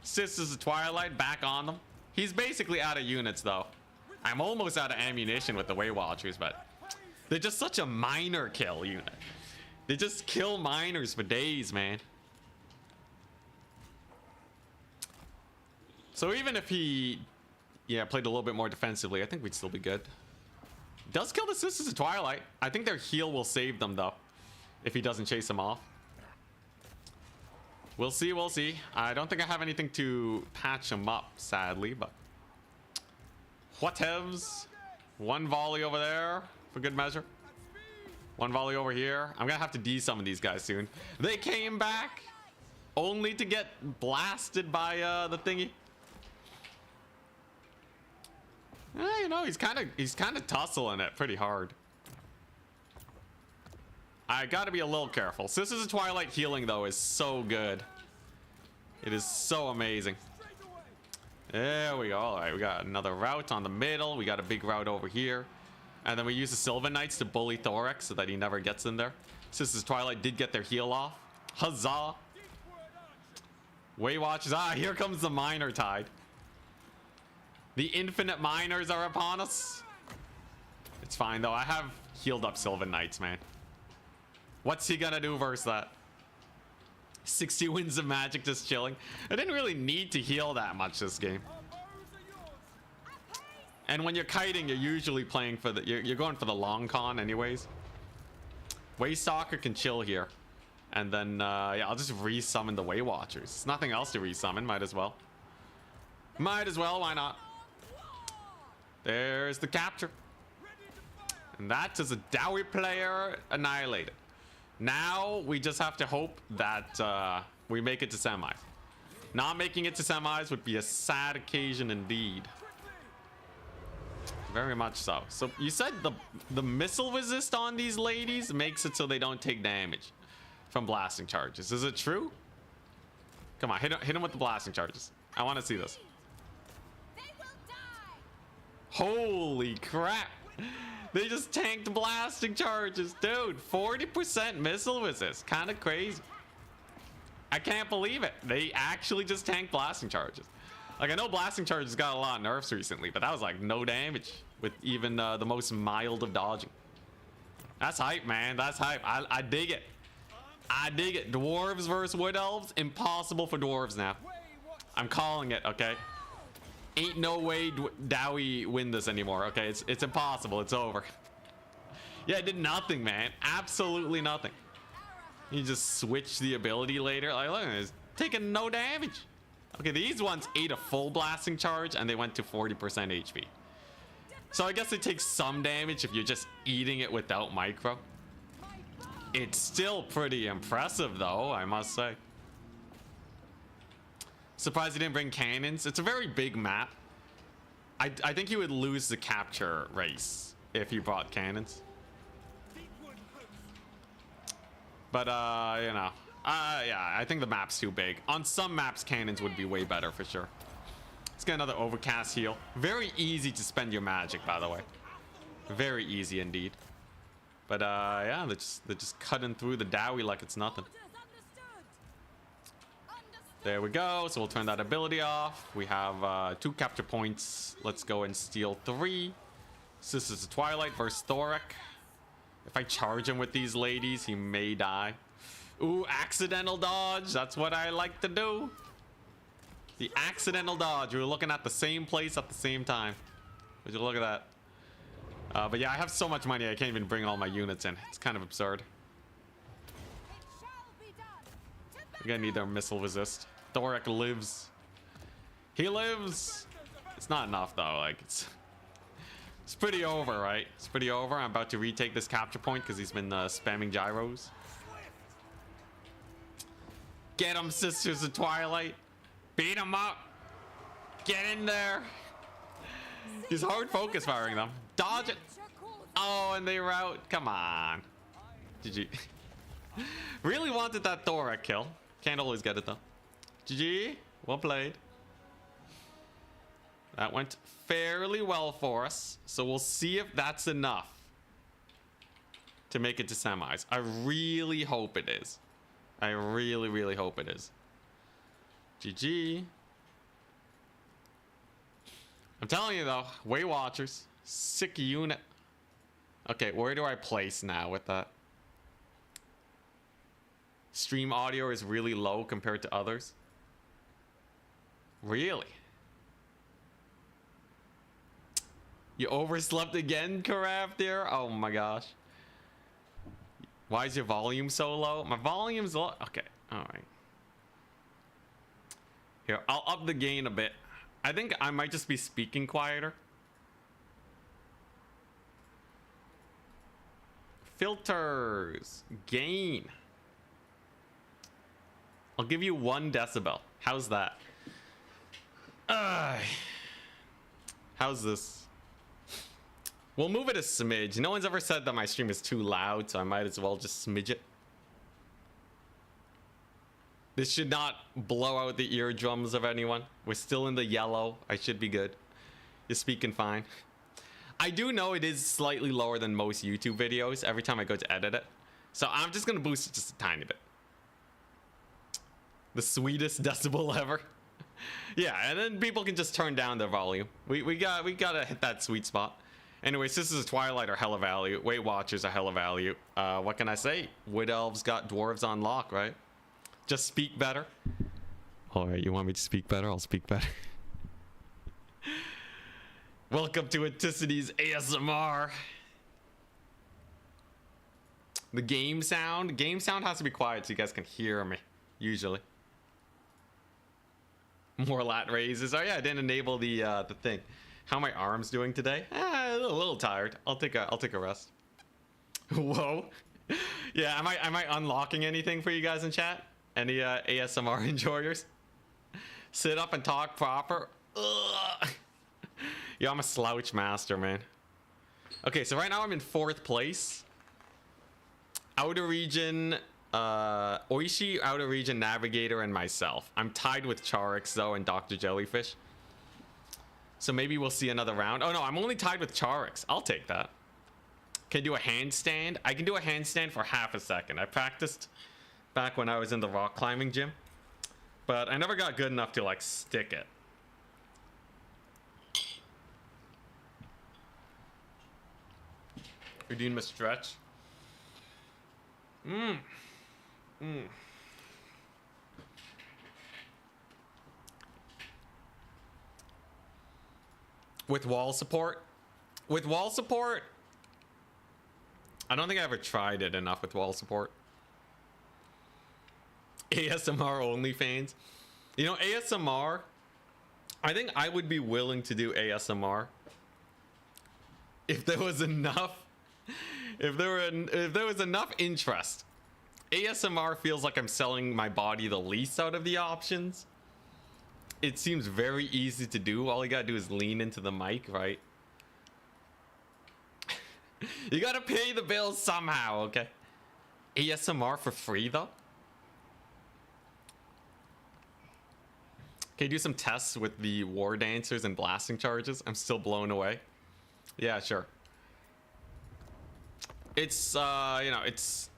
Sisters of Twilight back on them. He's basically out of units though. I'm almost out of ammunition with the Way Watchers, but they're just such a miner kill unit. They just kill miners for days, man. So even if he, played a little bit more defensively, I think we'd still be good. Does kill the Sisters of Twilight. I think their heal will save them though, if he doesn't chase them off. We'll see, we'll see. I don't think I have anything to patch them up, sadly, but whatevs. One volley over there for good measure. One volley over here. I'm gonna have to de-summon these guys soon. They came back only to get blasted by the thingy. You know, he's kind of tussling it pretty hard. I gotta be a little careful. Sisters of Twilight healing though is so good. It is so amazing. There we go. All right, we got another route on the middle. We got a big route over here. And then we use the Sylvan Knights to bully Thorax so that he never gets in there. Sisters of Twilight did get their heal off. Huzzah. Way Watchers. Ah, here comes the Miner Tide. The infinite miners are upon us. It's fine though. I have healed up Sylvan Knights, man. What's he gonna do versus that? 60 wins of magic just chilling. I didn't really need to heal that much this game. And when you're kiting, you're usually playing for the, you're going for the long con anyways. Waystalker can chill here. And then, yeah, I'll just resummon the Way Watchers. There's nothing else to resummon, might as well. Might as well, why not? There's the capture. And that is a Dowie player annihilated. Now we just have to hope that we make it to semis. Not making it to semis would be a sad occasion indeed. Very much so. So you said the missile resist on these ladies makes it so they don't take damage from blasting charges. Is it true? Come on, hit him with the blasting charges. I want to see this. Holy crap. They just tanked blasting charges, dude. 40% missile resist. Kind of crazy. I can't believe it. They actually just tanked blasting charges. Like, I know blasting charges got a lot of nerfs recently, but that was like no damage with even the most mild of dodging. That's hype, man. That's hype. I dig it. I dig it. Dwarves versus Wood Elves. Impossible for dwarves now. I'm calling it, okay? Ain't no way Dowie win this anymore, okay? It's impossible. It's over. Yeah, it did nothing, man. Absolutely nothing. You just switch the ability later. Like, look at this. Taking no damage. Okay, these ones ate a full blasting charge and they went to 40% HP. So I guess it takes some damage if you're just eating it without micro. It's still pretty impressive though, I must say. Surprised he didn't bring cannons. It's a very big map. I think he would lose the capture race if he brought cannons. But you know, yeah, I think the map's too big. On some maps, cannons would be way better for sure. Let's get another overcast heal. Very easy to spend your magic, by the way. Very easy indeed. But yeah, they're just cutting through the Dowie like it's nothing. There we go. So we'll turn that ability off. We have 2 capture points. Let's go and steal 3. Sisters of Twilight versus Thoric. If I charge him with these ladies, he may die. Ooh, accidental dodge. That's what I like to do. The accidental dodge. We were looking at the same place at the same time. Would you look at that? But yeah, I have so much money I can't even bring all my units in. It's kind of absurd. We're gonna need their missile resist. Thoric lives. He lives. It's not enough though. Like it's pretty over, right? It's pretty over. I'm about to retake this capture point because he's been spamming gyros. Get him, Sisters of Twilight. Beat him up. Get in there. He's hard focus firing them. Dodge it. Oh, and they rout. Come on. GG. Really wanted that Thoric kill. Can't always get it though. GG. Well played. That went fairly well for us. So we'll see if that's enough to make it to semis. I really hope it is. I really, really hope it is. GG. I'm telling you though, Weight Watchers, sick unit. Okay, where do I place now with that? Stream audio is really low compared to others. Really? You overslept again, Carav there? Oh my gosh. Why is your volume so low? My volume's low. Okay, alright. Here, I'll up the gain a bit. I think I might just be speaking quieter. Filters. Gain. I'll give you 1 decibel. How's that? How's this? We'll move it a smidge. No one's ever said that my stream is too loud, so I might as well just smidge it. This should not blow out the eardrums of anyone. We're still in the yellow. I should be good. You're speaking fine. I do know it is slightly lower than most YouTube videos every time I go to edit it. So I'm just going to boost it just a tiny bit. The sweetest decibel ever. Yeah, and then people can just turn down their volume. We gotta hit that sweet spot. Anyway, Sisters of Twilight are hella value. Weight Watchers are hella value. What can I say? Wood Elves got Dwarves on lock, right? Just speak better. Alright, you want me to speak better? I'll speak better. Welcome to Anticity's ASMR. The game sound. Game sound has to be quiet so you guys can hear me. Usually. More lat raises. Oh yeah, I didn't enable the thing. How are my arms doing today? A little tired. I'll take a rest. Whoa. Yeah, am I unlocking anything for you guys in chat? Any ASMR enjoyers? Sit up and talk proper. Ugh. Yeah, I'm a slouch master, man. Okay, so right now I'm in 4th place. Outer region, Oishi, Outer region, Navigator, and myself. I'm tied with Charix though and Dr. Jellyfish. So maybe we'll see another round. Oh no, I'm only tied with Charix. I'll take that. Can I do a handstand? I can do a handstand for half a second. I practiced back when I was in the rock climbing gym, but I never got good enough to like stick it. You're doing a stretch. With wall support? With wall support, I don't think I ever tried it enough with wall support. ASMR OnlyFans. You know, ASMR, I think I would be willing to do ASMR if there was enough, if there was enough interest. ASMR feels like I'm selling my body the least out of the options. It seems very easy to do. All you gotta do is lean into the mic, right? You gotta pay the bills somehow, okay? ASMR for free though? Can you do some tests with the war dancers and blasting charges? I'm still blown away. Yeah, sure. It's you know, it's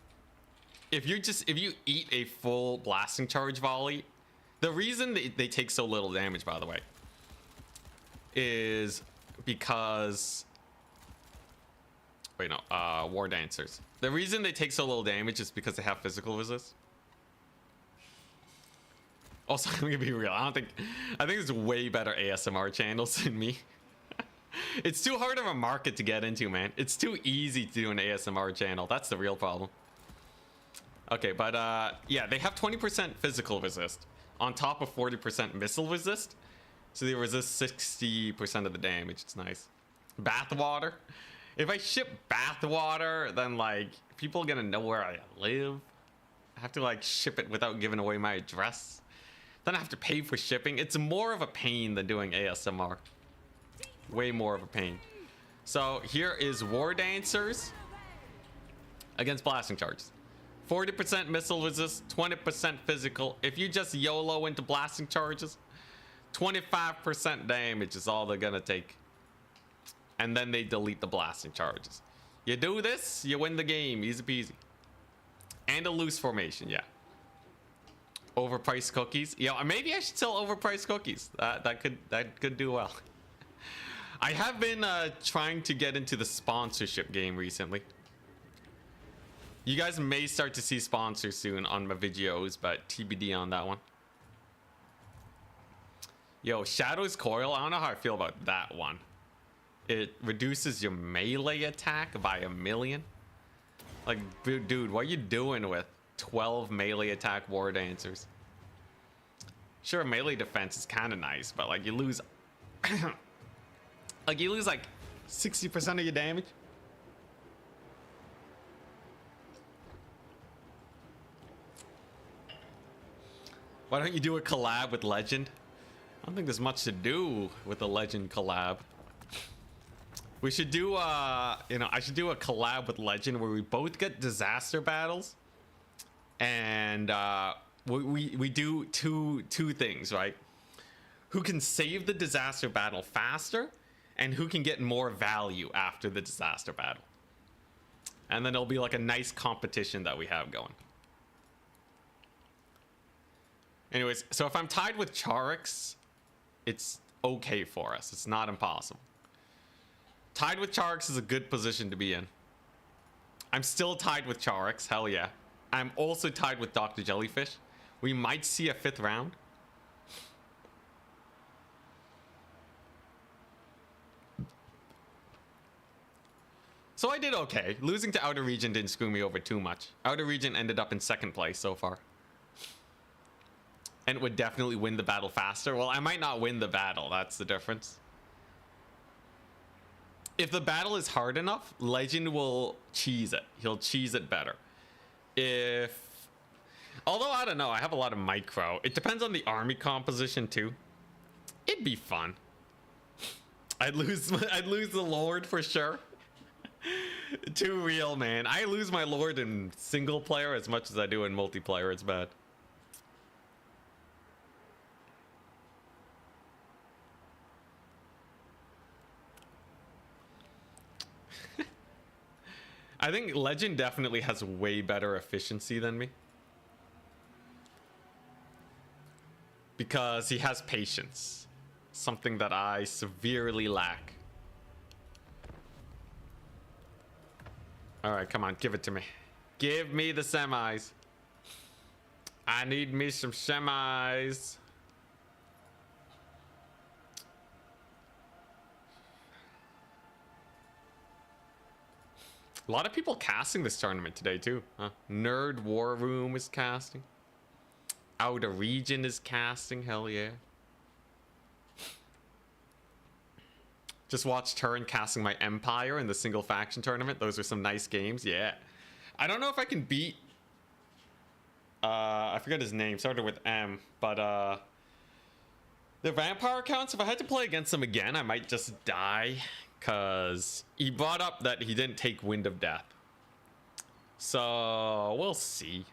if you eat a full blasting charge volley, the reason they take so little damage, by the way, is because wait, no, war dancers. The reason they take so little damage is because they have physical resist. Also, I'm gonna be real. I think there's way better ASMR channels than me. It's too hard of a market to get into, man. It's too easy to do an ASMR channel. That's the real problem. Okay, but yeah, they have 20% physical resist on top of 40% missile resist. So they resist 60% of the damage. It's nice. Bathwater. If I ship bathwater, then like people are gonna know where I live. I have to like ship it without giving away my address. Then I have to pay for shipping. It's more of a pain than doing ASMR. Way more of a pain. So here is War Dancers against blasting charges. 40% missile resist, 20% physical. If you just YOLO into blasting charges, 25% damage is all they're gonna take. And then they delete the blasting charges. You do this, you win the game, easy peasy. And a loose formation, yeah. Overpriced cookies. Yeah, maybe I should sell overpriced cookies. That could do well. I have been trying to get into the sponsorship game recently. You guys may start to see sponsors soon on my videos, but TBD on that one. Yo, Shadow's Coil. I don't know how I feel about that one. It reduces your melee attack by 1,000,000. Like, dude, what are you doing with 12 melee attack War Dancers? Sure, melee defense is kind of nice, but like you lose, like 60% of your damage. Why don't you do a collab with Legend? I don't think there's much to do with the Legend collab. We should do, you know, I should do a collab with Legend where we both get disaster battles, and we do two things, right? Who can save the disaster battle faster, and who can get more value after the disaster battle. And then it'll be like a nice competition that we have going. Anyways, so if I'm tied with Charix, it's okay for us. It's not impossible. Tied with Charix is a good position to be in. I'm still tied with Charix, hell yeah. I'm also tied with Dr. Jellyfish. We might see a 5th round. So I did okay. Losing to Outer Region didn't screw me over too much. Outer Region ended up in 2nd place so far. And would definitely win the battle faster. Well, I might not win the battle. That's the difference. If the battle is hard enough, Legend will cheese it. He'll cheese it better. Although, I don't know. I have a lot of micro. It depends on the army composition, too. It'd be fun. I'd lose the Lord for sure. Too real, man. I lose my Lord in single player as much as I do in multiplayer. It's bad. I think Legend definitely has way better efficiency than me. Because he has patience. Something that I severely lack. Alright, come on, give it to me. Give me the semis. I need me some semis. A lot of people casting this tournament today too, huh? Nerd War Room is casting. Outer Region is casting, hell yeah. Just watched Turin casting my Empire in the single faction tournament. Those were some nice games, yeah. I don't know if I can beat... I forgot his name, started with M, but the vampire accounts, if I had to play against him again, I might just die. Because he brought up that he didn't take Wind of Death. So, we'll see.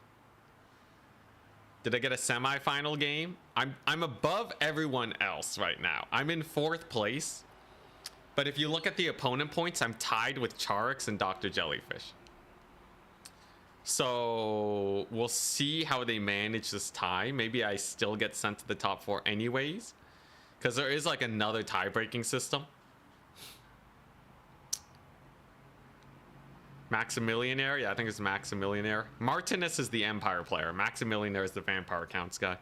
Did I get a semi-final game? I'm above everyone else right now. I'm in 4th place. But if you look at the opponent points, I'm tied with Charix and Dr. Jellyfish. So, we'll see how they manage this tie. Maybe I still get sent to the top 4 anyways. Because there is like another tie-breaking system. Maximillionaire? Yeah, I think it's Maximillionaire. Martinus is the Empire player. Maximillionaire is the Vampire Counts guy.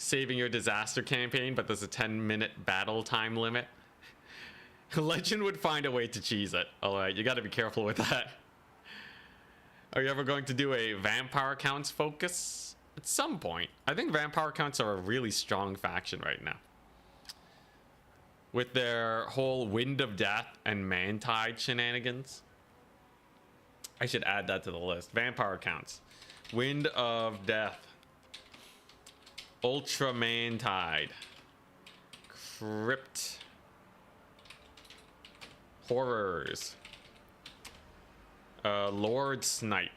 saving your disaster campaign, but there's a 10-minute battle time limit. Legend would find a way to cheese it. Alright, you gotta be careful with that. Are you ever going to do a vampire counts focus? At some point. I think vampire counts are a really strong faction right now. With their whole Wind of Death and Mantide shenanigans. I should add that to the list. Vampire counts. Wind of Death. Ultra Mantide. Crypt. Horrors. Lord Snipe.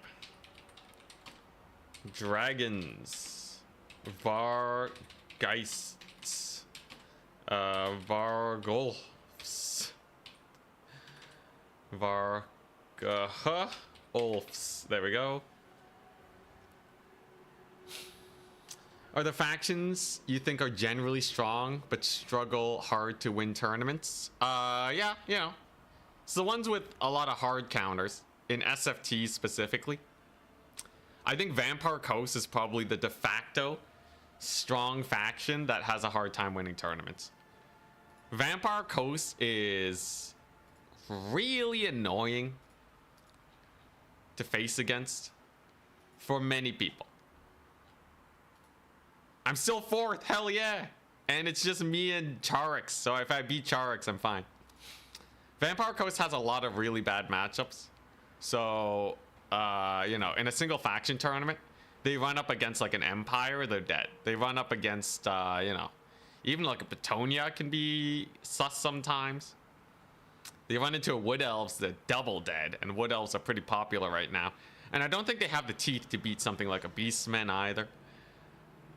Dragons. Vargeists. Vargolfs. Ulfs. There we go. Are the factions you think are generally strong but struggle hard to win tournaments? Yeah, you know. It's the ones with a lot of hard counters, in SFT specifically. I think Vampire Coast is probably the de facto strong faction that has a hard time winning tournaments. Vampire Coast is really annoying to face against for many people. I'm still 4th, hell yeah! And it's just me and Charix, so if I beat Charix, I'm fine. Vampire Coast has a lot of really bad matchups. So, you know, in a single faction tournament, they run up against like an Empire, they're dead. They run up against, you know, even like a Petonia can be sus sometimes. They run into a Wood Elves, they're double dead, and Wood Elves are pretty popular right now. And I don't think they have the teeth to beat something like a Beastman either.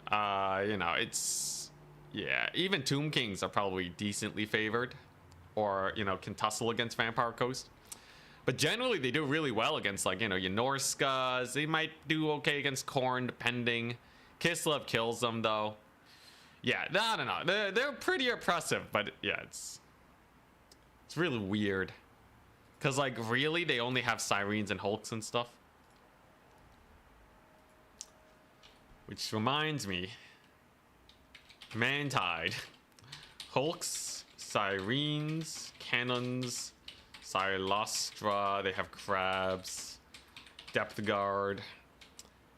You know, it's, yeah, even Tomb Kings are probably decently favored, or, you know, can tussle against Vampire Coast. But generally, they do really well against, like, you know, your Norskas. They might do okay against Khorne, depending. Kislev kills them, though. Yeah, I don't know. They're pretty oppressive, but yeah, it's really weird. Because, like, really, they only have Sirens and Hulks and stuff. Which reminds me, Mantide, Hulks, Sirens, Cannons, Silostra, they have Crabs, Depth Guard.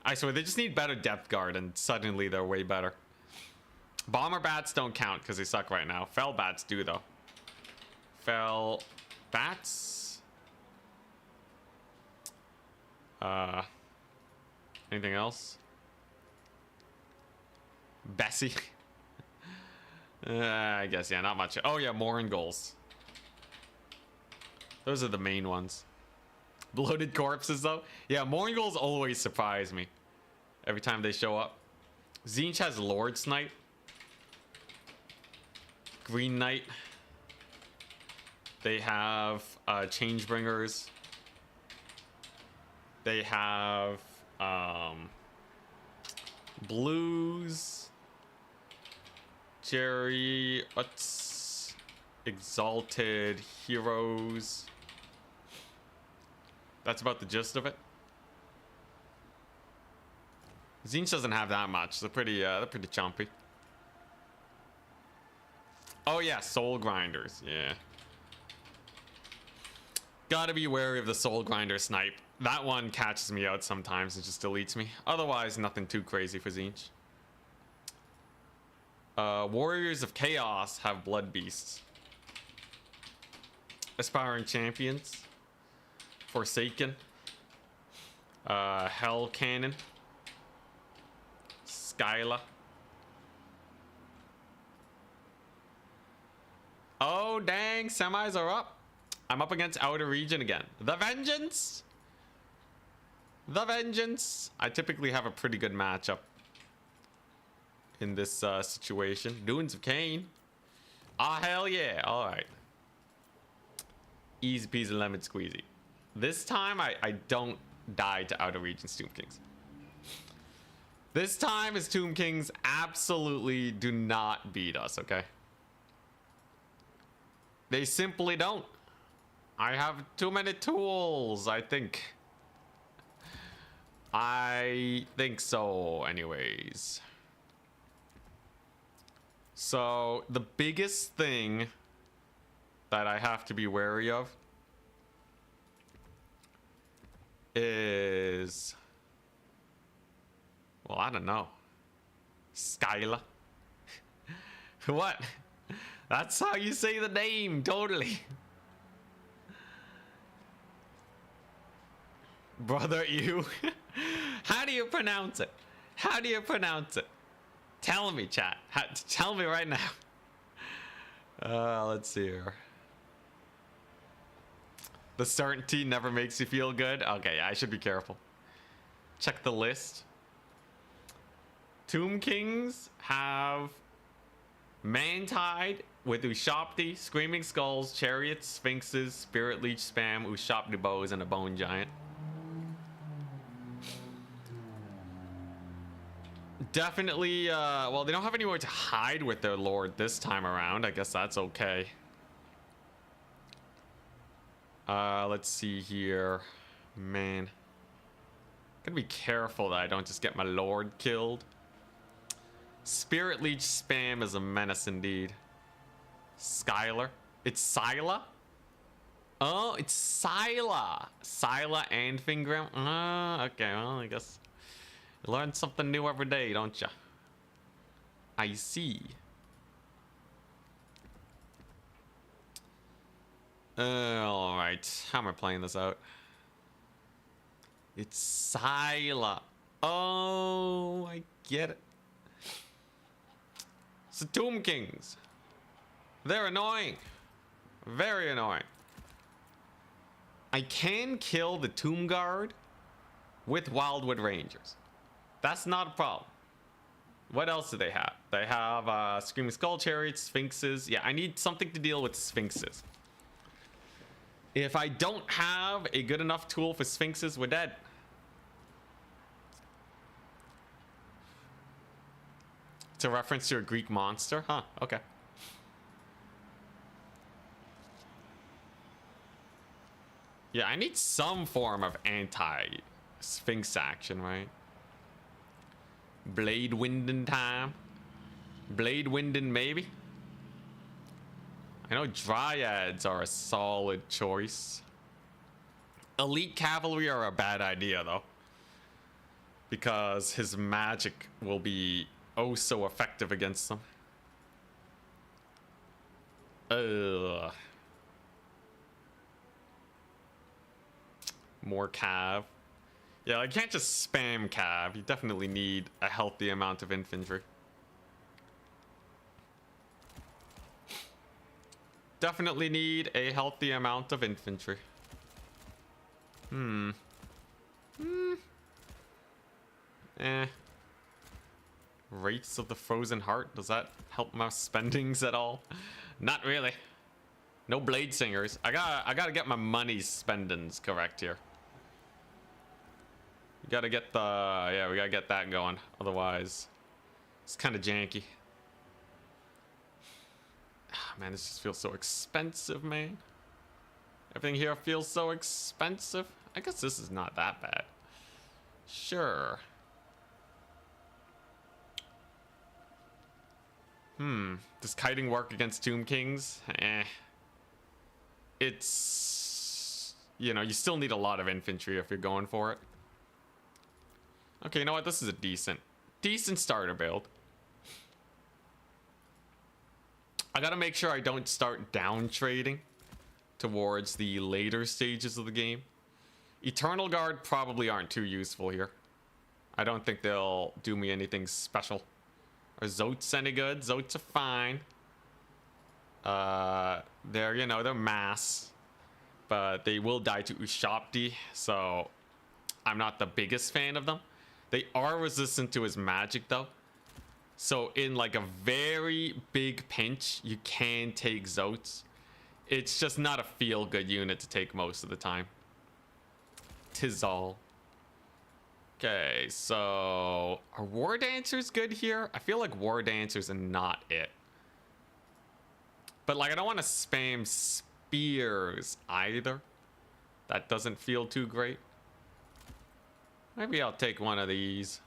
I swear, they just need better Depth Guard and suddenly they're way better. Bomber Bats don't count because they suck right now. Fell Bats do though. Fell Bats? Anything else? Bessie. I guess, yeah, not much. Oh yeah, Moringulls. Those are the main ones. Bloated Corpses though? Yeah, Moringulls always surprise me every time they show up. Tzeentch has Lord Snipe. Green Knight. They have Changebringers. They have Blues. Jerry Utz, Exalted Heroes. That's about the gist of it. Tzeentch doesn't have that much. They're pretty chompy. Oh yeah, Soul Grinders. Yeah. Gotta be wary of the Soul Grinder Snipe. That one catches me out sometimes and just deletes me. Otherwise, nothing too crazy for Tzeentch. Warriors of Chaos have Blood Beasts. Aspiring Champions. Forsaken. Hell Cannon. Skyla. Oh, dang. Semis are up. I'm up against Outer Region again. The Vengeance. The Vengeance. I typically have a pretty good matchup in this situation. Dunes of Cain. Ah, hell yeah. All right. Easy peasy lemon squeezy. This time, I don't die to Outer Region's Tomb Kings. This time, his Tomb Kings absolutely do not beat us, okay? They simply don't. I have too many tools, I think. I think so, anyways. So the biggest thing that I have to be wary of is, well, I don't know. Skyla. What? That's how you say the name, totally. Brother, you. How do you pronounce it? How do you pronounce it? Tell me, chat. Tell me right now. Let's see here. The certainty never makes you feel good. Okay, I should be careful. Check the list. Tomb Kings have Mantide with Ushopti, Screaming Skulls, Chariots, Sphinxes, Spirit Leech Spam, Ushopti Bows, and a Bone Giant. Definitely, well, they don't have anywhere to hide with their lord this time around. I guess that's okay. Let's see here. Man. Gotta be careful that I don't just get my lord killed. Spirit Leech Spam is a menace indeed. Skylar. It's Scylla? Oh, it's Scylla. Scylla and Fingram. Okay, well, I guess you learn something new every day, don't ya? I see. Alright. How am I playing this out? It's Scylla. Oh, I get it. It's the Tomb Kings. They're annoying. Very annoying. I can kill the Tomb Guard with Wildwood Rangers. That's not a problem. What else do they have? They have Screaming Skull Chariots, Sphinxes. Yeah, I need something to deal with Sphinxes. If I don't have a good enough tool for Sphinxes, we're dead. It's a reference to a Greek monster? Huh, okay. Yeah, I need some form of anti-Sphinx action, right? Blade Winding time. Blade Winding, maybe? I know Dryads are a solid choice. Elite Cavalry are a bad idea, though. Because his magic will be oh so effective against them. Ugh. More cav. Yeah, I can't just spam cav. You definitely need a healthy amount of infantry. Definitely need a healthy amount of infantry. Wraiths of the Frozen Heart. Does that help my spendings at all? Not really. No Blade Singers. I gotta get my money spendings correct here. We gotta get the... yeah, we gotta get that going. Otherwise, it's kind of janky. Man, this just feels so expensive, man. Everything here feels so expensive. I guess this is not that bad. Sure. Does kiting work against Tomb Kings? It's... you know, you still need a lot of infantry if you're going for it. Okay, you know what? This is a decent starter build. I gotta make sure I don't start down trading towards the later stages of the game. Eternal Guard probably aren't too useful here. I don't think they'll do me anything special. Are Zotes any good? Zotes are fine. They're, you know, they're mass. But they will die to Ushopti, so I'm not the biggest fan of them. They are resistant to his magic, though. So in like a very big pinch, you can take Zotes. It's just not a feel-good unit to take most of the time. 'Tis all. Okay, so are War Dancers good here? I feel like War Dancers are not it. But like, I don't want to spam spears either. That doesn't feel too great. Maybe I'll take one of these.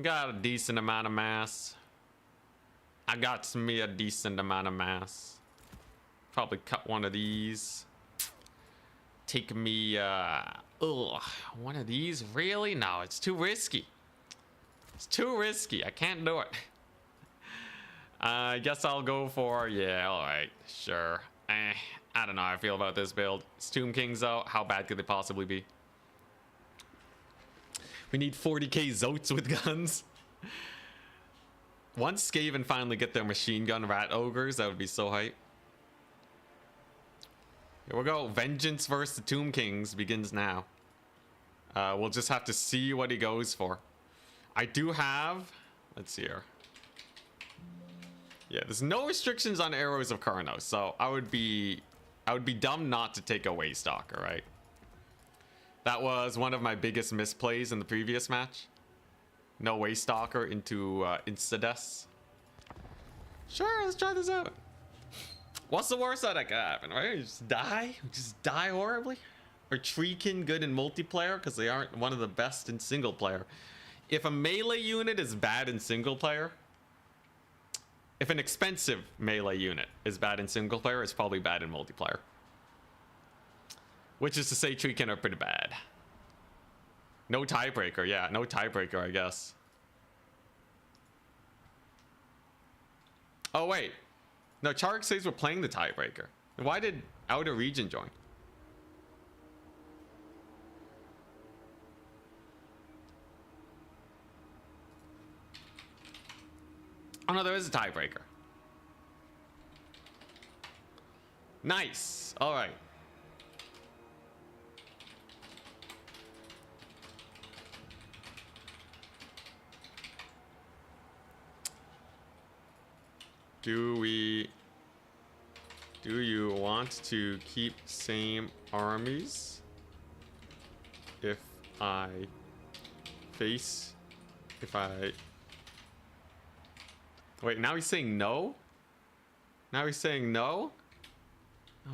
Got a decent amount of mass. I got me a decent amount of mass. Probably cut one of these. Take me, one of these? Really? No, it's too risky. It's too risky. I can't do it. I guess I'll go for, yeah, alright, sure. I don't know how I feel about this build. It's Tomb Kings, though. How bad could they possibly be? We need 40k Zotes with guns. Once Skaven finally get their machine gun rat ogres, that would be so hype. Here we go. Vengeance versus the Tomb Kings begins now. We'll just have to see what he goes for. I do have... Let's see here. Yeah, there's no restrictions on Arrows of Kurnos, so I would be dumb not to take a Waystalker, right? That was one of my biggest misplays in the previous match. No Waystalker into Insta-deaths. Sure, let's try this out. What's the worst that could happen, right? You just die? Just die horribly? Are Treekin good in multiplayer? Because they aren't one of the best in single player. If a melee unit is bad in single player, if an expensive melee unit is bad in single player, it's probably bad in multiplayer. Which is to say Treekin are pretty bad. No tiebreaker, yeah, no tiebreaker, I guess. Oh, wait. No, Chark says we're playing the tiebreaker. Why did Outer Region join? Oh, no, there is a tiebreaker. Nice. All right. Do you want to keep same armies if I wait, now he's saying no? Now he's saying no?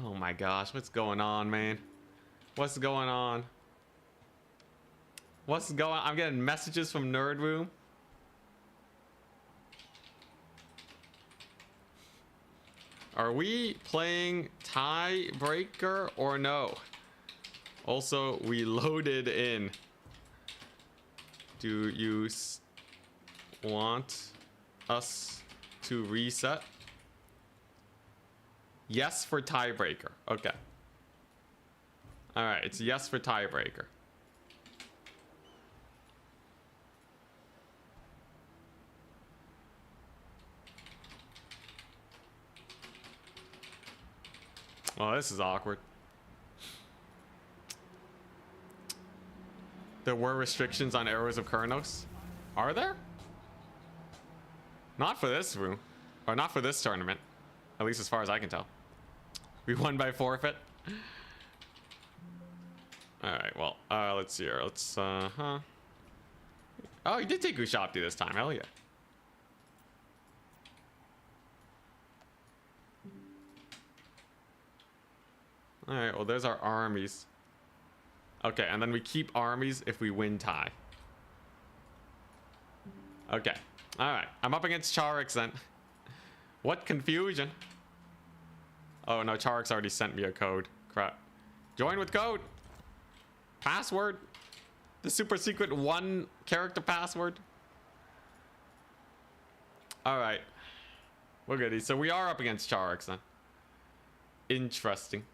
Oh my gosh, what's going on, man? What's going on? What's going on? I'm getting messages from Nerd Room. Are we playing tiebreaker or no? Also, we loaded in. Do you want us to reset? Yes for tiebreaker. Okay. All right, it's yes for tiebreaker. Oh, this is awkward. There were restrictions on Arrows of Kurnos. Are there? Not for this room. Or not for this tournament. At least as far as I can tell. We won by forfeit. Alright, well, let's see here. Let's, Oh, he did take Ushopti this time. Hell yeah. Alright, well, there's our armies. Okay, and then we keep armies if we win tie. Okay. Alright, I'm up against Charix then. What confusion. Oh no, Charix already sent me a code. Crap. Join with code. Password. The super secret 1 character password. Alright. We're good. So we are up against Charix then. Interesting.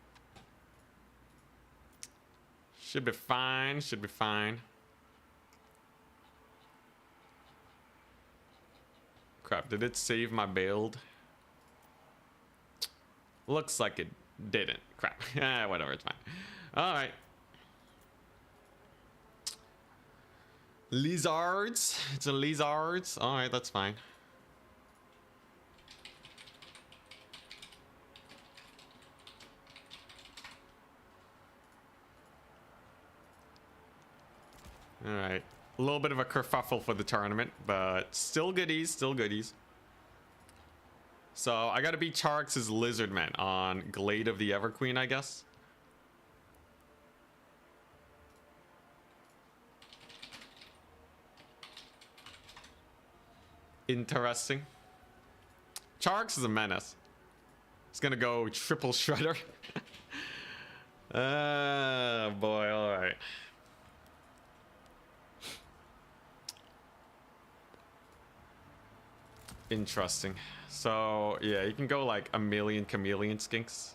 Should be fine. Should be fine. Crap, did it save my build? Looks like it didn't. Crap. Whatever, it's fine. Alright. Lizards. It's a lizards. Alright, that's fine. Alright. A little bit of a kerfuffle for the tournament, but still goodies, still goodies. So, I gotta beat Charix's Lizardmen on Glade of the Everqueen, I guess. Interesting. Charx is a menace. He's gonna go triple shredder. Boy, alright. Interesting. So, yeah, you can go like a million chameleon skinks.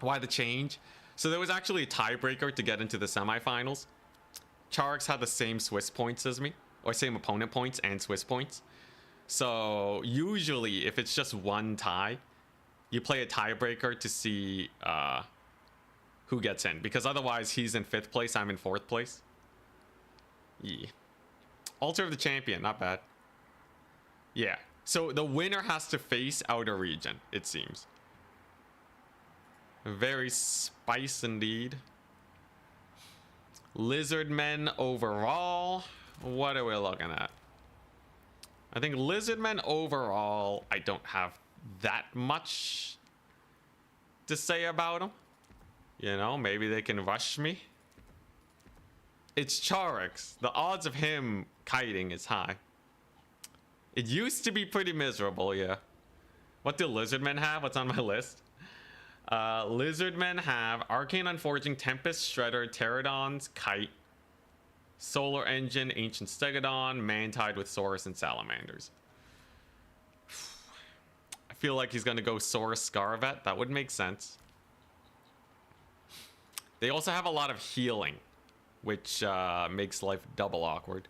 Why the change? So there was actually a tiebreaker to get into the semifinals. Charx had the same Swiss points as me, or same opponent points and Swiss points. So usually, if it's just one tie, you play a tiebreaker to see who gets in. Because otherwise, he's in 5th place, I'm in 4th place. Yeah. Altar of the Champion, not bad. Yeah. So the winner has to face outer region, it seems. Very spice indeed. Lizardmen overall. What are we looking at? I think Lizardmen overall, I don't have that much to say about them. You know, maybe they can rush me. It's Charx. The odds of him kiting is high. It used to be pretty miserable, yeah. What do Lizardmen have? What's on my list? Lizardmen have Arcane Unforging, Tempest, Shredder, Pterodons, Kite, Solar Engine, Ancient Stegodon, Mantide with Saurus and Salamanders. I feel like he's gonna go Saurus Scarvet. That would make sense. They also have a lot of healing, which makes life double awkward.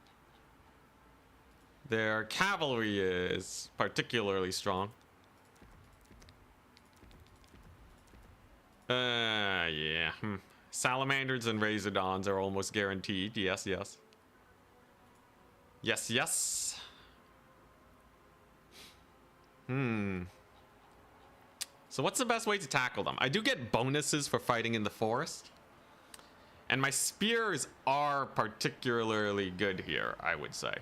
Their cavalry is particularly strong. Yeah. Salamanders and Razordons are almost guaranteed. Yes, yes. Yes, yes. So what's the best way to tackle them? I do get bonuses for fighting in the forest. And my spears are particularly good here, I would say.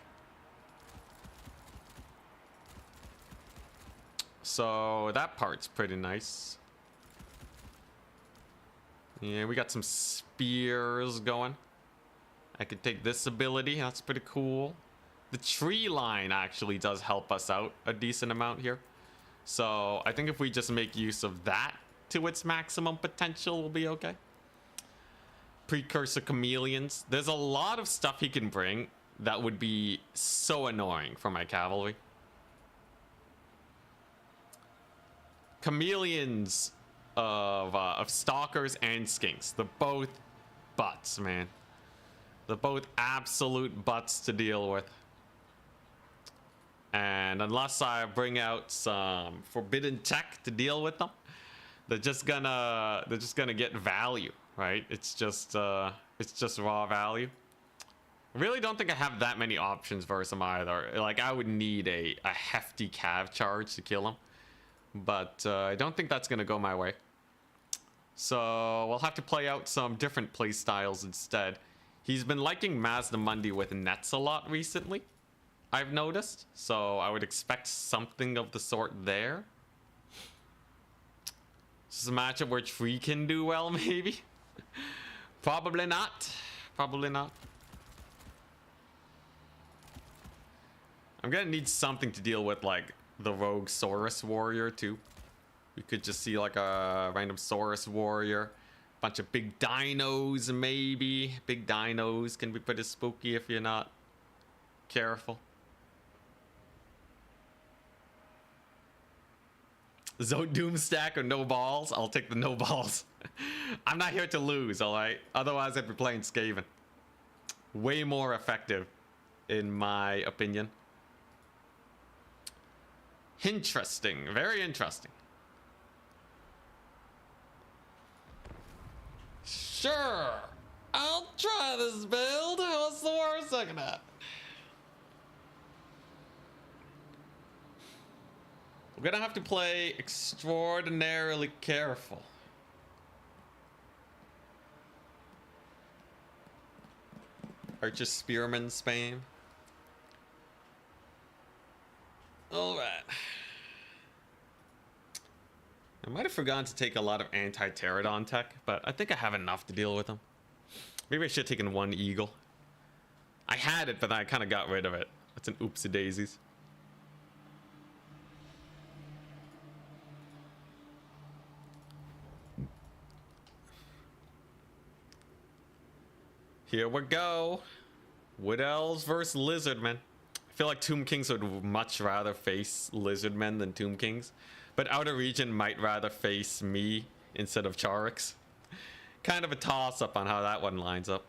So that part's pretty nice. Yeah, we got some spears going. I could take this ability. That's pretty cool. The tree line actually does help us out a decent amount here. So I think if we just make use of that to its maximum potential, we'll be okay. Precursor chameleons. There's a lot of stuff he can bring that would be so annoying for my cavalry. Chameleons of stalkers and skinks. They're both butts, man. They're both absolute butts to deal with. And unless I bring out some forbidden tech to deal with them, they're just gonna get value, right? It's just raw value. I really don't think I have that many options versus them either. Like, I would need a hefty cav charge to kill him. But I don't think that's gonna go my way. So we'll have to play out some different play styles instead. He's been liking Mazdamundi with nets a lot recently, I've noticed. So I would expect something of the sort there. This is a matchup where Tree can do well, maybe. Probably not. Probably not. I'm gonna need something to deal with, like, the rogue Saurus warrior too. We could just see like a random Saurus warrior, bunch of big dinos maybe. Big dinos can be pretty spooky if you're not careful. Zone Doom stack or no balls? I'll take the no balls. I'm not here to lose, all right? Otherwise I'd be playing Skaven. Way more effective in my opinion. Interesting, very interesting. Sure, I'll try this build. What's the worst I can have? We're gonna have to play extraordinarily careful. Archer Spearman spam. All right. I might have forgotten to take a lot of anti-Pterodon tech, but I think I have enough to deal with them. Maybe I should have taken one eagle. I had it, but I kind of got rid of it. That's an oopsie daisies. Here we go. Wood Elves versus Lizardmen. I feel like Tomb Kings would much rather face Lizardmen than Tomb Kings. But Outer Region might rather face me instead of Charix. Kind of a toss-up on how that one lines up.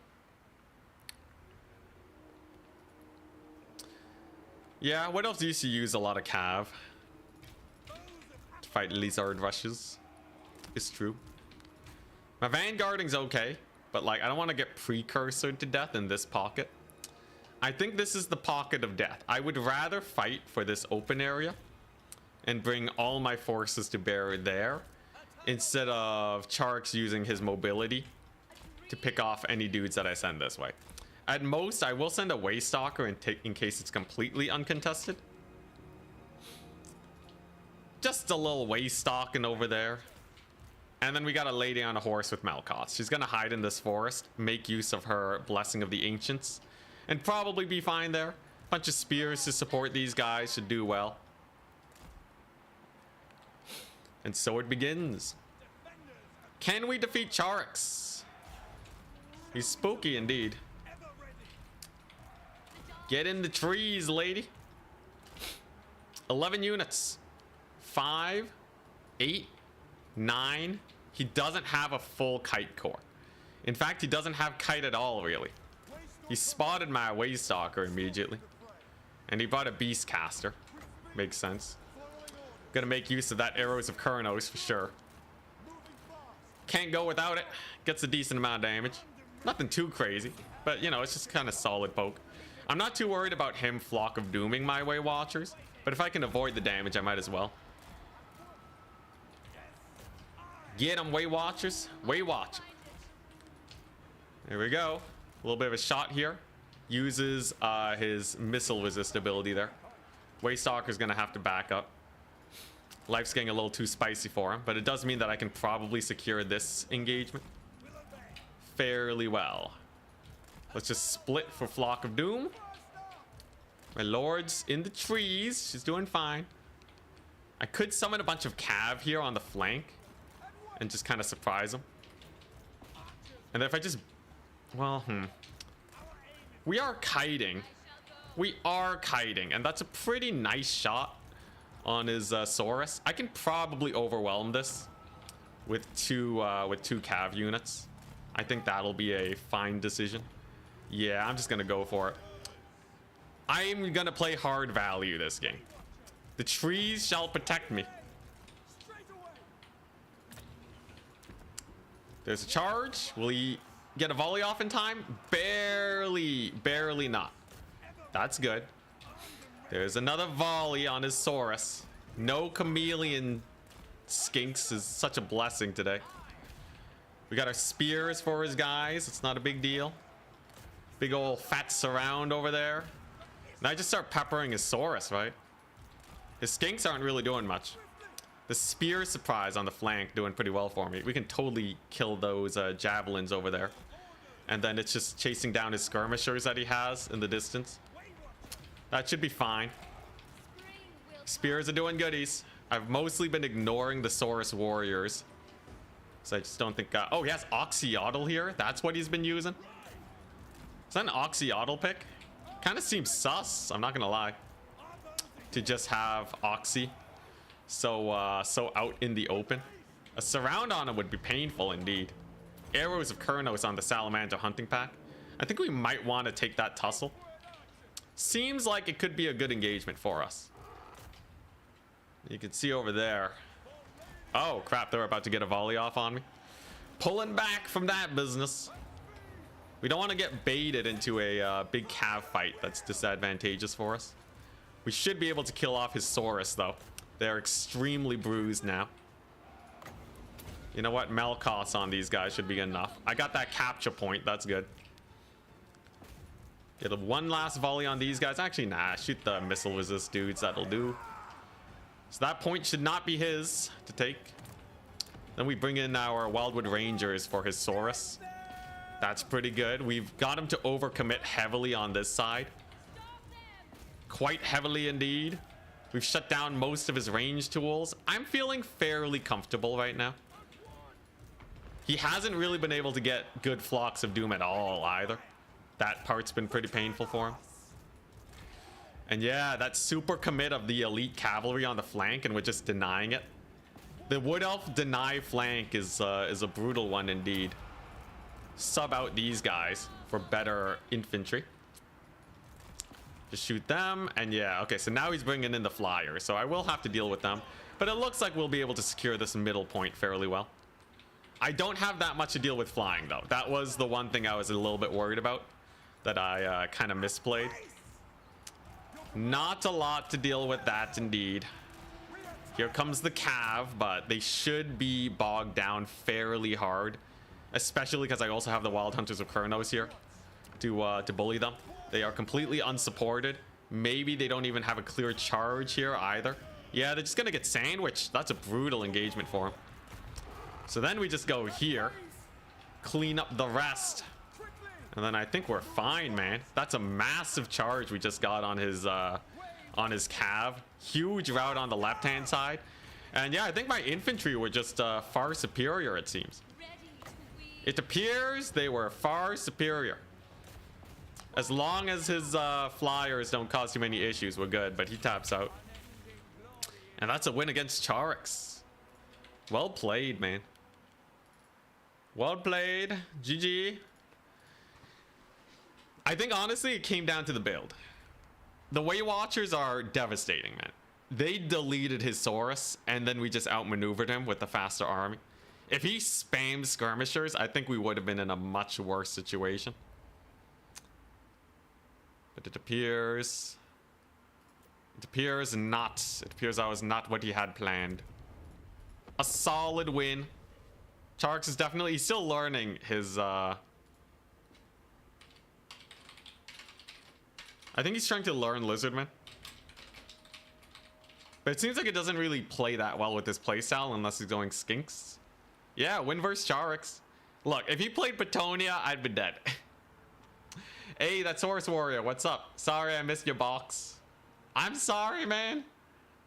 Yeah, what else used to use a lot of Cav to fight Lizard rushes? It's true. My Vanguarding's okay, but like I don't want to get precursored to death in this pocket. I think this is the pocket of death. I would rather fight for this open area and bring all my forces to bear there instead of Charix using his mobility to pick off any dudes that I send this way. At most, I will send a Waystalker in case it's completely uncontested. Just a little Waystalking over there. And then we got a lady on a horse with Malkoth. She's gonna hide in this forest, make use of her Blessing of the Ancients, and probably be fine there. Bunch of spears to support these guys should do well. And so it begins. Can we defeat Charix? He's spooky indeed. Get in the trees, lady. 11 units. 5, 8, 9. He doesn't have a full kite core. In fact, he doesn't have kite at all, really. He spotted my Waystalker immediately. And he brought a Beastcaster. Makes sense. Gonna make use of that Arrows of Kurnos for sure. Can't go without it. Gets a decent amount of damage. Nothing too crazy, but you know, it's just kind of solid poke. I'm not too worried about him Flock of Dooming my Way Watchers, but if I can avoid the damage, I might as well. Get him, Way Watchers. Way Watch. There we go. A little bit of a shot here. Uses his missile resist ability there. Waystalker's gonna have to back up. Life's getting a little too spicy for him, but it does mean that I can probably secure this engagement fairly well. Let's just split for Flock of Doom. My Lord's in the trees. She's doing fine. I could summon a bunch of Cav here on the flank and just kind of surprise them. And then if I just... Well, we are kiting. We are kiting, and that's a pretty nice shot on his Saurus. I can probably overwhelm this with two Cav units. I think that'll be a fine decision. Yeah, I'm just gonna go for it. I'm gonna play hard value this game. The trees shall protect me. There's a charge. Will he get a volley off in time? Barely not. That's good. There's another volley on his Saurus. No chameleon skinks is such a blessing today. We got our spears for his guys. It's not a big deal. Big old fat surround over there. And I just start peppering his Saurus, right? His skinks aren't really doing much. The spear surprise on the flank doing pretty well for me. We can totally kill those javelins over there. And then it's just chasing down his skirmishers that he has in the distance. That should be fine. Spears are doing goodies. I've mostly been ignoring the Saurus warriors. So I just don't think... oh, he has Oxyotl here? That's what he's been using? Is that an Oxyotl pick? Kind of seems sus, I'm not gonna lie. To just have Oxy so out in the open. A surround on him would be painful indeed. Arrows of Kurnos on the Salamander hunting pack. I think we might want to take that tussle. Seems like it could be a good engagement for us. You can see over there. Oh crap, they're about to get a volley off on me. Pulling back from that business. We don't want to get baited into a big Cav fight that's disadvantageous for us. We should be able to kill off his Saurus though. They're extremely bruised now. You know what? Malkoths on these guys should be enough. I got that capture point. That's good. Get a one last volley on these guys. Actually, nah. Shoot the missile resist dudes. That'll do. So that point should not be his to take. Then we bring in our Wildwood Rangers for his Saurus. That's pretty good. We've got him to overcommit heavily on this side. Quite heavily indeed. We've shut down most of his range tools. I'm feeling fairly comfortable right now. He hasn't really been able to get good Flocks of Doom at all either. That part's been pretty painful for him. And yeah, that super commit of the elite cavalry on the flank, and we're just denying it. The Wood Elf deny flank is a brutal one indeed. Sub out these guys for better infantry. Just shoot them, and yeah, okay, so now he's bringing in the flyers, so I will have to deal with them. But it looks like we'll be able to secure this middle point fairly well. I don't have that much to deal with flying, though. That was the one thing I was a little bit worried about, that I kind of misplayed. Not a lot to deal with that, indeed. Here comes the cav, but they should be bogged down fairly hard, especially because I also have the Wild Hunters of Kurnos here to bully them. They are completely unsupported. Maybe they don't even have a clear charge here either. Yeah, they're just gonna get sandwiched. That's a brutal engagement for them. So then we just go here, clean up the rest, and then I think we're fine, man. That's a massive charge we just got on his cav. Huge route on the left-hand side. And yeah, I think my infantry were just far superior, it seems. It appears they were far superior. As long as his flyers don't cause too many issues, we're good. But he taps out. And that's a win against Charix. Well played, man. Well played. GG. I think, honestly, it came down to the build. The Way Watchers are devastating, man. They deleted his Saurus, and then we just outmaneuvered him with the faster army. If he spammed skirmishers, I think we would have been in a much worse situation. But it appears not. It appears that was not what he had planned. A solid win. Charix is definitely, he's still learning his, I think he's trying to learn Lizardman. But it seems like it doesn't really play that well with his playstyle unless he's going Skinks. Yeah, win versus Charix. Look, if he played Petonia, I'd be dead. Hey, that's Horse Warrior. What's up? Sorry I missed your box. I'm sorry, man.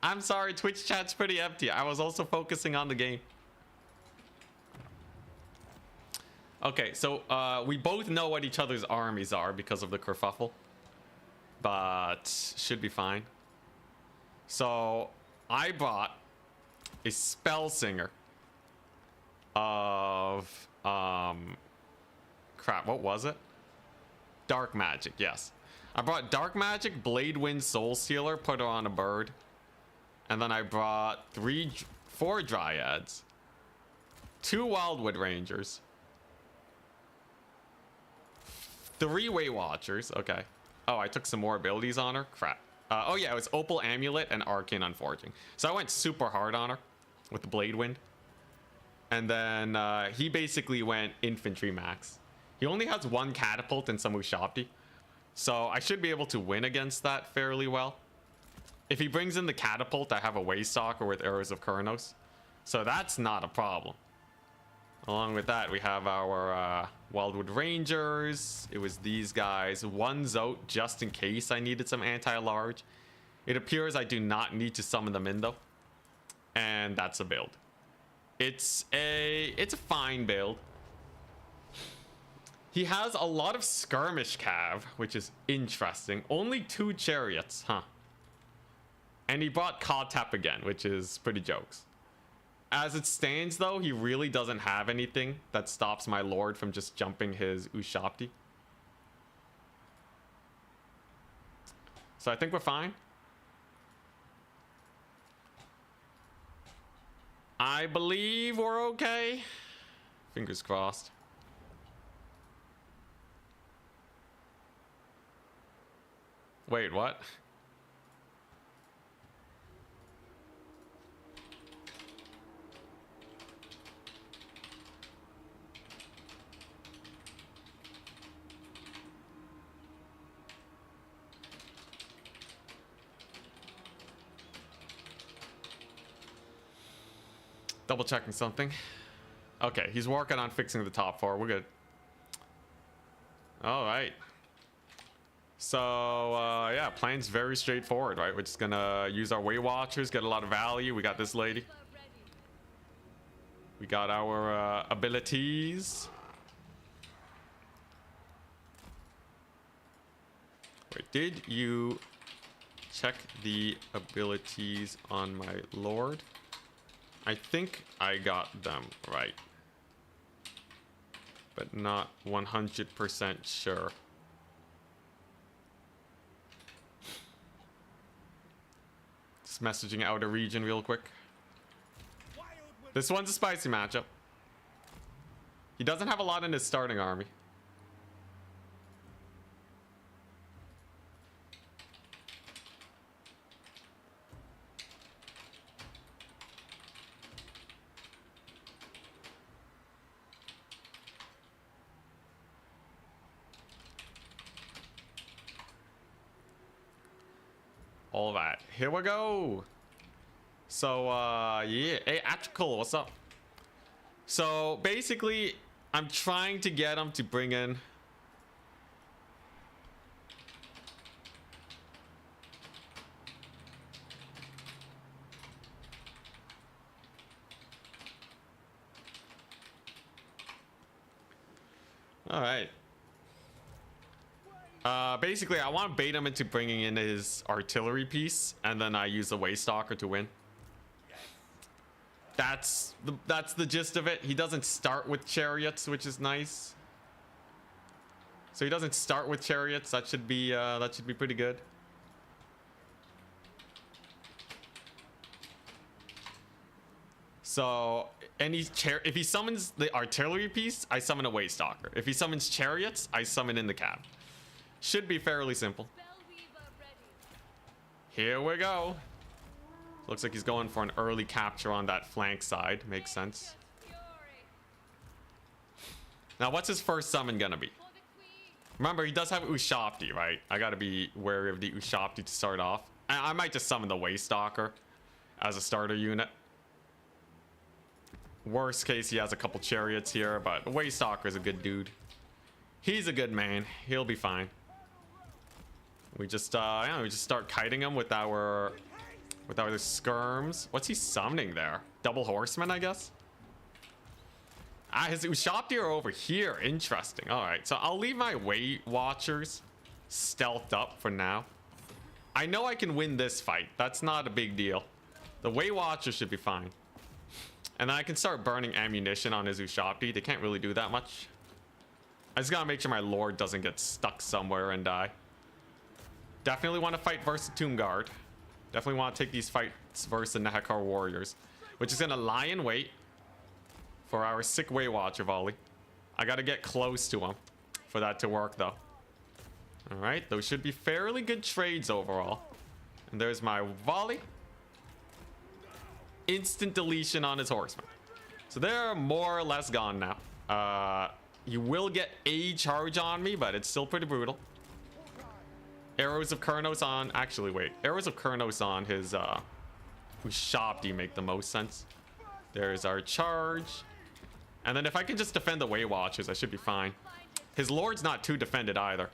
I'm sorry. Twitch chat's pretty empty. I was also focusing on the game. Okay, so we both know what each other's armies are because of the kerfuffle. But should be fine. So I bought a spell singer of crap, what was it? Dark magic, yes. I brought dark magic, blade wind, soul stealer, put her on a bird. And then I brought 4 dryads, 2 wildwood rangers, 3 way watchers. Okay. Oh, I took some more abilities on her. Crap. Oh yeah, it was Opal Amulet and Arcane Unforging. So I went super hard on her with the Blade Wind. And then he basically went infantry max. He only has 1 catapult and some Ushapti. So I should be able to win against that fairly well. If he brings in the catapult, I have a Waystalker with Arrows of Kurnos. So that's not a problem. Along with that, we have our Wildwood Rangers. It was these guys. 1 Zote just in case I needed some anti-large. It appears I do not need to summon them in though. And that's a build. It's a fine build. He has a lot of skirmish cav, which is interesting. Only 2 chariots, huh? And he brought Kotap again, which is pretty jokes. As it stands, though, he really doesn't have anything that stops my lord from just jumping his Ushapti. So I think we're fine. I believe we're okay. Fingers crossed. Wait, what? Double checking something. Okay, he's working on fixing the top 4. We're good. All right. So, yeah, plan's very straightforward, right? We're just gonna use our Way Watchers, get a lot of value. We got this lady. We got our abilities. did you check the abilities on my lord? I think I got them right, but not 100% sure. Just messaging out a region real quick. This one's a spicy matchup. He doesn't have a lot in his starting army. All that. Here we go. So, yeah. Hey, Atrical, what's up? So, basically, I'm trying to get him to bring in... All right. Basically, I want to bait him into bringing in his artillery piece, and then I use the Waystalker to win. That's the gist of it. He doesn't start with chariots, which is nice. So he doesn't start with chariots. That should be pretty good. So if he summons the artillery piece, I summon a Waystalker. If he summons chariots, I summon in the cab. Should be fairly simple. Here we go. Looks like he's going for an early capture on that flank side. Makes sense. Now, what's his first summon gonna be? Remember, he does have Ushapti, right? I gotta be wary of the Ushapti to start off. I might just summon the Waystalker as a starter unit. Worst case, he has a couple chariots here, but Waystalker is a good dude. He's a good man. He'll be fine. We just yeah, we just start kiting him with our skirms. What's he summoning there? Double horsemen, I guess. Ah, his Ushapti are over here. Interesting. All right, so I'll leave my Way Watchers stealthed up for now. I know I can win this fight. That's not a big deal. The Way Watchers should be fine. And then I can start burning ammunition on his Ushapti. They can't really do that much. I just gotta make sure my Lord doesn't get stuck somewhere and die. Definitely want to fight versus Tomb Guard. Definitely want to take these fights versus the Nahakar Warriors. Which is gonna lie in wait for our sick Way Watcher volley. I gotta get close to him for that to work though. Alright, those should be fairly good trades overall. And there's my volley. Instant deletion on his horseman. So they're more or less gone now. You will get a charge on me, but it's still pretty brutal. Arrows of Kurnos on... Actually, wait. Arrows of Kurnos on his Ushapti make the most sense. There's our charge. And then if I can just defend the Way Watchers, I should be fine. His Lord's not too defended either.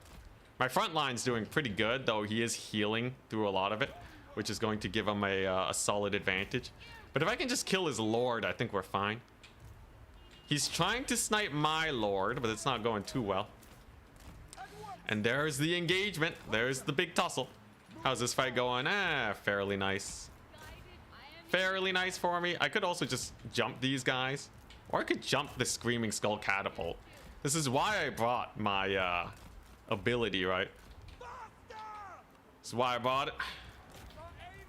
My front line's doing pretty good, though he is healing through a lot of it, which is going to give him a solid advantage. But if I can just kill his Lord, I think we're fine. He's trying to snipe my Lord, but it's not going too well. And there's the engagement. There's the big tussle. How's this fight going? Fairly nice. Fairly nice for me. I could also just jump these guys. Or I could jump the Screaming Skull Catapult. This is why I brought my ability, right? This is why I brought it.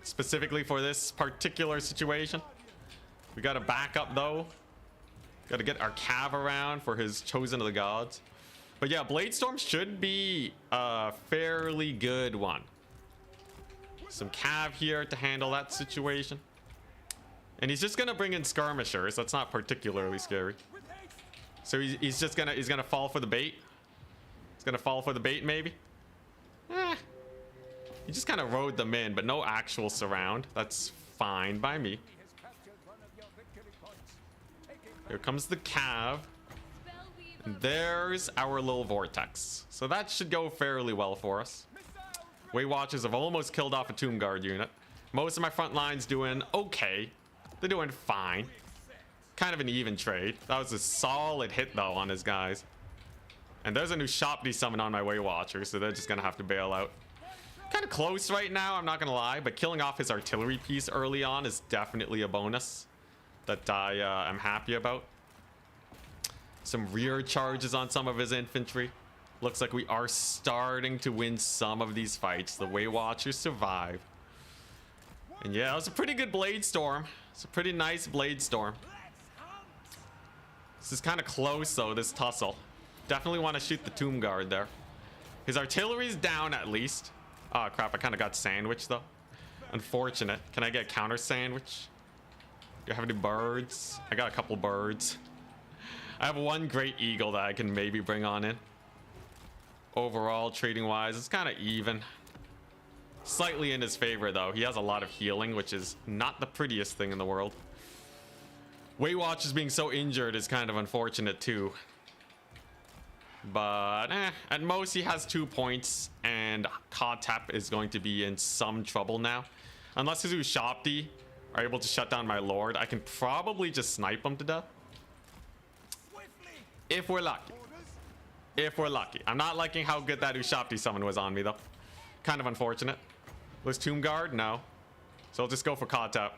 Specifically for this particular situation. We gotta back up though. Gotta get our cav around for his Chosen of the Gods. But yeah, Bladestorm should be a fairly good one. Some cav here to handle that situation. And he's just gonna bring in skirmishers. That's not particularly scary. So he's gonna fall for the bait. He's gonna fall for the bait maybe. He just kind of rode them in, but no actual surround. That's fine by me. Here comes the cav. And there's our little vortex. So that should go fairly well for us. Way Watchers have almost killed off a Tomb Guard unit. Most of my front line's doing okay. They're doing fine. Kind of an even trade. That was a solid hit though on his guys. And there's a new Ushapti summon on my Way Watchers, so they're just gonna have to bail out. Kind of close right now, I'm not gonna lie, but killing off his artillery piece early on is definitely a bonus that I am happy about. Some rear charges on some of his infantry. Looks like we are starting to win some of these fights. The Way Watchers survive. And yeah, it was a pretty good blade storm. It's a pretty nice blade storm. This is kind of close though, this tussle. Definitely want to shoot the Tomb Guard there. His artillery's down at least. Oh crap, I kind of got sandwiched though. Unfortunate. Can I get counter sandwich? Do you have any birds? I got a couple birds. I have one great eagle that I can maybe bring on in. Overall, trading wise, it's kind of even. Slightly in his favor though. He has a lot of healing, which is not the prettiest thing in the world. Waywatch is being so injured is kind of unfortunate too. But at most he has 2 points, and Kotep is going to be in some trouble now. Unless his Ushopti are able to shut down my lord, I can probably just snipe him to death. If we're lucky. If we're lucky. I'm not liking how good that Ushopti summon was on me though. Kind of unfortunate. Was Tomb Guard? No. So I'll just go for Kotep.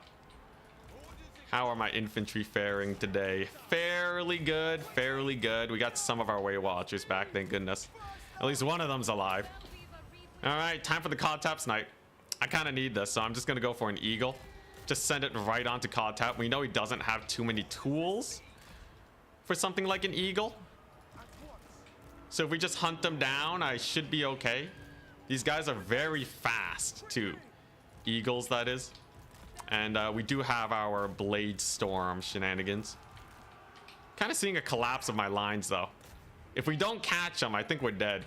How are my infantry faring today? Fairly good, fairly good. We got some of our Way Watchers back, thank goodness. At least one of them's alive. All right, time for the Kotep snipe. I kind of need this, so I'm just gonna go for an eagle. Just send it right onto Kotep. We know he doesn't have too many tools for something like an eagle. So if we just hunt them down, I should be okay. These guys are very fast too. Eagles, that is. And we do have our Blade Storm shenanigans. Kind of seeing a collapse of my lines though. If we don't catch them, I think we're dead.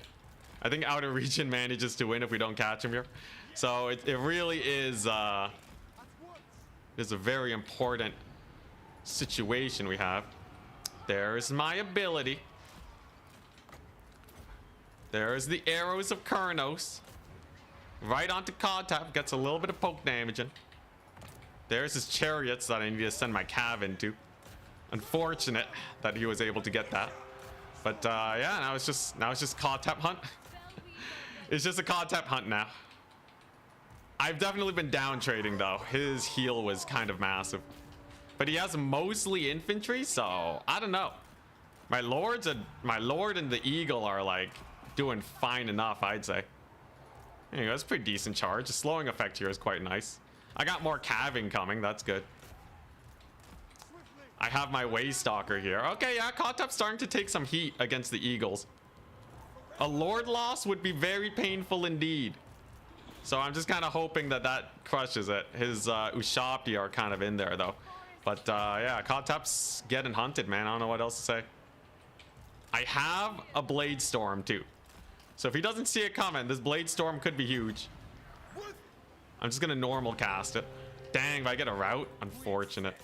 I think Outer Region manages to win if we don't catch him here. So it really is a very important situation we have. There's my ability. There's the arrows of Kurnos. Right onto Kotep, gets a little bit of poke damage in. There's his chariots that I need to send my cav into. Unfortunate that he was able to get that. But yeah, now it's just Kotep hunt. It's just a Kotep hunt now. I've definitely been down trading though. His heal was kind of massive. But he has mostly infantry, so I don't know. My lord and the eagle are like doing fine enough, I'd say. There you go, that's a pretty decent charge. The slowing effect here is quite nice. I got more calving coming, that's good. I have my Waystalker here. Okay, yeah, Kotep's starting to take some heat against the eagles. A lord loss would be very painful indeed. So I'm just kind of hoping that that crushes it. His Ushopti are kind of in there though. But yeah, Kotep's getting hunted, man. I don't know what else to say. I have a Blade Storm too. So if he doesn't see it coming, this Blade Storm could be huge. I'm just gonna normal cast it. Dang, if I get a route, unfortunate.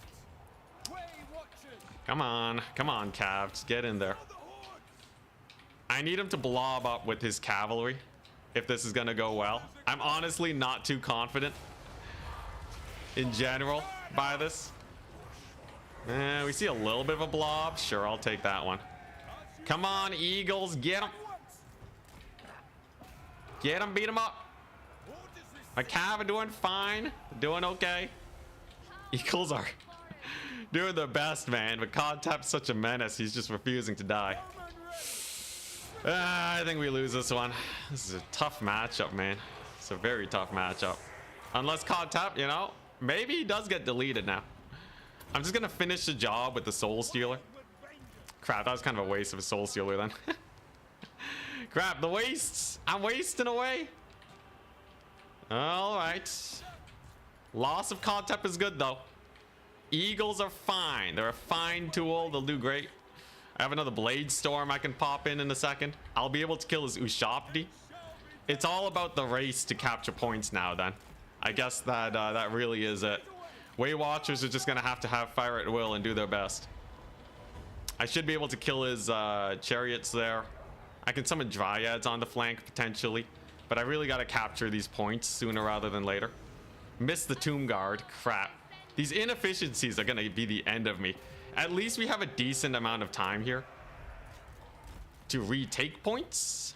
Come on, Cav, just get in there. I need him to blob up with his cavalry if this is gonna go well. I'm honestly not too confident in general by this. We see a little bit of a blob. Sure, I'll take that one. Come on, Eagles, get him. Get him, beat him up. My cav are doing fine, doing okay. Eagles are doing their best, man, but Kotep's such a menace, he's just refusing to die. I think we lose this one. This is a tough matchup, man. It's a very tough matchup. Unless Kotep, you know, maybe he does get deleted now. I'm just gonna finish the job with the Soul Stealer. Crap, that was kind of a waste of a Soul Stealer then. Crap, the wastes. I'm wasting away. All right. Loss of Kotep is good though. Eagles are fine. They're a fine tool. They'll do great. I have another Blade Storm I can pop in a second. I'll be able to kill his Ushopti. It's all about the race to capture points now then. I guess that that really is it. Way Watchers are just gonna have to have fire at will and do their best. I should be able to kill his chariots there. I can summon Dryads on the flank potentially, but I really gotta capture these points sooner rather than later. Missed the Tomb Guard. Crap. These inefficiencies are gonna be the end of me. At least we have a decent amount of time here to retake points.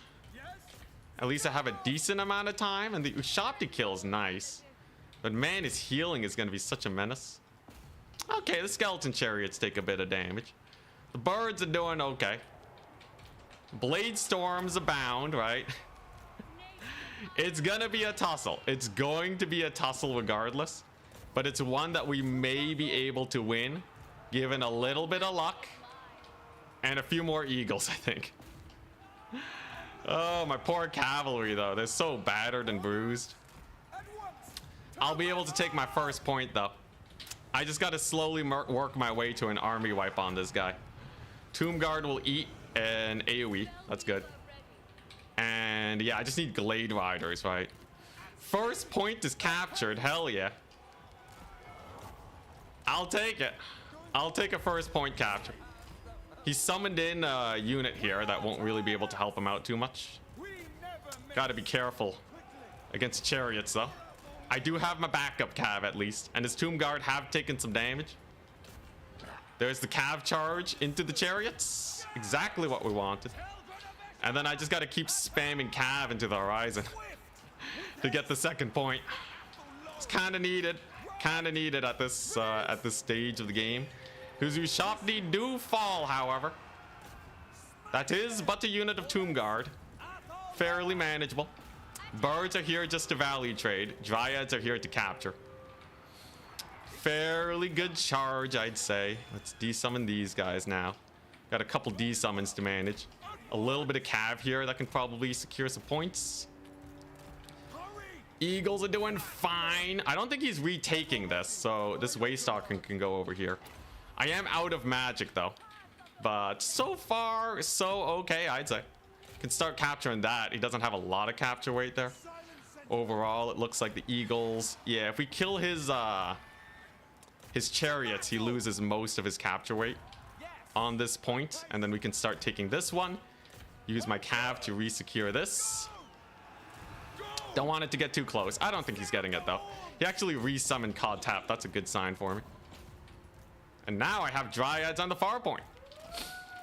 At least I have a decent amount of time. And the Ushabti kill is nice. But man, his healing is going to be such a menace. Okay, the skeleton chariots take a bit of damage. The birds are doing okay. Blade storms abound, right? It's gonna be a tussle. It's going to be a tussle regardless. But it's one that we may be able to win, given a little bit of luck. And a few more eagles, I think. Oh, my poor cavalry, though. They're so battered and bruised. I'll be able to take my first point, though. I just got to slowly work my way to an army wipe on this guy. Tomb Guard will eat an AoE. That's good. And yeah, I just need Glade Riders, right? First point is captured. Hell yeah. I'll take it. I'll take a first point capture. He summoned in a unit here that won't really be able to help him out too much. Gotta be careful against chariots, though. I do have my backup cav at least, and his Tomb Guard have taken some damage. There's the cav charge into the chariots. Exactly what we wanted. And then I just gotta keep spamming cav into the horizon to get the second point. It's kind of needed. Kind of needed at this stage of the game. Whose Ushabti do fall, however. That is but a unit of Tomb Guard. Fairly manageable. Birds are here just to value trade. Dryads are here to capture. Fairly good charge, I'd say. Let's desummon these guys now. Got a couple desummons to manage. A little bit of cav here that can probably secure some points. Eagles are doing fine. I don't think he's retaking this, so this Waystalker can go over here. I am out of magic, though. But so far, so okay, I'd say. Can start capturing that. He doesn't have a lot of capture weight there. Overall, it looks like the Eagles... Yeah, if we kill his chariots, he loses most of his capture weight on this point. And then we can start taking this one. Use my cav to re-secure this. Don't want it to get too close. I don't think he's getting it, though. He actually re-summoned Cod Tap. That's a good sign for me. And now I have Dryads on the far point.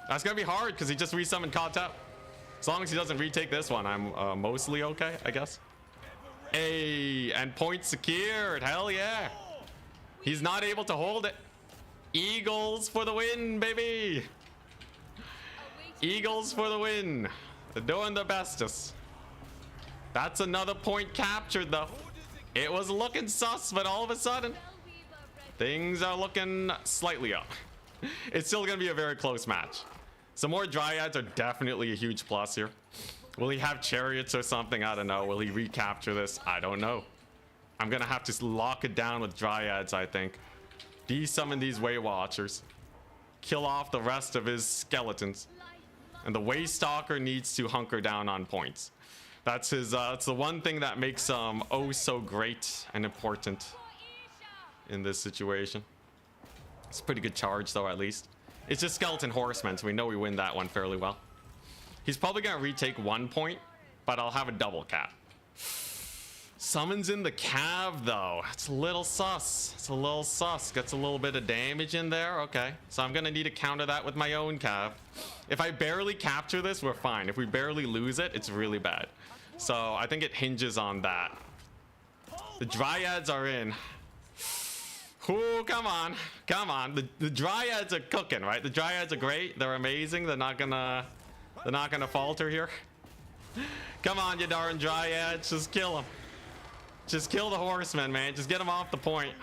That's going to be hard because he just re-summoned Cod Tap. As long as he doesn't retake this one, I'm mostly okay, I guess. Hey, and point secured. Hell yeah. He's not able to hold it. Eagles for the win, baby. Eagles for the win. They're doing their bestest. That's another point captured, though. It was looking sus, but all of a sudden, things are looking slightly up. It's still going to be a very close match. Some more Dryads are definitely a huge plus here. Will he have chariots or something? I don't know. Will he recapture this? I don't know. I'm going to have to lock it down with Dryads, I think. Desummon these Way Watchers. Kill off the rest of his skeletons. And the Waystalker needs to hunker down on points. That's his. That's the one thing that makes him oh so great and important in this situation. It's a pretty good charge, though, at least. It's just Skeleton Horsemen, so we know we win that one fairly well. He's probably going to retake 1 point, but I'll have a double cap. Summons in the cav, though. It's a little sus. It's a little sus. Gets a little bit of damage in there. Okay, so I'm going to need to counter that with my own cav. If I barely capture this, we're fine. If we barely lose it, it's really bad. So I think it hinges on that. The Dryads are in. Ooh, come on. Come on. The Dryads are cooking, right? The Dryads are great. They're amazing. They're not gonna falter here. Come on, you darn Dryads. Just kill them. Just kill the horsemen, man. Just get them off the point.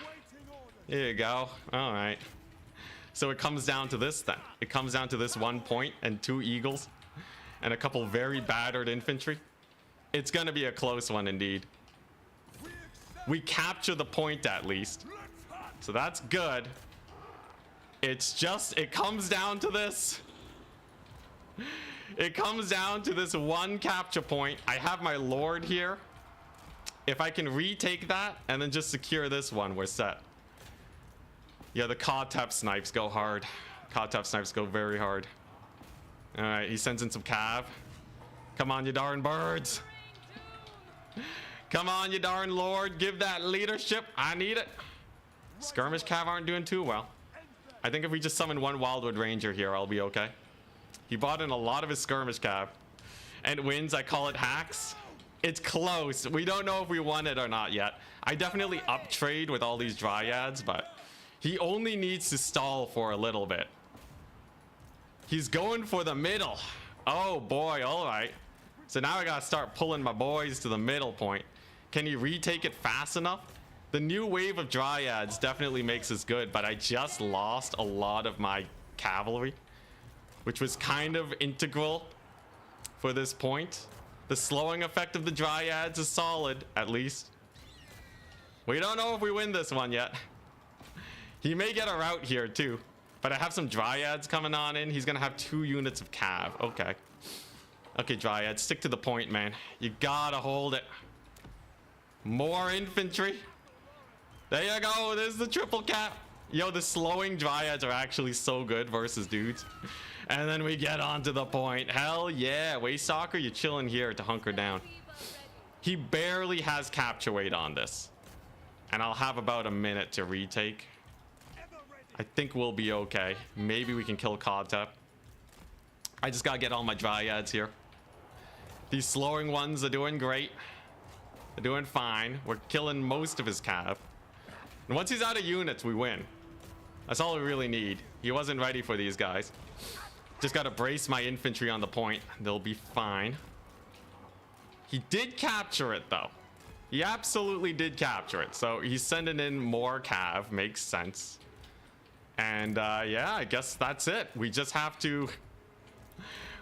Here you go. All right. So it comes down to this then. It comes down to this 1 point and 2 eagles and a couple very battered infantry. It's gonna be a close one indeed. We capture the point at least. So that's good. It's just, it comes down to this. It comes down to this 1 capture point. I have my lord here. If I can retake that and then just secure this one, we're set. Yeah, the Cod Tap snipes go hard. Cod Tap snipes go very hard. All right, he sends in some cav. Come on, you darn birds. Come on, you darn lord. Give that leadership. I need it. Skirmish cav aren't doing too well. I think if we just summon 1 Wildwood Ranger here, I'll be okay. He bought in a lot of his skirmish cav. And wins, I call it hacks. It's close. We don't know if we won it or not yet. I definitely up trade with all these dryads, but he only needs to stall for a little bit. He's going for the middle. Oh boy, all right. So now I gotta start pulling my boys to the middle point. Can he retake it fast enough? The new wave of dryads definitely makes us good, but I just lost a lot of my cavalry, which was kind of integral for this point. The slowing effect of the dryads is solid, at least. We don't know if we win this one yet. He may get a route here too, but I have some dryads coming on in. He's gonna have 2 units of cav. Okay. Okay, dryads, stick to the point, man. You gotta hold it. More infantry. There you go. There's the triple cap. Yo, the slowing dryads are actually so good versus dudes. And then we get onto the point. Hell yeah. Waste Soccer, you're chilling here to hunker down. He barely has capture weight on this. And I'll have about a minute to retake. I think we'll be okay. Maybe we can kill Kodtep. I just gotta get all my dryads here. These slowing ones are doing great. They're doing fine. We're killing most of his cav. And once he's out of units, we win. That's all we really need. He wasn't ready for these guys. Just gotta brace my infantry on the point. They'll be fine. He did capture it though. He absolutely did capture it. So he's sending in more cav. Makes sense. And yeah, I guess that's it. We just have to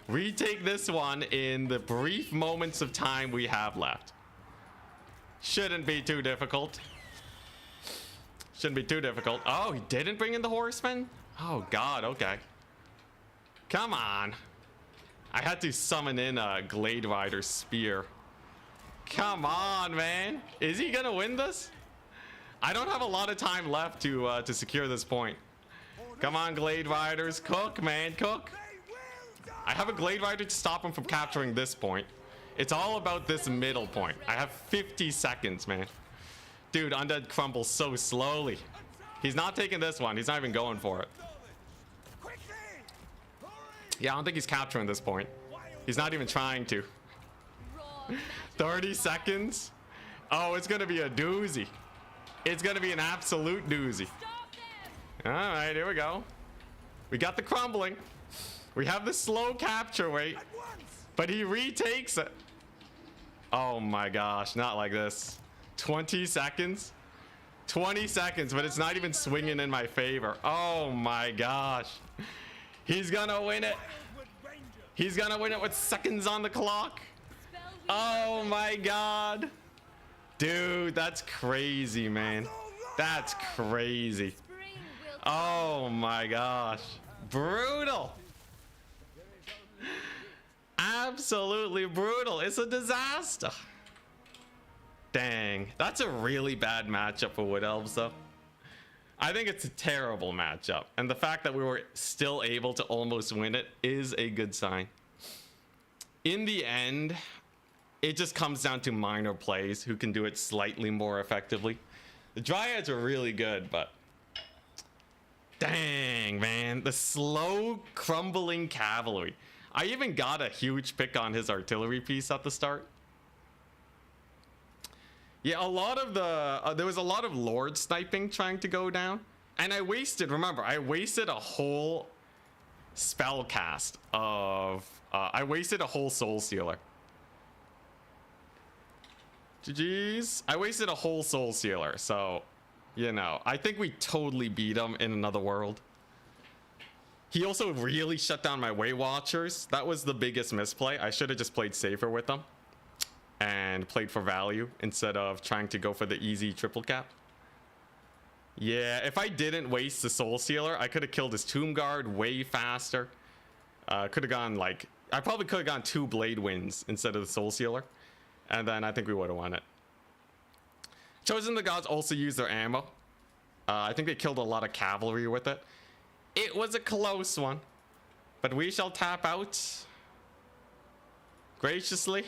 retake this one in the brief moments of time we have left. Shouldn't be too difficult. Shouldn't be too difficult. Oh, he didn't bring in the horsemen? Oh god, okay. Come on. I had to summon in a Glade Rider spear. Come on, man. Is he gonna win this? I don't have a lot of time left to secure this point. Come on, Glade Riders. Cook, man, cook. I have a Glade Rider to stop him from capturing this point. It's all about this middle point. I have 50 seconds, man. Dude, Undead crumbles so slowly. He's not taking this one. He's not even going for it. Yeah, I don't think he's capturing this point. He's not even trying to. 30 seconds. Oh, it's gonna be a doozy. It's gonna be an absolute doozy. All right, here we go. We got the crumbling. We have the slow capture weight, but he retakes it. Oh my gosh, not like this. 20 seconds. 20 seconds, but it's not even swinging in my favor. Oh my gosh. He's gonna win it. He's gonna win it with seconds on the clock. Oh my god. Dude, that's crazy, man. That's crazy. Oh my gosh. Brutal. Absolutely brutal. It's a disaster. Dang. That's a really bad matchup for Wood Elves, though. I think it's a terrible matchup. And the fact that we were still able to almost win it is a good sign. In the end, it just comes down to minor plays who can do it slightly more effectively. The Dryads are really good, but dang, man. The slow, crumbling cavalry. I even got a huge pick on his artillery piece at the start. Yeah, a lot of the... there was a lot of Lord sniping trying to go down. And I wasted... Remember, I wasted a whole spell cast of... I wasted a whole Soul Sealer. GG's. I wasted a whole Soul Sealer, so... You know, I think we totally beat him in another world. He also really shut down my Way Watchers. That was the biggest misplay. I should have just played safer with them and played for value instead of trying to go for the easy triple cap. Yeah, if I didn't waste the Soul Sealer, I could have killed his Tomb Guard way faster. Could have gone like... I probably could have gone 2 Blade Winds instead of the Soul Sealer. And then I think we would have won it. Chosen the Gods also use their ammo. I think they killed a lot of cavalry with it. It was a close one. But we shall tap out graciously.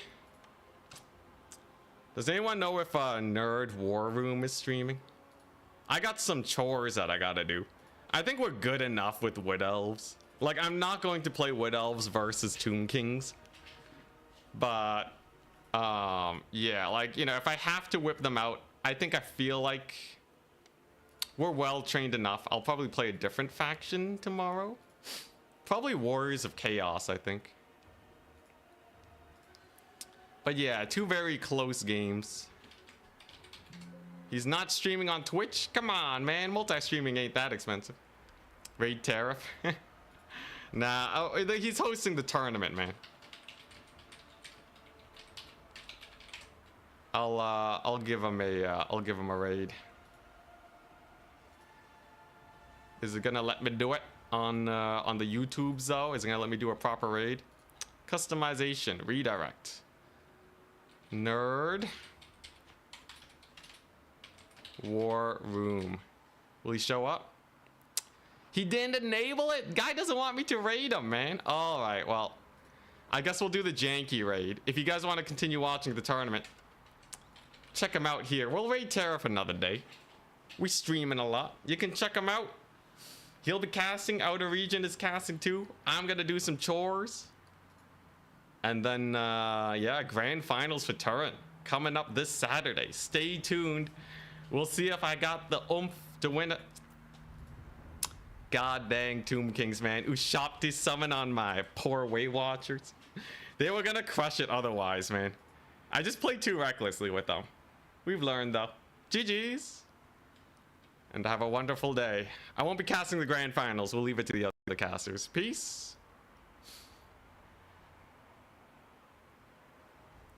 Does anyone know if Nerd War Room is streaming? I got some chores that I gotta do. I think we're good enough with Wood Elves. Like, I'm not going to play Wood Elves versus Tomb Kings. But Yeah, like, you know, if I have to whip them out, I feel like we're well trained enough. I'll probably play a different faction tomorrow. Probably Warriors of Chaos, I think. But yeah, 2 very close games. He's not streaming on Twitch? Come on, man. Multi-streaming ain't that expensive. Raid tariff. Nah, oh, he's hosting the tournament, man. I'll give him a raid. Is it gonna let me do it on the YouTubes though? Is it gonna let me do a proper raid? Customization, redirect. Nerd. War room. Will he show up? He didn't enable it? Guy doesn't want me to raid him, man. All right, well, I guess we'll do the janky raid. If you guys want to continue watching the tournament, check him out here. We'll raid Tariff another day. We streaming a lot. You can check him out. He'll be casting. Outer Region is casting too. I'm gonna do some chores. And then, yeah, grand finals for Turin coming up this Saturday. Stay tuned. We'll see if I got the oomph to win it. God dang Tomb Kings, man. Ushapti summon on my poor Weight Watchers. They were gonna crush it otherwise, man. I just played too recklessly with them. We've learned though. GG's. And have a wonderful day. I won't be casting the grand finals. We'll leave it to the other casters. Peace.